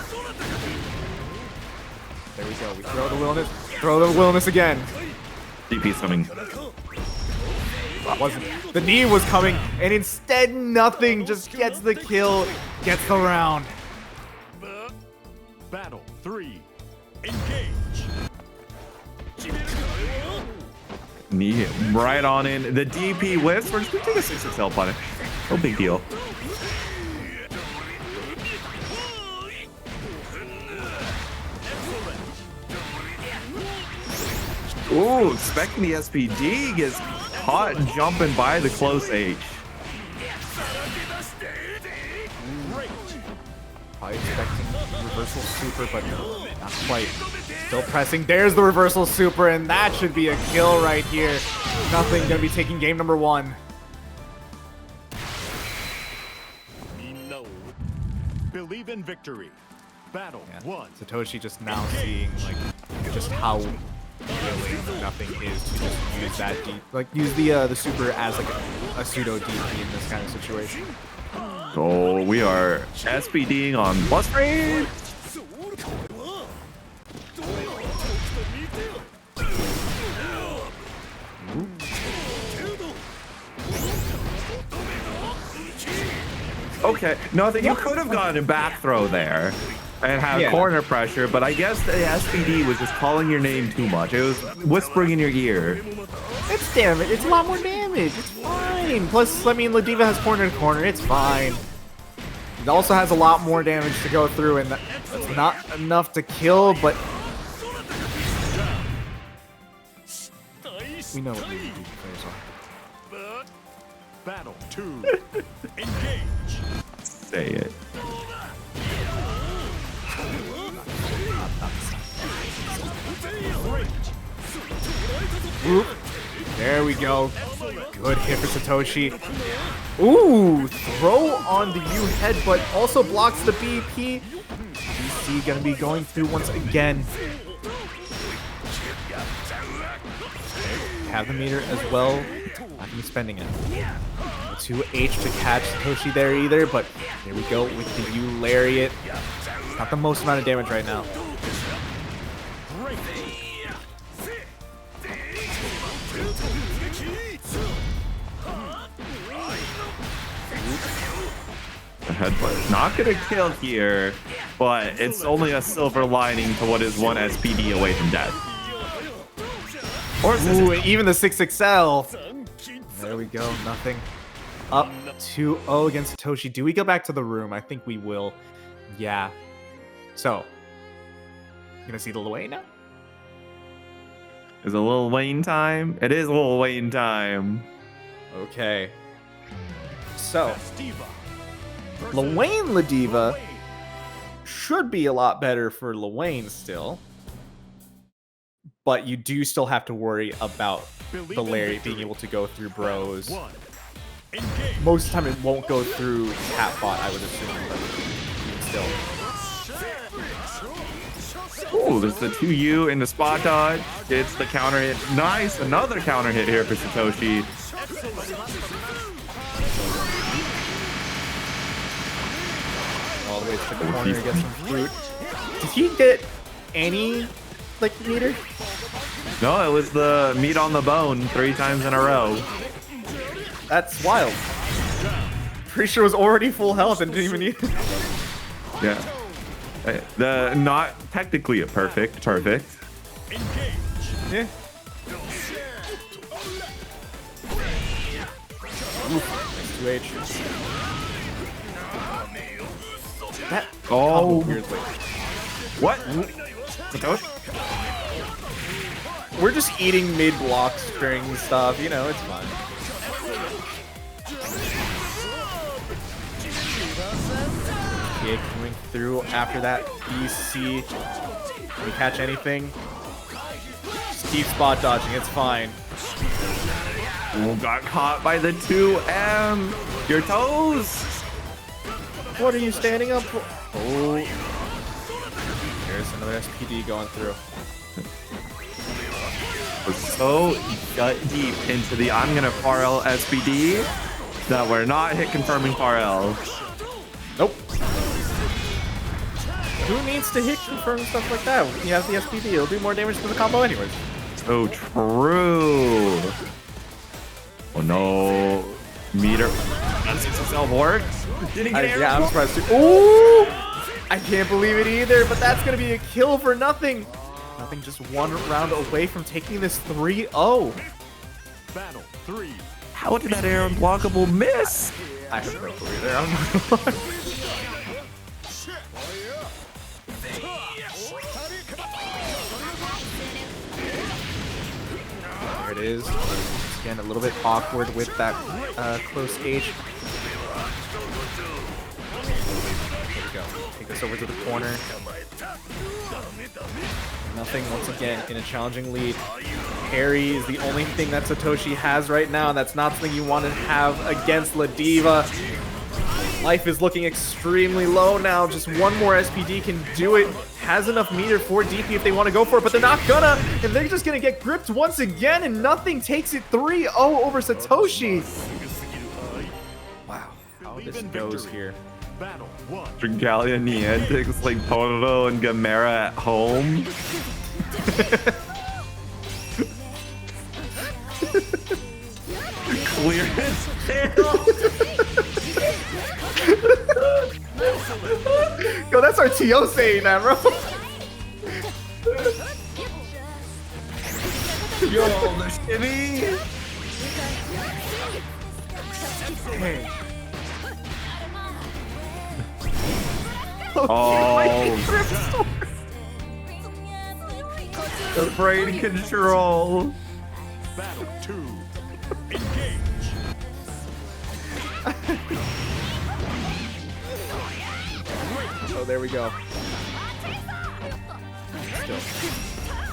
There we go. We throw the Wilnas. Throw the Wilnas again. DP's coming. That wasn't. The knee was coming, and instead nothing. Just gets the kill, gets the round. Battle 3. Engage. Knee right on in. The DP whiffs. We're just gonna take a 6XL punish. No big deal. Ooh, expecting the SPD gets caught jumping by the close H. Probably expecting reversal super, but not quite. Still pressing. There's the reversal super, and that should be a kill right here. Nothing gonna be taking game number 1. Believe in victory. Battle 1. Satoshi just now seeing like just how really nothing is to just use that use the super as like a pseudo DP in this kind of situation. So we are SPDing on plus range. Okay, no, I think you could have gotten a back throw there and had corner pressure, but I guess the SPD was just calling your name too much. It was whispering in your ear. It's damage. It's a lot more damage. It's fine. Plus, I mean, Ladiva has corner to corner. It's fine. It also has a lot more damage to go through, and that's not enough to kill, but we know what these players are. Battle 2. Engage. Say it. Oop. There we go. Good hit for Satoshi. Ooh, throw on the U head, but also blocks the BP. see gonna be going through once again. Have the meter as well. Not gonna be spending it. 2H to catch Satoshi there either, but there we go with the U lariat. Not the most amount of damage right now. The headbutt not gonna kill here, but it's only a silver lining to what is one SPD away from death. Or Ooh, even the 6XL. There we go, nothing. Up 2-0 against Satoshi. Do we go back to the room? I think we will. Yeah. So, you gonna see the Lowain now? Is it a little Wayne time? It is a little Wayne time. Okay. So, Lowain Ladiva should be a lot better for Lowain still. But you do still have to worry about the Lariat being able to go through bros. Most of the time it won't go through Catbot, I would assume, but still. Ooh, there's the 2U in the spot dodge. It's the counter hit. Nice, another counter hit here for Satoshi. All the way to the corner, get some fruit. Did he get any, like, meter? No, it was the meat on the bone 3 times in a row. That's wild. Pretty sure it was already full health and didn't even need it. Yeah. The not technically a perfect. Yeah. Oof, 2H. That Oh, weirdly. what? Satoshi? We're just eating mid block string stuff, you know, it's fine. Okay, coming through after that BC. Can we catch anything? Just keep spot dodging, it's fine. Oh, got caught by the 2M. Your toes. What are you standing up for? Oh. There's another SPD going through. We're so gut deep into the I'm gonna Parel SPD that we're not hit confirming Parel. Nope. Who needs to hit confirm stuff like that? He has the SPD. It'll do more damage to the combo anyways. So true. Oh no. Meter. That's itself works. Did he get air? Yeah, I'm surprised too. Ooh! I can't believe it either, but that's gonna be a kill for nothing. Nothing, just one round away from taking this 3-0. Battle 3. How did that air unblockable miss? I have no clue either. I'm not gonna lie. There it is. Again, a little bit awkward with that close gauge. There we go. Take this over to the corner. Nothing, once again, in a challenging lead. Parry is the only thing that Satoshi has right now, and that's not something you want to have against Ladiva. Life is looking extremely low now. Just one more SPD can do it. Has enough meter for DP if they want to go for it, but they're not gonna. And they're just gonna get gripped once again, and nothing takes it 3-0 over Satoshi. Wow, how this goes here. Battle 1. Galleon Niantics like Pono and Gamera at home. Clear his tail. Yo, that's our TO saying that, bro. Yo, the shimmy. Hey. Oh. The brain control. Battle 2. Engage. Oh, there we go. Still,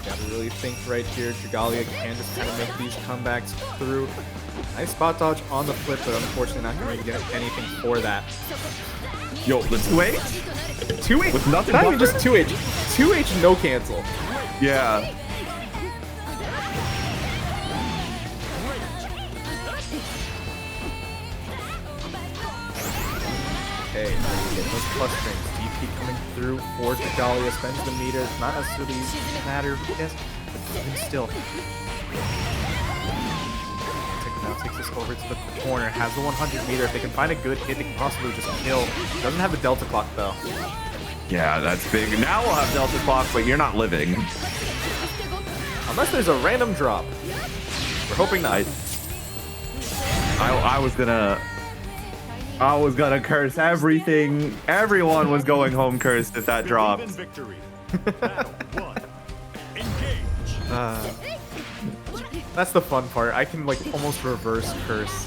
gotta really think right here. Galleon can just kind of make these comebacks through. Nice spot dodge on the flip, but unfortunately not going to get anything for that. Yo, the 2H? 2H With nothing not even buffer? just 2H. 2H no cancel. Yeah. Okay, those plus frames. DP coming through for Galleon, spends the meter. Not necessarily matter, yes, but even still. Now takes this over to the corner, has the 100 meter. If they can find a good hit, they can possibly just kill. Doesn't have the Delta clock though. Yeah, that's big. Now we'll have Delta Clock, but you're not living. Unless there's a random drop. We're hoping not. I was gonna curse everything. Everyone was going home cursed if that dropped. Victory. Battle 1. Engage. That's the fun part. I can like almost reverse curse.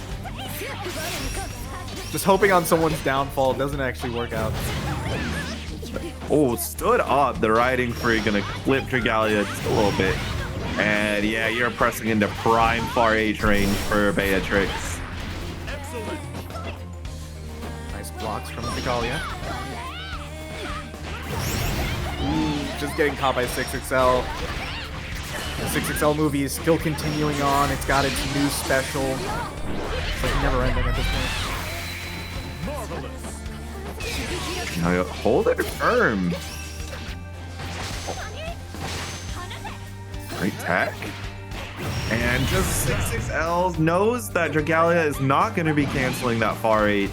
Just hoping on someone's downfall doesn't actually work out. Oh, stood up. The riding free gonna clip Dragalia just a little bit. And yeah, you're pressing into prime far H range for Beatrix. Excellent. Nice blocks from Galleon. Ooh, just getting caught by 6XL. The 6XL movie is still continuing on. It's got its new special. It's like never ending at this point. Marvelous. Now hold it firm. Great tech. And just 6XL knows that Dragalia is not going to be canceling that far H.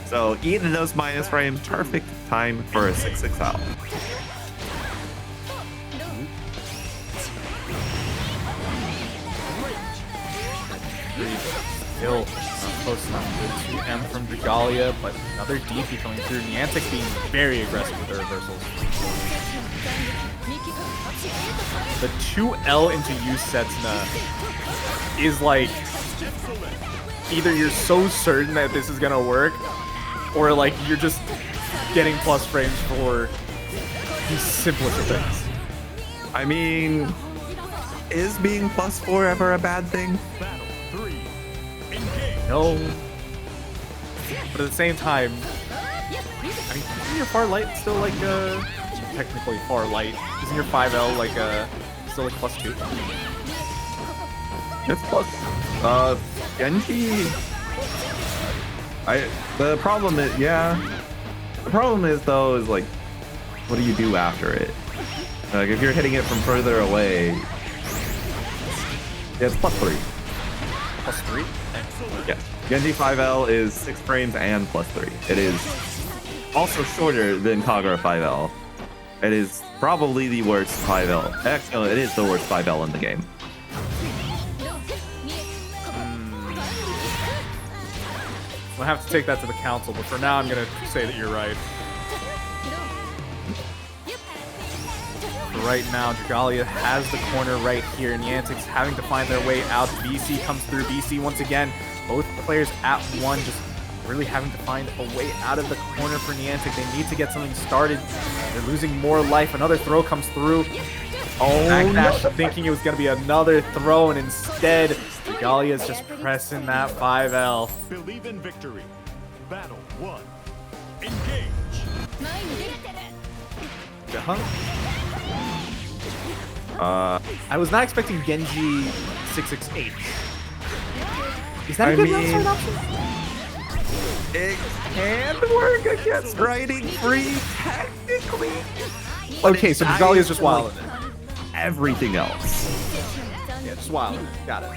So eating those minus frames, perfect time for a 6XL. Still not close enough to 2M from Dragalia, but another DP coming through. Niantic being very aggressive with the reversals. The 2L into Eustace is like, either you're so certain that this is gonna work, or like you're just getting plus frames for the simplest of things. I mean, is being +4 ever a bad thing? Battle 3. Engage. No. But at the same time, I mean, isn't your far light still like technically far light? Isn't your 5L like still like +2? It's plus. Genji. The problem is, yeah. The problem is though, is like, what do you do after it? Like if you're hitting it from further away, it's +3. +3? Yeah. Genji 5L is 6 frames and +3. It is also shorter than Kagura 5L. It is probably the worst 5L. Actually, it is the worst 5L in the game. I'll have to take that to the council, but for now I'm gonna say that you're right. Right now, Dragalia has the corner right here, and Niantic's having to find their way out. BC comes through. BC once again, both players at one, just really having to find a way out of the corner for Niantic. They need to get something started. They're losing more life. Another throw comes through. Oh, Backdash, thinking it was going to be another throw, and instead, Dragalia is just pressing that 5L. Believe in victory. Battle 1. Engage. I was not expecting Genji 668. Is that a I good mean, round option? It can work against riding free, technically. Okay, so Dragalia's just wild. Everything else. Yeah, just wild. Got it.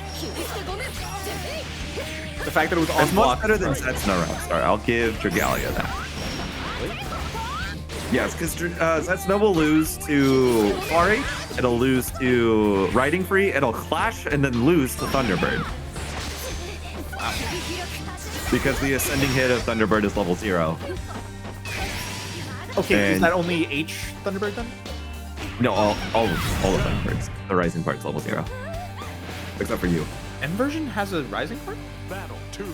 The fact that it was on It's much block. better than Setsuna round start. I'll give Dragalia that. Yes, because Setsuna will lose to Far H, it'll lose to Riding Free, it'll clash, and then lose to Thunderbird. Wow. Because the ascending hit of Thunderbird is level 0. Okay, is And- that only H Thunderbird then? No, all of Thunderbirds. The Rising part's level 0. Except for you. M version has a rising part? Battle 2.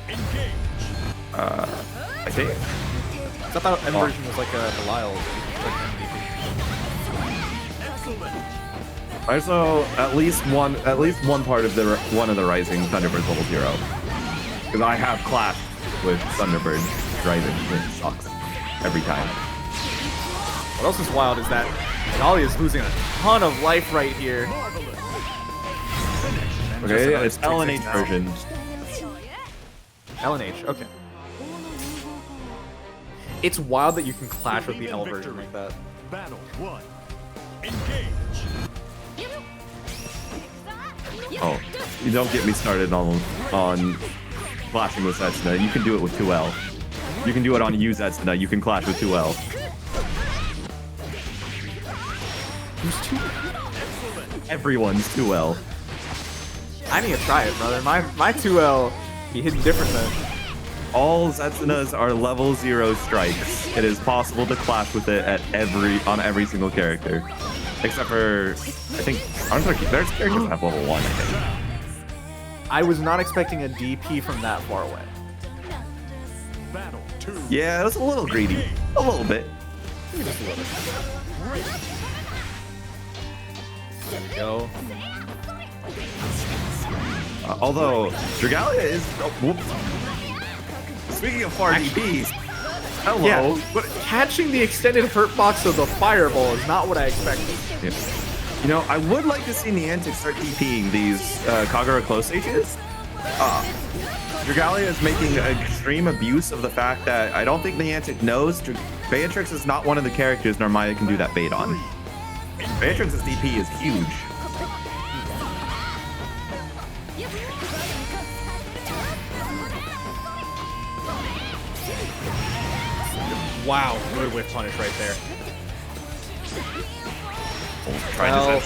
Engage. I think. I thought M version was like a Belial. Excellent. Also, at least one part of one of the Rising Thunderbirds level 0. Because I have clashed with Thunderbird Rising, which sucks. every time. What else is wild is that Galleon is losing a ton of life right here. Okay, it's LNH version. LNH, okay. It's wild that you can clash with the L version like that. Battle 1. Engage. Oh, you don't get me started on clashing with Setsuna. You can do it with 2L. You can do it on U Setsuna. You can clash with 2L. Who's 2? Everyone's 2L. I need to try it, brother. My 2L be hitting different then. All Setsunas are level 0 strikes. It is possible to clash with it on every single character. Except for, I think, there's characters that have level 1, I think. I was not expecting a DP from that far away. Battle 2. Yeah, it was a little greedy. A little bit. Just a little. There we go. Although, Dragalia is... Oh, whoops. Speaking of far DPs, hello. Yeah, but catching the extended hurt box of the fireball is not what I expected. Yeah. You know, I would like to see Niantic start DPing these Kagura close stages. Dragalia is making extreme abuse of the fact that I don't think Niantic knows Beatrix is not one of the characters Narmaya can do that bait on. Beatrix's DP is huge. Wow, good whiff punish right there. Well,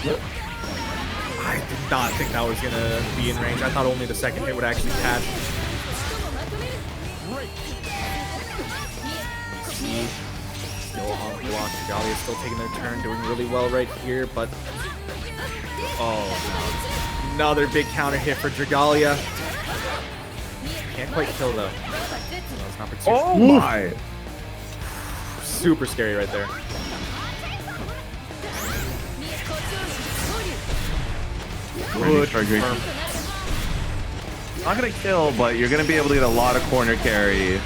I did not think that was gonna be in range. I thought only the second hit would actually catch. Still on block. Galleon is still taking their turn, doing really well right here, but oh no. Another big counter hit for Dragalia. Can't quite kill though. oh my! Super scary right there. Good confirm. Not gonna kill, but you're gonna be able to get a lot of corner carry.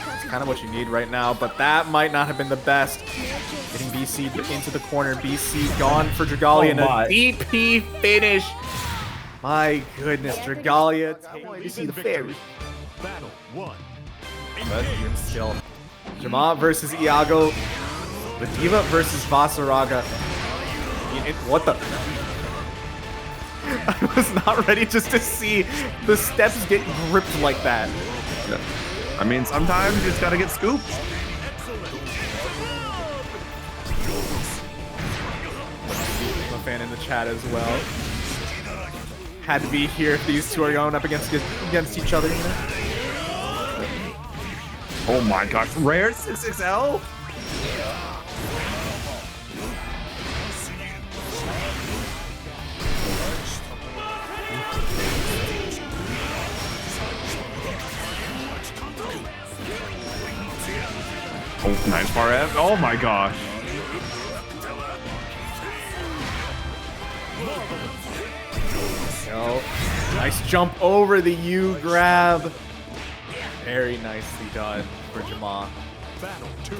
It's kind of what you need right now, but that might not have been the best. Getting BC into the corner. BC gone for Dragalia. Oh A DP finish. My goodness, Dragalia. I wanted to see the Ferry. Battle 1. But even still. JMAMH versus Iago. The Diva versus Vaseraga. What the? I was not ready just to see the steps get gripped like that. I mean, sometimes you just gotta get scooped. I'm a fan in the chat as well. Had to be here if these two are going up against each other. You know? Oh my gosh, rare 6XL? Oh, nice far F. Oh my gosh. Go. Nice jump over the U grab. Very nicely done for JMAMH. Battle 2.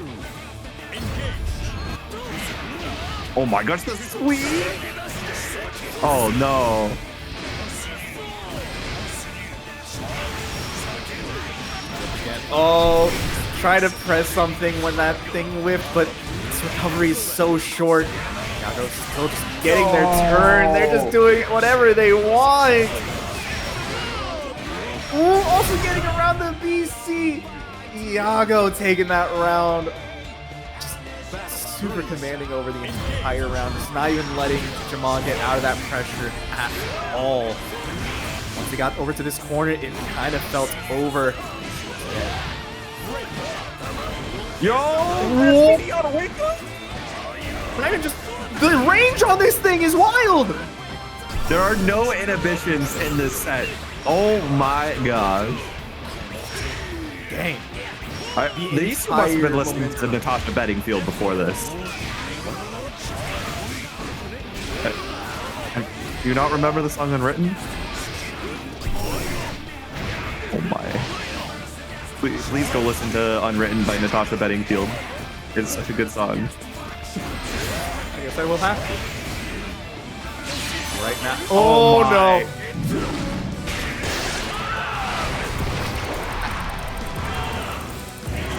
Oh my gosh, the sweep! Oh no. Oh, try to press something when that thing whipped, but its recovery is so short. Iago's still just getting their turn. They're just doing whatever they want. Ooh, also getting around the BC. Iago taking that round. Just super commanding over the entire round. Just not even letting JMAMH get out of that pressure at all. Once they got over to this corner, it kind of felt over. Yo! Not even just the range on this thing is wild. There are no inhibitions in this set. Oh my gosh. Dang. These must have been listening to Natasha Bedingfield before this. Do you not remember the song Unwritten? Oh my. please go listen to Unwritten by Natasha Bedingfield. It's such a good song. I guess I will have to. Right now. Oh no!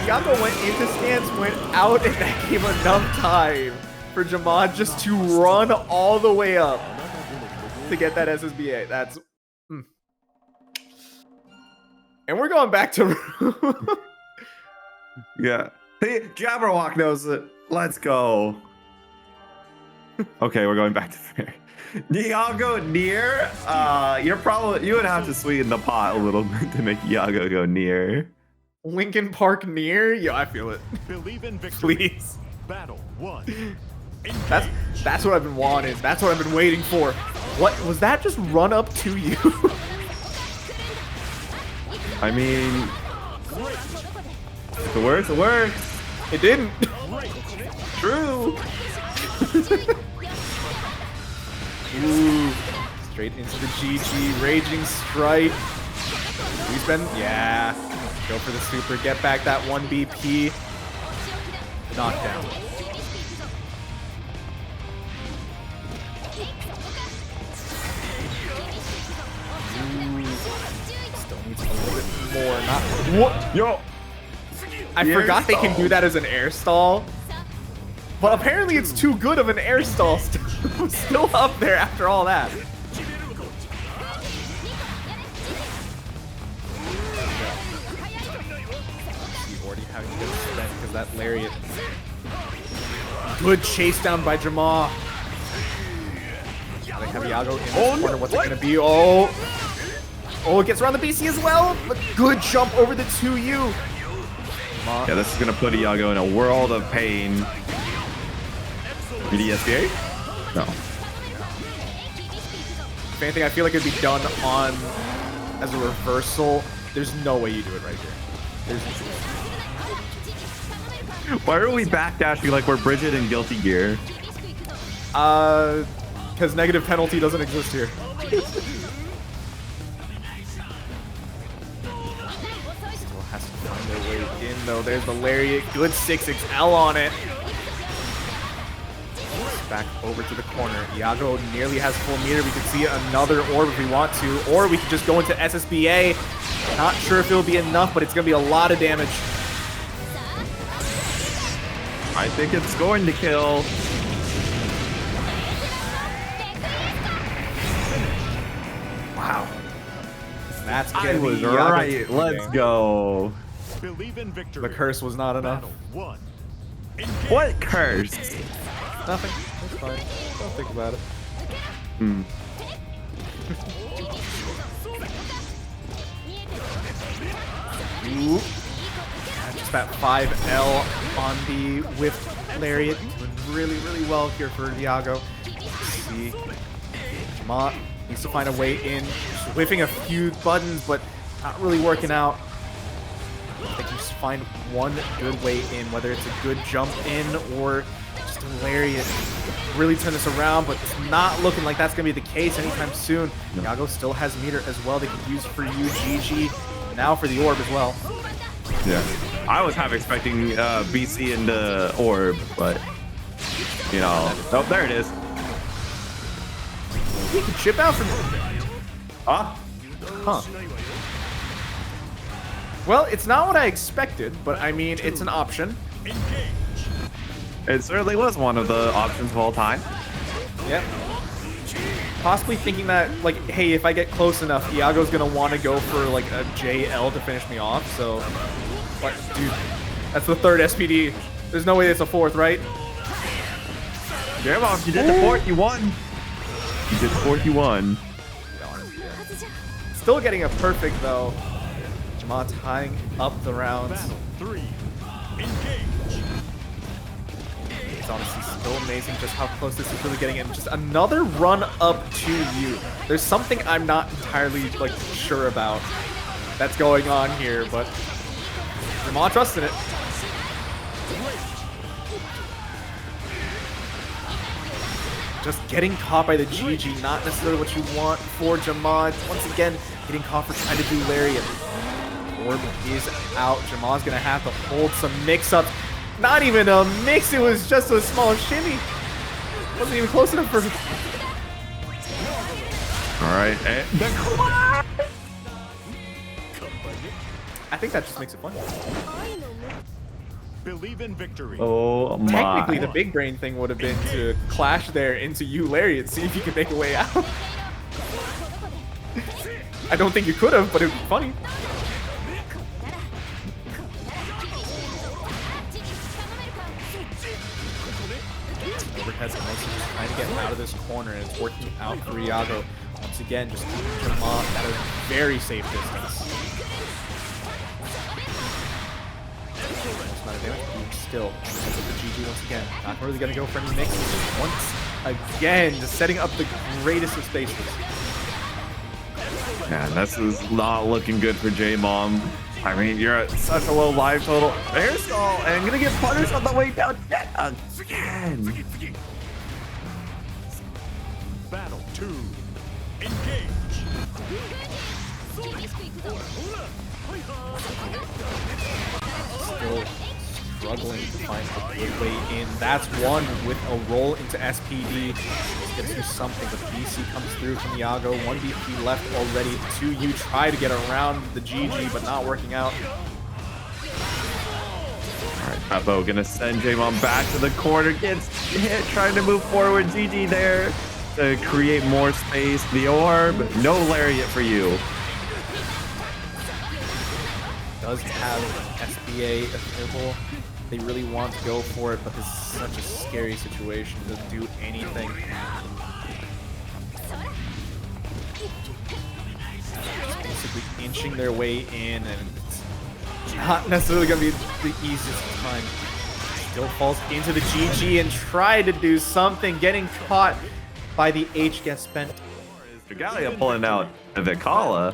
Yago went into stance, went out, and that gave enough time for Jamad just to run all the way up to get that SSBA. That's... And we're going back to... Yeah. Hey, Jabberwock knows it. Let's go. Okay, we're going back to Ferry. Iago Nier, you would have to sweeten the pot a little bit to make Iago go Nier. Lincoln Park Nier? Yo, I feel it. Believe in victory. Please. Battle 1. That's what I've been wanting. That's what I've been waiting for. What was that? Just run up to you? I mean, if it works, it works. It didn't. True. Ooh, straight into the GG, Raging Strike. We spend, yeah. Go for the super, get back that 1 BP. Knockdown. Still needs a little bit more. Not what? Yo. I forgot they can do that as an air stall. But apparently it's too good of an air stall. Still up there after all that. Already having to get spent because that lariat. Good chase down by Jamal. Now they have Iago in this corner. What's it gonna be? Oh, it gets around the BC as well. But good jump over the 2U. Yeah, this is gonna put Iago in a world of pain. BDSBA? No. If anything, I feel like it'd be done on as a reversal. There's no way you do it right here. There's Why are we backdashing like we're Bridget in Guilty Gear? Because negative penalty doesn't exist here. Still has to find their way in though. There's the lariat. Good 6XL on it. Back over to the corner. Iago nearly has full meter. We could see another orb if we want to, or we could just go into SSBA. Not sure if it'll be enough, but it's going to be a lot of damage. I think it's going to kill. Wow. That's I going to was be Iago right. today. Let's go. Believe in victory. The curse was not enough. Battle 1. What curse? Nothing. That's fine. Don't think about it. Hmm. Ooh. Just that 5L on the whiff lariat. Doing really, really well here for Iago. See. Jamot needs to find a way in. Just whiffing a few buttons, but not really working out. I think you just find one good way in, whether it's a good jump in or just a lariat. Really turn this around, but it's not looking like that's going to be the case anytime soon. Iago still has meter as well. They can use for UGG. Now for the orb as well. Yeah. I was half expecting BC into orb, but you know. Oh, there it is. He can chip out from. Huh. Well, it's not what I expected, but I mean, it's an option. It certainly was one of the options of all time. Yep. Possibly thinking that, like, hey, if I get close enough, Iago's gonna want to go for like a JL to finish me off. So, what, dude? That's the third SPD. There's no way it's a fourth, right? JMAMH, you did the fourth. You won. You did the fourth. You won. Still getting a perfect though. Jamal tying up the rounds. Battle 3. Engage. It's honestly still amazing just how close this is really getting in. Just another run up to you. There's something I'm not entirely like sure about that's going on here, but Jamal trusting it. Just getting caught by the GG, not necessarily what you want for Jamal. Once again, getting caught for trying to do lariat. Orb is out. Jamal's gonna have to hold some mix-ups. Not even a mix, it was just a small shimmy. Wasn't even close enough for... Alright, I think that just makes it fun. Believe in victory. oh my. Technically, the big brain thing would have been to clash there into you, Lariat, see if you could make a way out. I don't think you could have, but it would be funny. Overhead's mostly just trying to get out of this corner, and it's working out for Iago. Once again, just keeping Jamal at a very safe distance. Still, the GG once again. Not really gonna go for any mixes. Once again, just setting up the greatest of spaces. Man, this is not looking good for JMAMH. I mean, you're at such a low life total. Airstall, and gonna get punished on the way down yet again. Battle 2. Engage. Still struggling to find a good way in. That's one with a roll into SPD. Gets you something, but BC comes through from Iago. 1 BP left already. 2U try to get around the GG, but not working out. Alright, Peppo gonna send JMAMH back to the corner. Gets hit, trying to move forward. GG there to create more space. The orb, no lariat for you. Does have SBA available. They really want to go for it, but this is such a scary situation to do anything. Just basically inching their way in, and it's not necessarily going to be the easiest time. Still falls into the GG and tried to do something, getting caught by the H gets spent. Galleon pulling out the Vikala.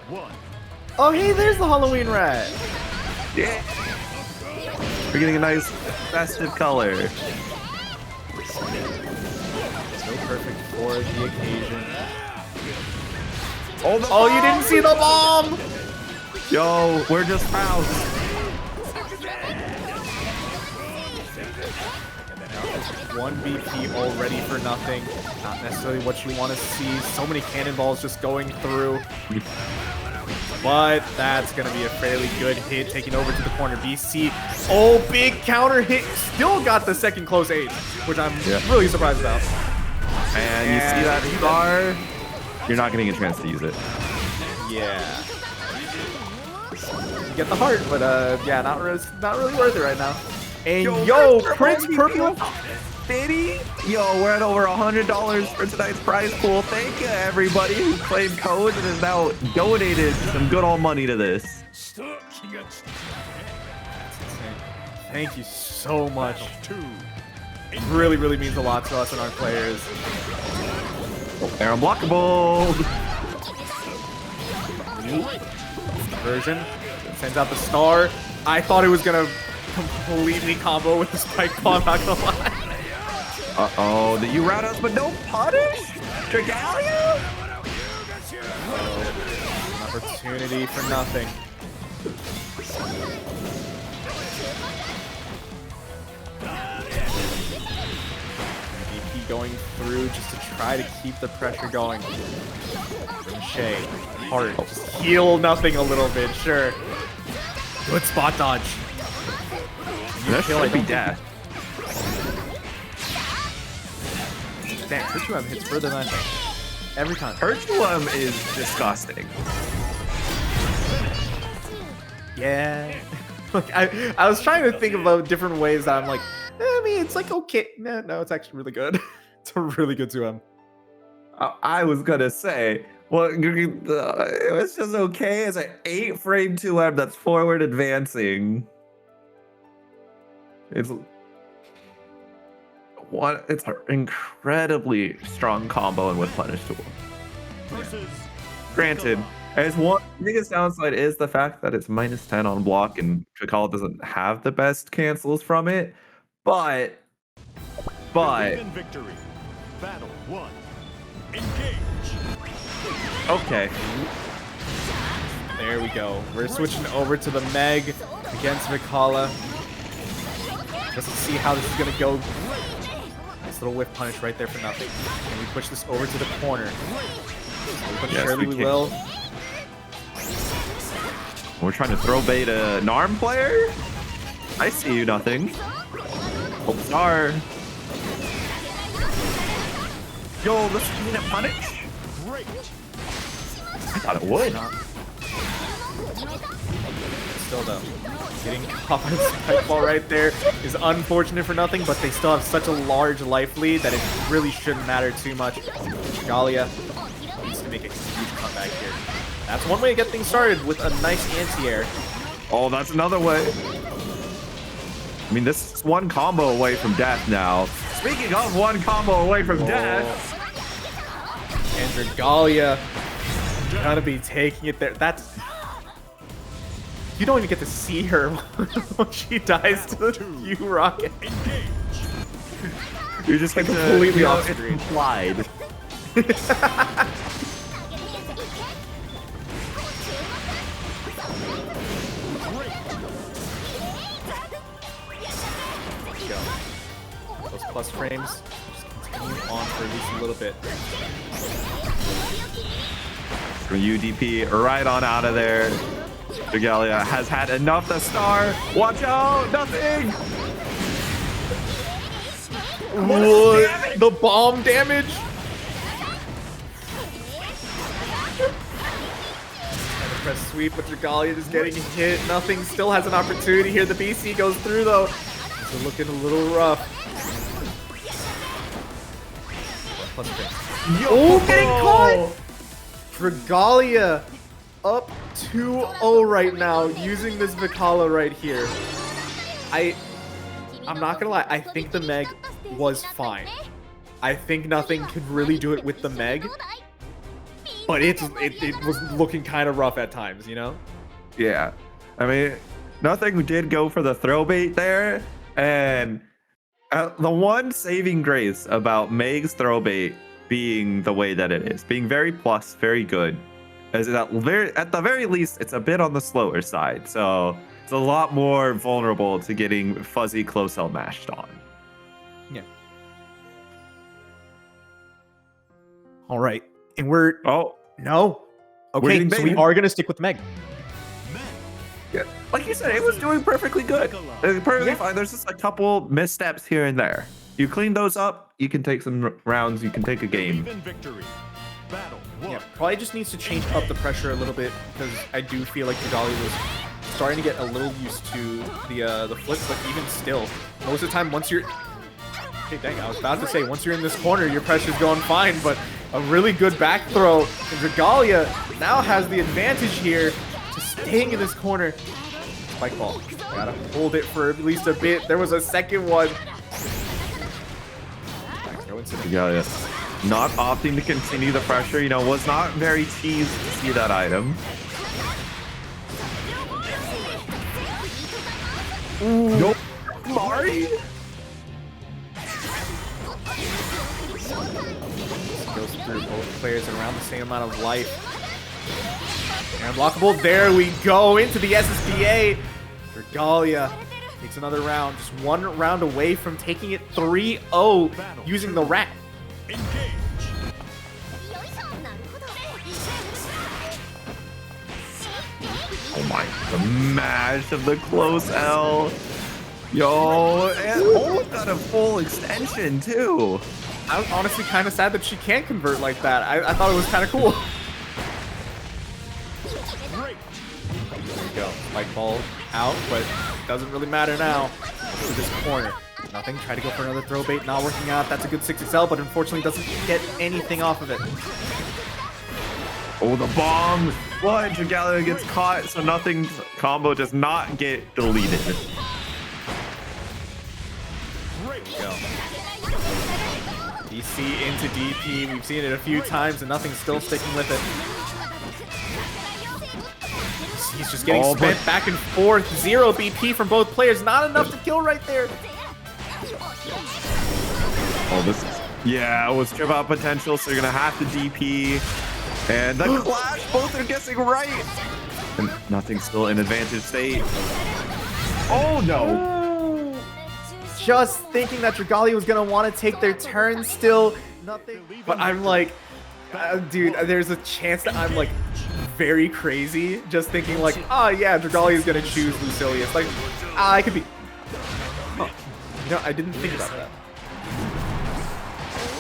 Oh, hey, there's the Halloween rat. Yeah. We're getting a nice festive color. So perfect for the occasion. Oh, you didn't see the bomb! Yo, we're just found. 1 BP already for nothing. Not necessarily what you want to see. So many cannonballs just going through. But that's going to be a fairly good hit, taking over to the corner. BC, oh, big counter hit. Still got the second close H, which I'm really surprised about. And you see that star? You're not getting a chance to use it. Yeah. You get the heart, but yeah, not really worth it right now. And yo, Prince Purple. Baby, yo, we're at over $100 for tonight's prize pool. Thank you, everybody who claimed codes and has now donated some good old money to this. That's insane. Thank you so much. It really, really means a lot to us and our players. They're unblockable. Version sends out the star. I thought it was gonna completely combo with the spike bomb, not gonna lie. Uh-oh, that you route us, but no punish? Galleon? Opportunity for nothing. BP going through just to try to keep the pressure going. Shay, hard, just heal nothing a little bit, sure. Good spot dodge. That should be death. Damn, Hertuam hits further than I think. Every time. Hertuam is disgusting. Yeah. Like, I was trying to think about different ways that I'm like, I mean, it's like okay. No, it's actually really good. It's a really good 2M. I was gonna say, well, it was just okay as an 8-frame 2M that's forward advancing. It's an incredibly strong combo and with punish tool. Granted, as one biggest downside is the fact that it's -10 on block and Vikala doesn't have the best cancels from it, but victory. Battle 1. Engage. okay. There we go. We're switching over to the Meg against Vikala. Let's see how this is going to go. Nice little whiff punish right there for nothing. Can we push this over to the corner? But Yes, surely we can. will. We're trying to throw bait a Narm player. I see you, nothing. Hope star. Yo, let's get a punish. Great. I thought it would. Still though, getting caught by the spike ball right there is unfortunate for nothing, but they still have such a large life lead that it really shouldn't matter too much. Galleon needs to make a huge comeback here. That's one way to get things started with a nice anti-air. Oh, that's another way. I mean, this is one combo away from death now. Speaking of one combo away from death. And Galleon gonna be taking it there. That's... You don't even get to see her when she dies to the U-Rocket. You're just like completely off it's screen. implied. Go. Those plus frames just continue on for at least a little bit. UDP right on out of there. Galleon has had enough to star. Watch out! Nothing! What? The bomb damage? Press sweep, but Galleon is getting hit. Nothing still has an opportunity here. The BC goes through though. It's looking a little rough. Plus oh, getting caught! Galleon up 2-0 right now using this Vikala right here. I'm not gonna lie, I think the Meg was fine. I think nothing could really do it with the Meg. But it was looking kind of rough at times, you know? Yeah. I mean, nothing did go for the throw bait there. And the one saving grace about Meg's throw bait being the way that it is, being very plus, very good, is that at the very least, it's a bit on the slower side. So it's a lot more vulnerable to getting fuzzy close L mashed on. Yeah. All right. And we're... Oh. No. Okay, getting so we baited. are going to stick with Meg. Yeah. Like you said, it was doing perfectly good. Perfectly Yeah. fine. There's just a couple missteps here and there. You clean those up, you can take some rounds, you can take a game. Even victory. Battle one. Yeah, probably just needs to change up the pressure a little bit because I do feel like Galleon was starting to get a little used to the flips, but even still, most of the time once you're... Okay, dang, I was about to say, once you're in this corner, your pressure's going fine, but a really good back throw. And Galleon now has the advantage here to staying in this corner. Spike ball. Gotta hold it for at least a bit. There was a second one. Galleon not opting to continue the pressure, you know, was not very teased to see that item. Ooh. Nope. Mari? Goes through both players around the same amount of life. And unblockable. There we go into the SSBA. Galleon takes another round, just one round away from taking it 3-0 using the rat. Engage. Oh my, the mash of the close L. Yo, and Ult got a full extension too. I was honestly kind of sad that she can't convert like that. I thought it was kind of cool. Great. There we go. Spike ball out, but it doesn't really matter now. To this corner. Nothing. Try to go for another throw bait. Not working out. That's a good 6XL, but unfortunately doesn't get anything off of it. Oh, the bomb. What? Galleon gets caught, so nothing combo does not get deleted. Great. Go. DC into DP. We've seen it a few times and nothing's still sticking with it. He's just getting spent back and forth. 0 BP from both players. Not enough to kill right there. Oh, this is... Yeah, it was trip out potential, so you're going to have to DP. And the clash, both are guessing right. And nothing's still in advantage state. Oh no! Just thinking that Dragalia was gonna want to take their turn still. Nothing. But I'm like, dude, there's a chance that I'm like very crazy. Just thinking like, oh yeah, Dragalia is gonna choose Lucilius. Like, I could be. Huh. You know, I didn't think about that.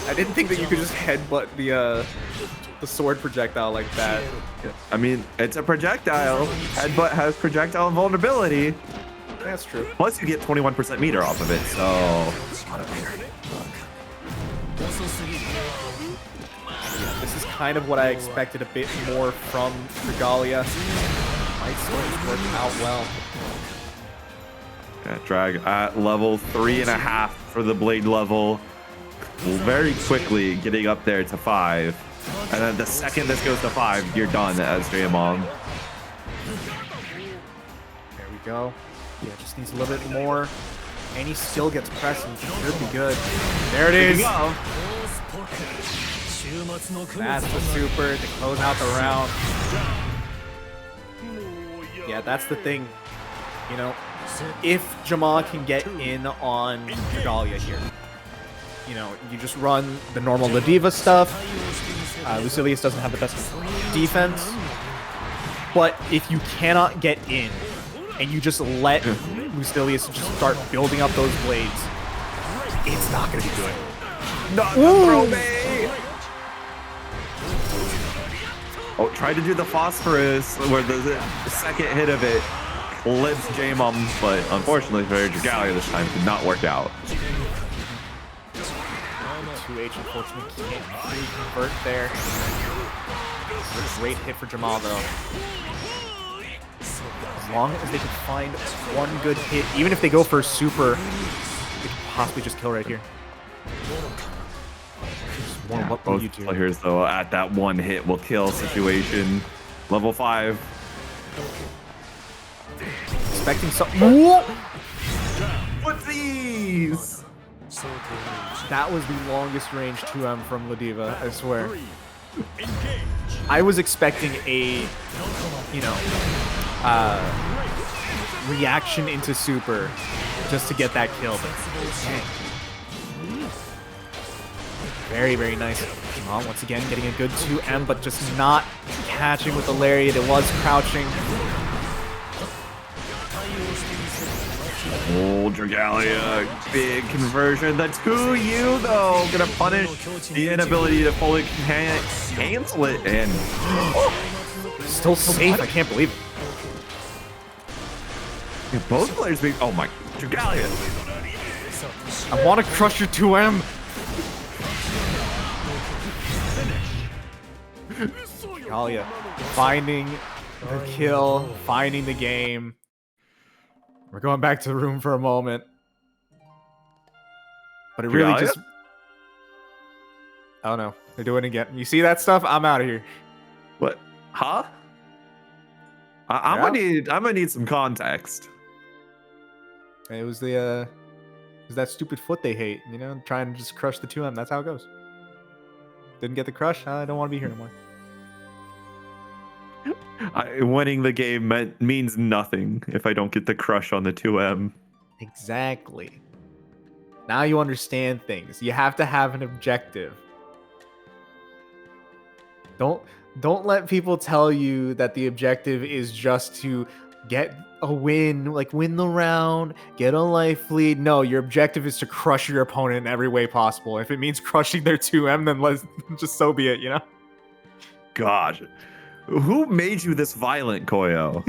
I didn't think that you could just headbutt the sword projectile like that. I mean, it's a projectile. Headbutt has projectile invulnerability. That's true. Plus, you get 21% meter off of it, so. Yeah, this is kind of what I expected a bit more from Dragalia. Might still just work out well. Yeah, drag at level 3.5 for the blade level. Very quickly getting up there to 5. And then the second this goes to 5, you're done as JMAMH. There we go. Yeah, just needs a little bit more. And he still gets pressed and should be good. There it is. That's the super to close out the round. Yeah, that's the thing. You know, if JMAMH can get in on Dragalia here, you know, you just run the normal Ladiva stuff. Lucilius doesn't have the best defense. But if you cannot get in, and you just let Lucilius just start building up those blades, it's not going to be good. Not throw me! Oh, tried to do the phosphorus where the second hit of it clips JMAMH, but unfortunately for Dragalia this time did not work out. 2H unfortunately can't fully convert there. It's a great hit for JMAMH though. As long as they can find one good hit, even if they go for a super, they could possibly just kill right here. Yeah, both players though at that one hit will kill situation. Level 5. Expecting something. Whoopsies! That was the longest range 2M from Ladiva, I swear. I was expecting a, you know, reaction into super just to get that kill, but very, very nice. JMAMH once again getting a good 2M, but just not catching with the lariat. It was crouching. Oh, Dragalia, big conversion. The 2U though, gonna punish the inability to fully cancel it, and still safe. I can't believe it. Yeah, both players being. Oh my, Dragalia. I want to crush your 2M. Dragalia finding the kill, finding the game. We're going back to the room for a moment. But it really just... Oh no, they're doing it again. You see that stuff? I'm out of here. What? Huh? I'm gonna need some context. It was the it was that stupid foot they hate, you know, trying to just crush the 2M. That's how it goes. Didn't get the crush. I don't want to be here anymore. Winning the game means nothing if I don't get the crush on the 2M. Exactly. Now you understand things. You have to have an objective. Don't let people tell you that the objective is just to get a win, like win the round, get a life lead. No, your objective is to crush your opponent in every way possible. If it means crushing their 2M, then let's just so be it, you know? God. Who made you this violent, Koyo?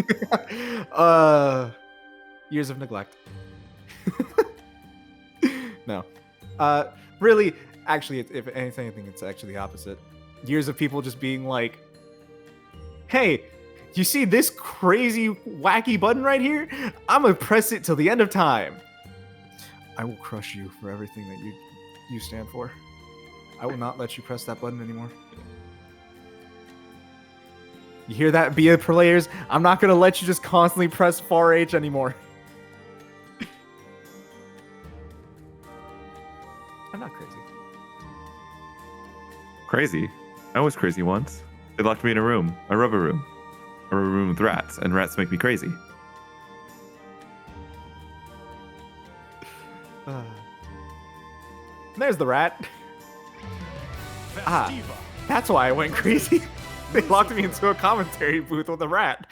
Years of neglect. No. Really, actually, if anything, I think it's actually the opposite. Years of people just being like, hey, you see this crazy, wacky button right here? I'm gonna press it till the end of time. I will crush you for everything that you stand for. I will not let you press that button anymore. You hear that, BA players? I'm not going to let you just constantly press 4H anymore. I'm not crazy. Crazy? I was crazy once. They locked me in a room. A rubber room. a room with rats, and rats make me crazy. There's the rat. Ah, that's why I went crazy. They locked me into a commentary booth with a rat.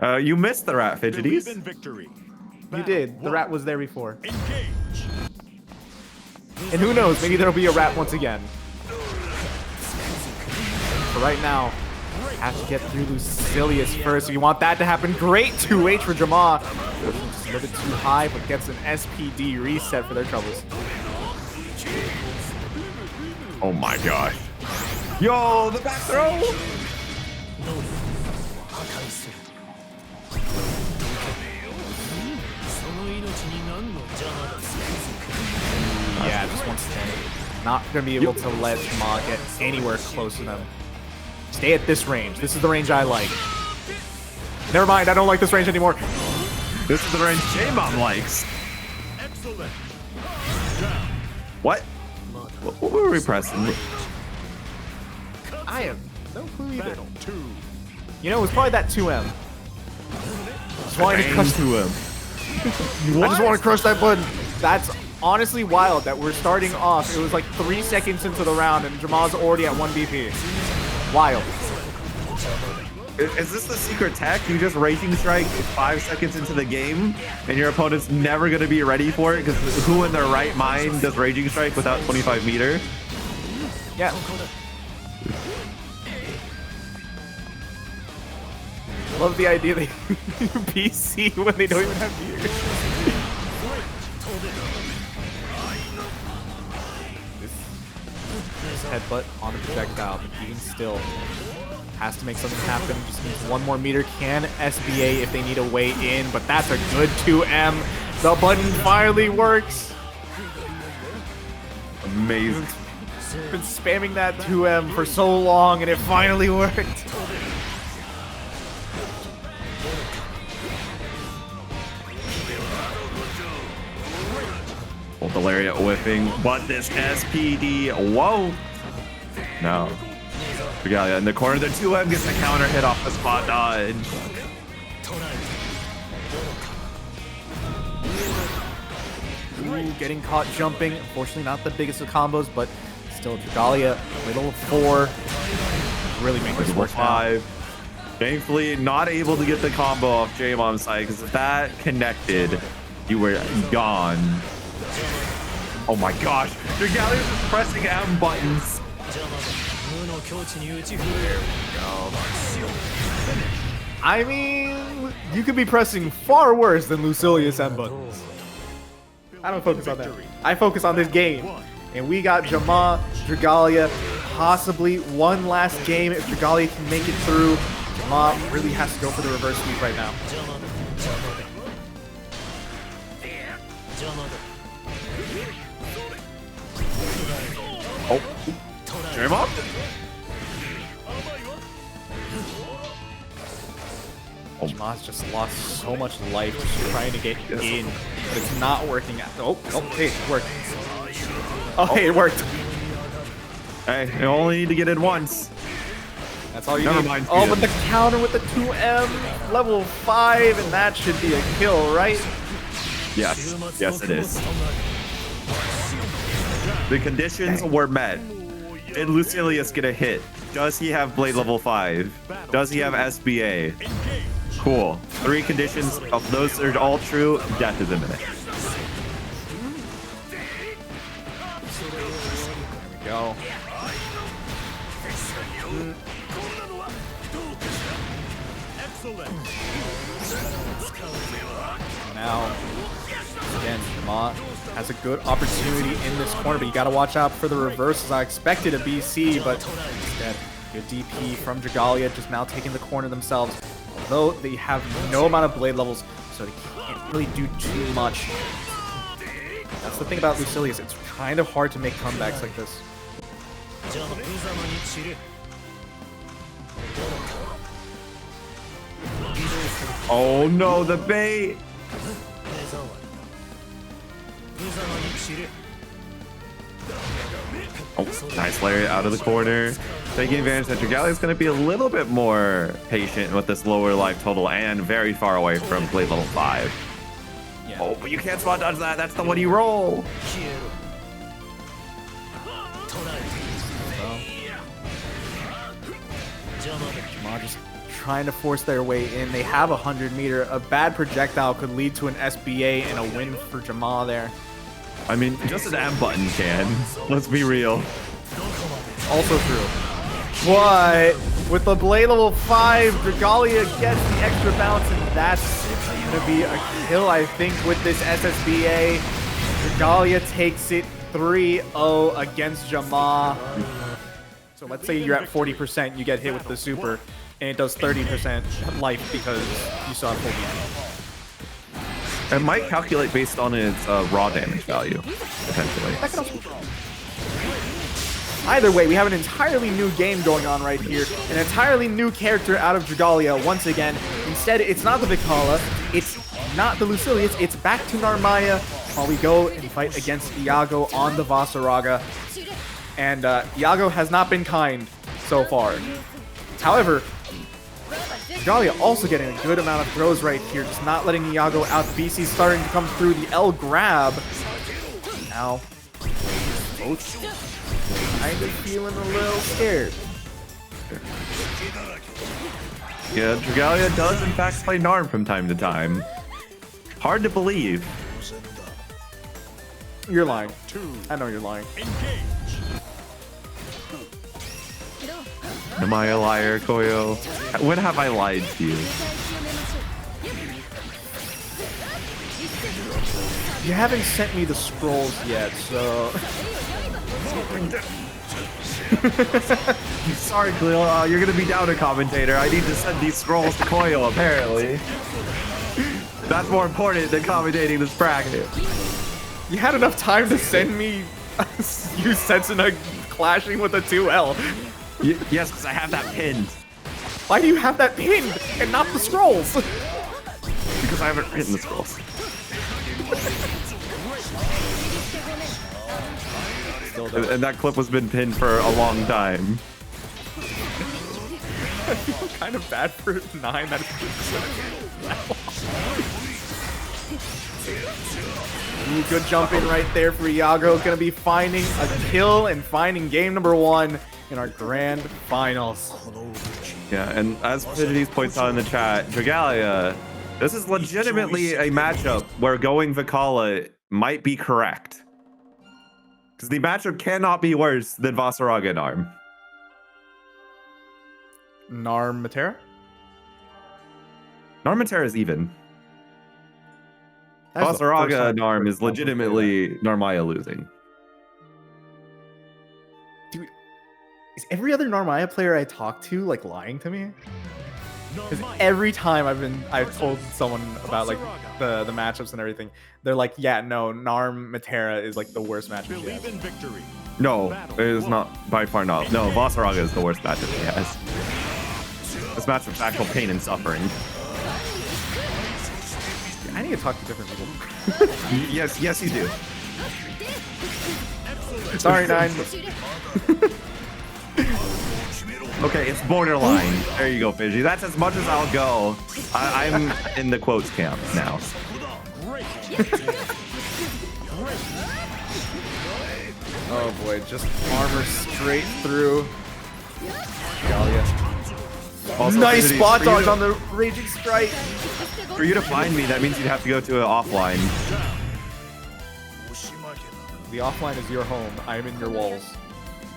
You missed the rat, Fidgeties. Victory. You did. The rat was there before. Engage. And who knows, maybe there'll be a rat once again. But right now, have to get through Lucilius first. If you want that to happen, great 2H for JMAMH. Just a little bit too high, but gets an SPD reset for their troubles. Oh my gosh. Yo, the back throw! Yeah, just once again. Not going to be able to let JMAMH get anywhere close to them. Stay at this range. This is the range I like. Never mind, I don't like this range anymore. This is the range JMAMH likes. Excellent. What? What were we pressing? I have no clue either. Battle 2. You know, it was probably that 2M. Just wanted to crush to him. I just want to crush that button. That's honestly wild that we're starting off. It was like 3 seconds into the round and JMAMH's already at 1 BP. Wild. Is this the secret tech? You just Raging Strike 5 seconds into the game, and your opponent's never going to be ready for it, because who in their right mind does Raging Strike without 25 meter? Yeah. Love the idea they PC when they don't even have meters. This headbutt on the projectile, but even still has to make something happen. Just needs one more meter. Can SBA if they need a way in, but that's a good 2M. The button finally works. Amazing. Been spamming that 2M for so long, and it finally worked. Well, the lariat whiffing, but this SPD, whoa. No. Galleon in the corner, the 2M gets a counter hit off the spot dodge. Ooh, getting caught jumping. Unfortunately, not the biggest of combos, but still, Galleon, level 4. Really make this work now. 5. Thankfully, not able to get the combo off JMAMH's side, because if that connected, you were gone. Oh my gosh, Galleon is pressing M buttons. I mean, you could be pressing far worse than Lucilius M buttons. I don't focus on that. I focus on this game. And we got JMAMH, Dragalia, possibly one last game if Dragalia can make it through. JMAMH really has to go for the reverse sweep right now. Oh, JMAMH? JMAMH's just lost so much life just trying to get in, but it's not working out. Oh, hey, it worked. Oh, hey, it worked. Hey, you only need to get in once. That's all you Never need. mind, Oh, Peter. but the counter with the 2M, level 5, and that should be a kill, right? Yes, yes it is. The conditions were met. Did Lucilius get a hit? Does he have Blade level 5? Does he have SBA? Cool. 3 conditions. If those are all true, death is imminent. There we go. Now, again, JMAMH has a good opportunity in this corner, but you gotta watch out for the reversals. I expected a BC, but instead, good DP from Dragalia, just now taking the corner themselves. Although they have no amount of blade levels, so they can't really do too much. That's the thing about Lucilius, it's kind of hard to make comebacks like this. Oh no, the bait! Oh, nice lariat out of the corner. Taking advantage that Dragalia is going to be a little bit more patient with this lower life total and very far away from blade level 5. Yeah. Oh, but you can't spot dodge that. That's the one you roll. Jamal just trying to force their way in. They have a 100-meter. A bad projectile could lead to an SBA and a win for Jamal there. I mean, just an M button can. Let's be real. Also true. But with the blade level 5, Dragalia gets the extra bounce, and that's going to be a kill, I think, with this SSBA. Dragalia takes it 3-0 against Jamal. So let's say you're at 40%, you get hit with the super, and it does 30% life because you saw a full damage. It might calculate based on its raw damage value, potentially. Either way, we have an entirely new game going on right here. An entirely new character out of Dragalia once again. Instead, it's not the Vikala, it's not the Lucilius, it's back to Narmaya while we go and fight against Iago on the Vaseraga. And Iago has not been kind so far. However, Dragalia also getting a good amount of throws right here, just not letting Iago out. BC starting to come through the L grab. Now, both kind of feeling a little scared. Yeah, Dragalia does in fact play Narm from time to time. Hard to believe. You're lying. I know you're lying. Am I a liar, Koyo? When have I lied to you? You haven't sent me the scrolls yet, so... Sorry, Khalil. You're gonna be down a commentator. I need to send these scrolls to Koyo, apparently. That's more important than commentating this bracket. You had enough time to send me you Setsuna clashing with a 2L. Yes, because I have that pinned. Why do you have that pinned and not the scrolls? Because I haven't written the scrolls. And that clip has been pinned for a long time. I feel kind of bad for 9 that Ooh, good jump in right there for Iago. Gonna be finding a kill and finding game number 1 in our grand finals. Yeah, and as Pidides points out in the chat, Dragalia, this is legitimately a matchup where going Vikala might be correct. Because the matchup cannot be worse than Vaseraga and Arm. Metera? Metera is even. That's the first Vaseraga time and Arm is legitimately Narmaya losing. Dude, is every other Narmaya player I talk to like lying to me? Because every time I've told someone about like the matchups and everything, they're like, yeah, no, Metera is like the worst matchup she has. No, it is not, by far not. No, Vaseraga is the worst matchup he has. This matchup's actual pain and suffering. I need to talk to different people. Yes, you do. Sorry, 9. Okay, it's borderline. There you go, Fidgy. That's as much as I'll go. I'm in the quotes camp now. Oh boy, just armor straight through. Galleon. Also, Nice Fidgy, spot dodge on the Raging Strike. For you to find me, that means you'd have to go to an offline. The offline is your home. I am in your walls.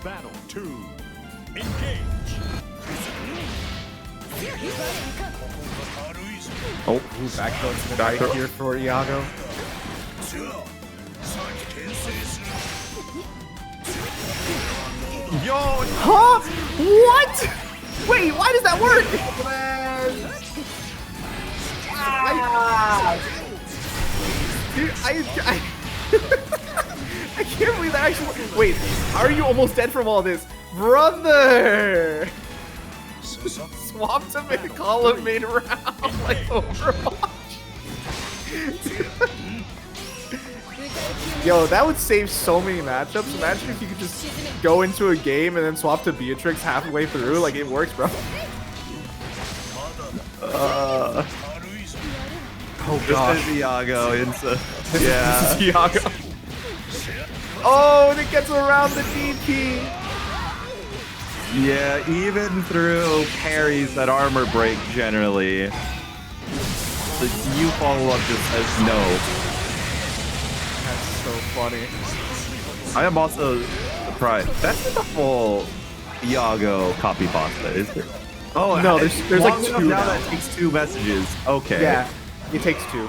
Battle 2. Engage. Oh, Ooh, back throw to the Back right throw. here for Iago. yo! Huh? What? Wait, why does that work? Dude, I I can't believe that actually. Wait, how are you almost dead from all this, brother? Swap to mid-column mid-round like Overwatch. Yo, that would save so many matchups. Imagine if you could just go into a game and then swap to Beatrix halfway through. Like, it works, bro. Oh, gosh. This is Iago. This is Iago. Oh, and it gets around the DP. Yeah, even through parries that armor break generally, the you follow up just says no. That's so funny. I am also surprised. That's not the full Iago copy pasta, is there? Oh No, there's like long 2 enough now. that takes 2 messages. Okay. Yeah, it takes 2.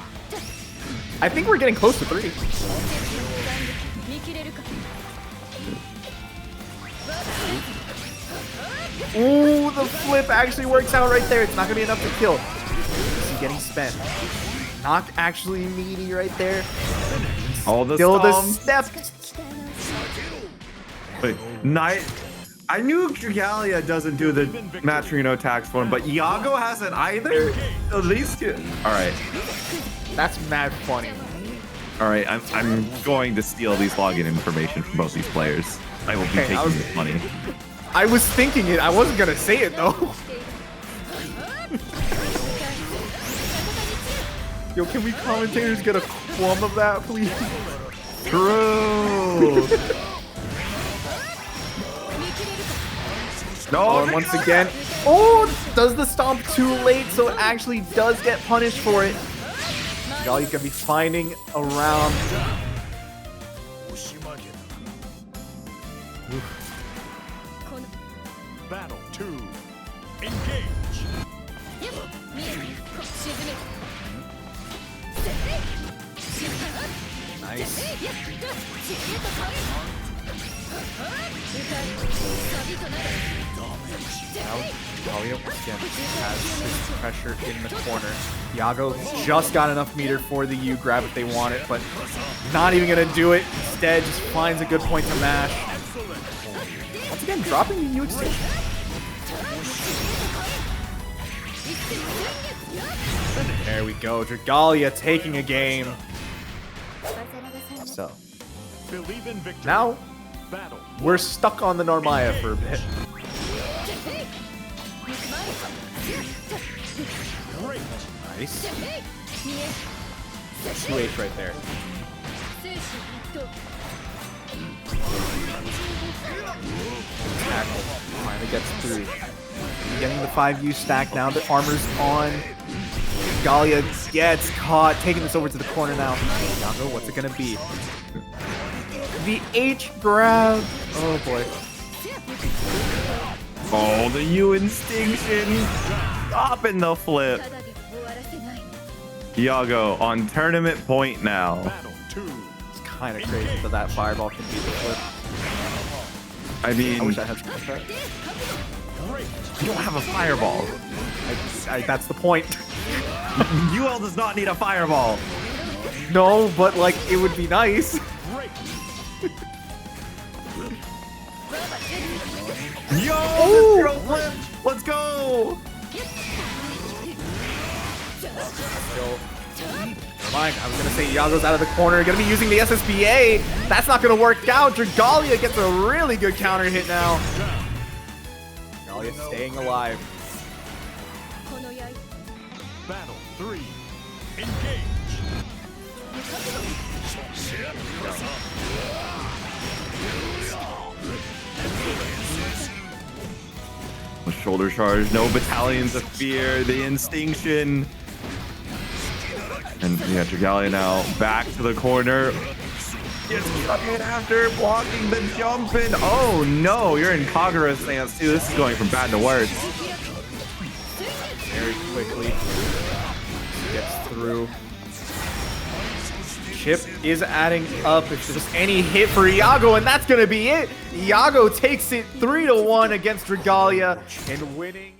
I think we're getting close to 3. Ooh, the flip actually works out right there. It's not gonna be enough to kill. This is getting spent. Not actually meaty right there. All the Still the stomp. step. Wait, I knew Galleon doesn't do the Matrino tax form, but Iago hasn't either. At least, all right, That's mad funny. all right. I'm going to steal these login information from both these players. I will be Okay, taking this money. I was thinking it. I wasn't gonna say it though. Yo, can we commentators get a qualm of that, please? True. No, Oh, and once again, oh, does the stomp too late, so it actually does get punished for it. Galleon's gonna be finding around. Battle 2. Engage. Nice. Now, Galleon again has his pressure in the corner. Iago just got enough meter for the U grab if they want it, but not even gonna do it. Instead, just finds a good point to mash. Once again, dropping the U extinction. There we go. Dragalia taking a game. So, Believe in victory. now Battle. we're stuck on the Normaya for a bit. Great. Nice. 2H right there. Tackle. Finally gets through. Getting the 5U stack now. The armor's on. Galleon gets caught. Taking this over to the corner now. Iago, what's it gonna be? The H grab. Oh boy. oh, the U instinction. Stopping the flip. Iago on tournament point now. Battle 2. It's kind of crazy that that fireball can beat the flip. I mean, I wish I had some that. you don't have a fireball. That's the point. UL does not need a fireball. No, but like it would be nice. Great. Yo, Ooh. this girl flip. Let's go. Never mind. I was gonna say Iago's out of the corner. Gonna be using the SSBA. That's not gonna work out. Dragalia gets a really good counter hit now. Dragalia staying alive. Battle 3. Engage. Shoulder charge, no battalions of fear, the instinction. And yeah, Dragalia now back to the corner. Gets stuck in after blocking the jump and oh no, you're in Kagura stance too. This is going from bad to worse. Very quickly gets through. Chip is adding up. It's just any hit for Iago, and that's gonna be it. Iago takes it 3-1 against Dragalia and winning.